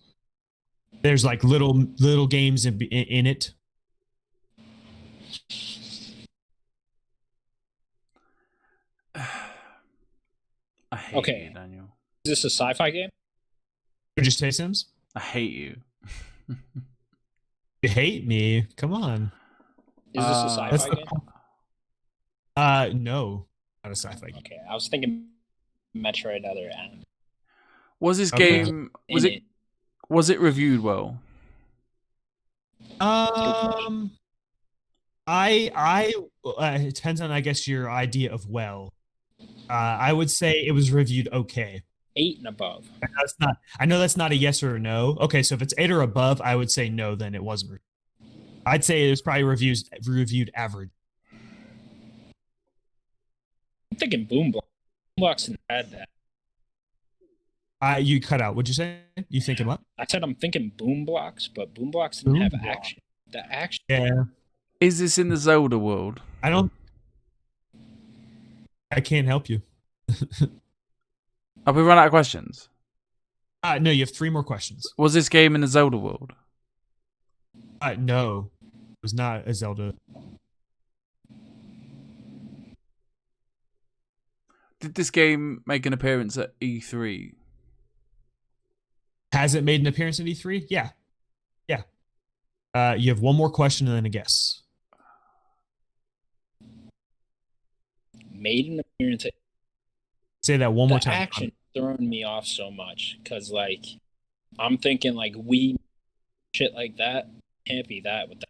Speaker 1: There's like little games in it.
Speaker 3: I hate you, Daniel.
Speaker 2: Is this a sci-fi game?
Speaker 1: Would you say, Sims?
Speaker 3: I hate you.
Speaker 1: You hate me? Come on.
Speaker 2: Is this a sci-fi game?
Speaker 1: No, not a sci-fi game.
Speaker 2: Okay, I was thinking Metroid Other M.
Speaker 3: Was this game? Was it reviewed well?
Speaker 1: It depends on, I guess, your idea of well. I would say it was reviewed okay.
Speaker 2: 8 and above.
Speaker 1: I know that's not a yes or a no. Okay, so if it's 8 or above, I would say no. Then it wasn't. I'd say it was probably reviewed average.
Speaker 2: I'm thinking Boombox. Boombox didn't have that.
Speaker 1: You cut out. What'd you say? You thinking what?
Speaker 2: I said I'm thinking Boombox, but Boombox didn't have action. The action.
Speaker 1: Yeah.
Speaker 3: Is this in the Zelda world?
Speaker 1: I can't help you.
Speaker 3: Have we run out of questions?
Speaker 1: No, you have 3 more questions.
Speaker 3: Was this game in the Zelda world?
Speaker 1: No, it was not a Zelda.
Speaker 3: Did this game make an appearance at E3?
Speaker 1: Has it made an appearance at E3? Yeah. Yeah. You have 1 more question and then a guess.
Speaker 2: Made an appearance at.
Speaker 1: Say that one more time.
Speaker 2: The action throwing me off so much because, like, I'm thinking like Wii shit like that. Can't be that with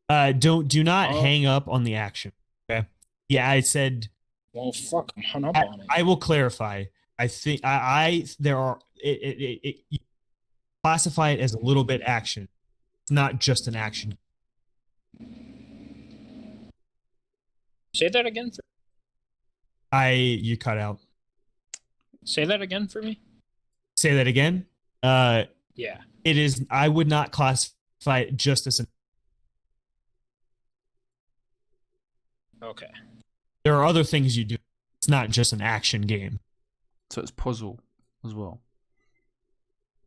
Speaker 2: that.
Speaker 1: Do not hang up on the action. Okay. Yeah, I said.
Speaker 2: Well, fuck, I'm hung up on it.
Speaker 1: I will clarify. I think there are you classify it as a little bit action. It's not just an action.
Speaker 2: Say that again.
Speaker 1: You cut out.
Speaker 2: Say that again for me.
Speaker 1: Say that again.
Speaker 2: Yeah.
Speaker 1: It is. I would not classify it just as an.
Speaker 2: Okay.
Speaker 1: There are other things you do. It's not just an action game.
Speaker 3: So it's puzzle as well.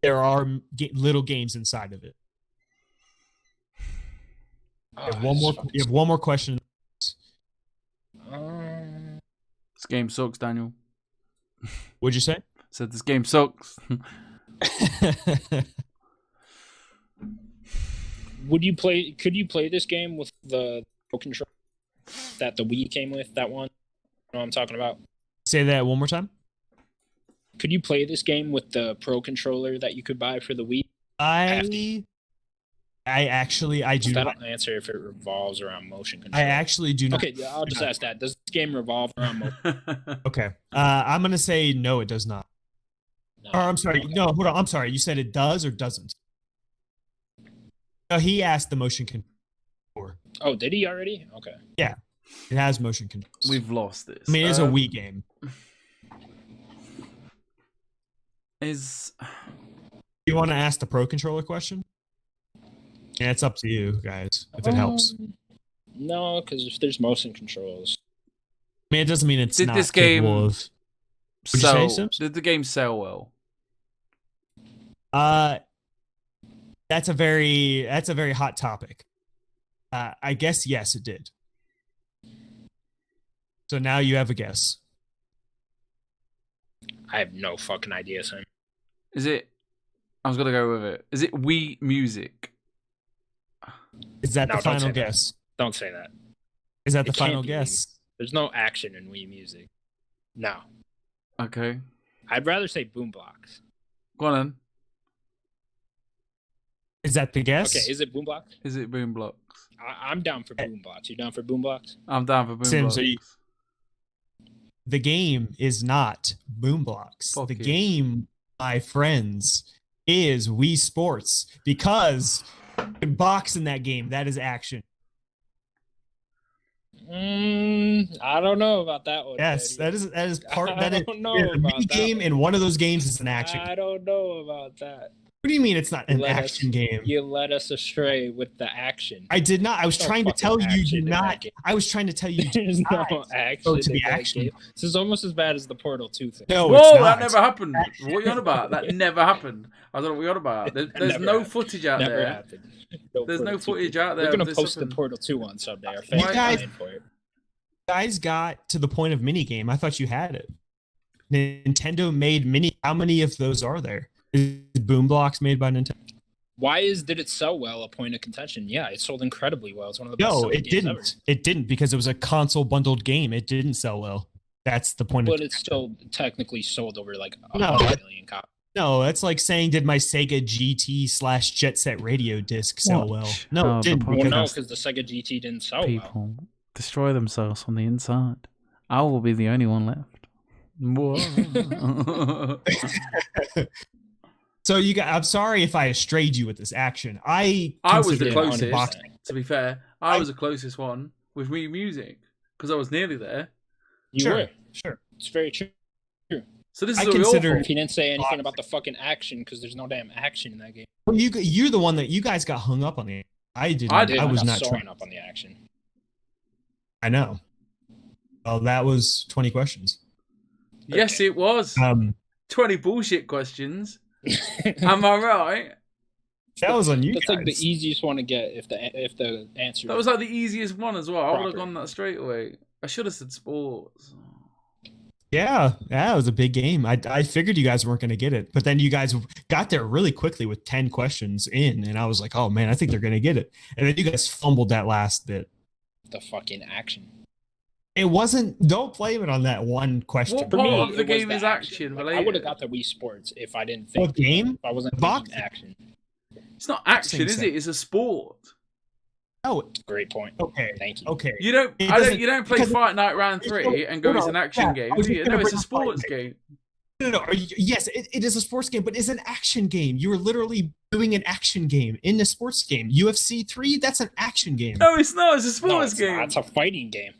Speaker 1: There are little games inside of it. You have one more question.
Speaker 3: This game sucks, Daniel.
Speaker 1: What'd you say?
Speaker 3: Said this game sucks.
Speaker 2: Could you play this game with the control that the Wii came with? That one? You know what I'm talking about?
Speaker 1: Say that one more time.
Speaker 2: Could you play this game with the Pro controller that you could buy for the Wii?
Speaker 1: I do
Speaker 2: That'll
Speaker 1: not
Speaker 2: answer if it revolves around motion control.
Speaker 1: I actually do not.
Speaker 2: Okay, I'll just ask that. Does this game revolve around motion?
Speaker 1: Okay. I'm gonna say no, it does not.
Speaker 2: No.
Speaker 1: Or I'm sorry.
Speaker 2: Okay.
Speaker 1: No, hold on. I'm sorry. You said it does or doesn't? No, he asked the motion control.
Speaker 2: Oh, did he already? Okay.
Speaker 1: Yeah, it has motion controls.
Speaker 3: We've lost this.
Speaker 1: I mean, it is a Wii game. You want to ask the Pro controller question? Yeah, it's up to you guys if it helps.
Speaker 2: No, because if there's motion controls,
Speaker 1: I mean, it doesn't mean it's
Speaker 3: Did
Speaker 1: not
Speaker 3: this game
Speaker 1: capable of.
Speaker 3: Did the game sell well?
Speaker 1: That's a very hot topic. I guess yes, it did. So now you have a guess.
Speaker 2: I have no fucking idea, son.
Speaker 3: Is it? I was gonna go with it. Is it Wii Music?
Speaker 1: Is that
Speaker 2: No,
Speaker 1: the
Speaker 2: don't
Speaker 1: final
Speaker 2: say that.
Speaker 1: guess?
Speaker 2: Don't say that.
Speaker 1: Is that the
Speaker 2: It can't
Speaker 1: final
Speaker 2: be
Speaker 1: guess?
Speaker 2: There's no action in Wii Music. No.
Speaker 3: Okay.
Speaker 2: I'd rather say Boombox.
Speaker 3: Go on then.
Speaker 1: Is that the guess?
Speaker 2: Okay, is it Boombox?
Speaker 3: Is it Boomblocks?
Speaker 2: I'm down for Boombox. You down for Boombox?
Speaker 3: I'm down for Boomblocks.
Speaker 1: Sims, the game is not Boomblocks.
Speaker 3: Fuck
Speaker 1: the
Speaker 3: you.
Speaker 1: game, my friends, is Wii Sports because box in that game, that is action.
Speaker 2: I don't know about that one.
Speaker 1: Yes,
Speaker 2: Daddy.
Speaker 1: that is part.
Speaker 2: I
Speaker 1: That is
Speaker 2: don't know
Speaker 1: a
Speaker 2: about
Speaker 1: mini
Speaker 2: that
Speaker 1: game,
Speaker 2: one.
Speaker 1: and one of those games is an action.
Speaker 2: I don't know about that.
Speaker 1: What do you mean it's not an action game?
Speaker 2: You led us astray with the action.
Speaker 1: I did not. I was
Speaker 2: No
Speaker 1: trying to
Speaker 2: fucking
Speaker 1: tell you
Speaker 2: action
Speaker 1: do
Speaker 2: in that
Speaker 1: not.
Speaker 2: game.
Speaker 1: I was trying to tell you do
Speaker 2: There's
Speaker 1: not
Speaker 2: no action
Speaker 1: go to
Speaker 2: in
Speaker 1: the
Speaker 2: that
Speaker 1: action.
Speaker 2: game. This is almost as bad as the Portal 2 thing.
Speaker 1: No,
Speaker 3: Whoa,
Speaker 1: it's
Speaker 3: that
Speaker 1: not.
Speaker 3: never happened. What are you on about? That never happened. I don't know what you're on about. There's
Speaker 2: Never
Speaker 3: no
Speaker 2: happened.
Speaker 3: footage out
Speaker 2: Never
Speaker 3: there.
Speaker 2: happened.
Speaker 3: There's no
Speaker 2: Portal 2
Speaker 3: footage
Speaker 2: thing.
Speaker 3: out there.
Speaker 2: We're
Speaker 3: of
Speaker 2: gonna
Speaker 3: this
Speaker 2: post the
Speaker 3: happening.
Speaker 2: Portal 2 one someday. Our
Speaker 1: You
Speaker 2: fans
Speaker 1: guys-
Speaker 2: are dying for it.
Speaker 1: Guys got to the point of minigame. I thought you had it. Nintendo made mini. How many of those are there? Is Boomblocks made by Nintendo?
Speaker 2: Why did it sell well? A point of contention. Yeah, it sold incredibly well. It's one of the best.
Speaker 1: No,
Speaker 2: selling
Speaker 1: it
Speaker 2: games
Speaker 1: didn't.
Speaker 2: ever.
Speaker 1: It didn't because it was a console bundled game. It didn't sell well. That's the point.
Speaker 2: But
Speaker 1: of
Speaker 2: it still technically sold over like
Speaker 1: No,
Speaker 2: 100 million copies.
Speaker 1: No, that's like saying, did my Sega GT / Jet Set radio disc sell well?
Speaker 4: Watch
Speaker 1: No,
Speaker 4: how
Speaker 1: it
Speaker 4: the
Speaker 1: didn't.
Speaker 2: Well,
Speaker 1: Because
Speaker 2: no, because the Sega GT didn't sell well.
Speaker 4: People destroy themselves from the inside. I will be the only one left. Whoa.
Speaker 1: So you got. I'm sorry if I strayed you with this action. I
Speaker 3: was
Speaker 1: consider
Speaker 3: the
Speaker 1: it
Speaker 3: closest.
Speaker 1: box-
Speaker 3: To be fair, I was the closest one with Wii Music because I was nearly there.
Speaker 2: You
Speaker 1: Sure,
Speaker 2: were.
Speaker 1: sure.
Speaker 2: It's very true.
Speaker 3: So this
Speaker 1: I
Speaker 3: is all your
Speaker 1: consider-
Speaker 3: fault.
Speaker 2: If you didn't say anything about the fucking action, because there's no damn action in that game.
Speaker 1: Well, you're the one that you guys got hung up on the. I didn't.
Speaker 3: I did.
Speaker 1: I was
Speaker 2: got
Speaker 1: not
Speaker 2: so
Speaker 1: trying.
Speaker 2: hung up on the action.
Speaker 1: I know. Well, that was 20 questions.
Speaker 3: Yes, it was. 20 bullshit questions. Am I right?
Speaker 1: That was on you
Speaker 2: That's
Speaker 1: guys.
Speaker 2: like the easiest one to get if the answer.
Speaker 3: That was like the easiest one as well. I would have
Speaker 2: Proper.
Speaker 3: gone that straight away. I should have said sports.
Speaker 1: Yeah, it was a big game. I figured you guys weren't going to get it, but then you guys got there really quickly with 10 questions in, and I was like, oh man, I think they're going to get it. And then you guys fumbled that last bit.
Speaker 2: the fucking action.
Speaker 1: It wasn't. Don't blame it on that one question.
Speaker 3: What
Speaker 2: For
Speaker 3: part
Speaker 2: me,
Speaker 3: of the
Speaker 2: it was
Speaker 3: game is action
Speaker 2: Like, I
Speaker 3: related?
Speaker 2: would have got the Wii Sports if I didn't think.
Speaker 1: What game?
Speaker 2: If I wasn't
Speaker 1: Box-
Speaker 2: thinking action.
Speaker 3: It's not action,
Speaker 1: Same
Speaker 3: is
Speaker 1: set.
Speaker 3: it? It's a sport.
Speaker 1: Oh,
Speaker 2: Great point.
Speaker 1: okay.
Speaker 2: Thank you.
Speaker 1: Okay.
Speaker 3: You don't.
Speaker 1: It
Speaker 3: I don't.
Speaker 1: doesn't-
Speaker 3: You don't play
Speaker 1: because-
Speaker 3: Fight Night Round 3 and go,
Speaker 1: No,
Speaker 3: it's an action
Speaker 1: yeah,
Speaker 3: game,
Speaker 1: I was
Speaker 3: do
Speaker 1: just
Speaker 3: you?
Speaker 1: gonna
Speaker 3: No, it's
Speaker 1: bring
Speaker 3: a
Speaker 1: up Fight
Speaker 3: sports
Speaker 1: Night.
Speaker 3: game.
Speaker 1: No. Yes, it is a sports game, but it's an action game. You were literally doing an action game in a sports game. UFC 3, that's an action game.
Speaker 3: No, it's not. It's a
Speaker 2: No,
Speaker 3: sports
Speaker 2: it's
Speaker 3: game.
Speaker 2: not. It's a fighting game.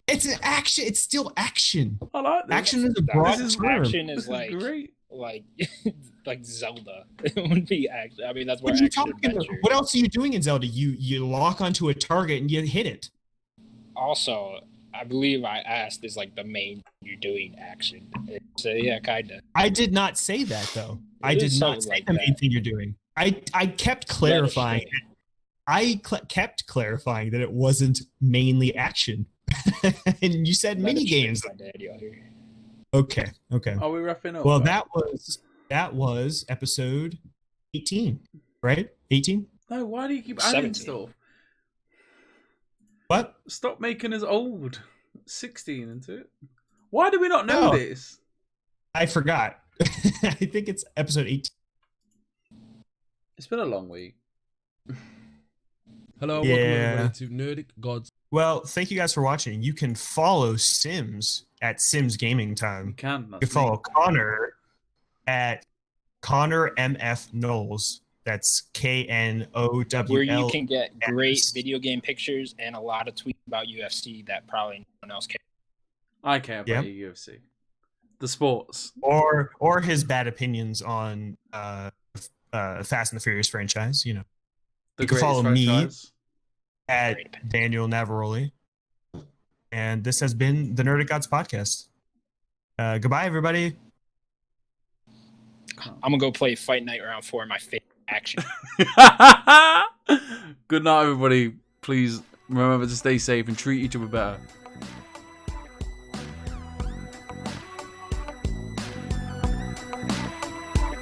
Speaker 1: It's an action. It's still action.
Speaker 3: I like this.
Speaker 1: Action is a broad
Speaker 3: This is
Speaker 1: term.
Speaker 2: Action
Speaker 3: This
Speaker 2: is
Speaker 3: is
Speaker 2: like
Speaker 3: great.
Speaker 2: like Zelda. It would be action. I mean, that's what
Speaker 1: What are you
Speaker 2: action
Speaker 1: talking about?
Speaker 2: adventure.
Speaker 1: What else are you doing in Zelda? You lock onto a target and you hit it.
Speaker 2: Also, I believe I asked is like the main you're doing action. So yeah, kinda.
Speaker 1: I did not say that though. I
Speaker 2: It
Speaker 1: did
Speaker 2: is
Speaker 1: not
Speaker 2: something
Speaker 1: say
Speaker 2: like
Speaker 1: the main
Speaker 2: that.
Speaker 1: thing you're doing. I kept clarifying.
Speaker 2: Let
Speaker 1: Kept clarifying that it wasn't mainly action. And you said mini games. Okay.
Speaker 3: Are we wrapping up?
Speaker 1: Well, that was episode 18, right? 18?
Speaker 3: No, why do you keep adding
Speaker 2: 17.
Speaker 3: stuff?
Speaker 1: What?
Speaker 3: Stop making us old. 16 into it. Why do we not know
Speaker 1: Oh.
Speaker 3: this?
Speaker 1: I forgot. I think it's episode 18.
Speaker 3: It's been a long week.
Speaker 5: Hello,
Speaker 1: Yeah.
Speaker 5: welcome everybody to Nerdic Gods.
Speaker 1: Well, thank you guys for watching. You can follow Sims at Sims Gaming Time.
Speaker 3: You can.
Speaker 1: You
Speaker 3: That's
Speaker 1: can follow
Speaker 3: me.
Speaker 1: Connor at Connor MF Knowles. That's KNOWL.
Speaker 2: Where you can get great
Speaker 1: Yes.
Speaker 2: video game pictures and a lot of tweets about UFC that probably no one else cares.
Speaker 3: I care about
Speaker 1: Yeah.
Speaker 3: your UFC. The sports.
Speaker 1: or his bad opinions on Fast and the Furious franchise. You know,
Speaker 3: The
Speaker 1: You can
Speaker 3: greatest
Speaker 1: follow me.
Speaker 3: franchise.
Speaker 1: at Daniel Navaroli. And this has been the Nerdic Gods podcast. Goodbye, everybody.
Speaker 2: I'm gonna go play Fight Night Round 4, my favorite action.
Speaker 3: Good night, everybody. Please remember to stay safe and treat each other better.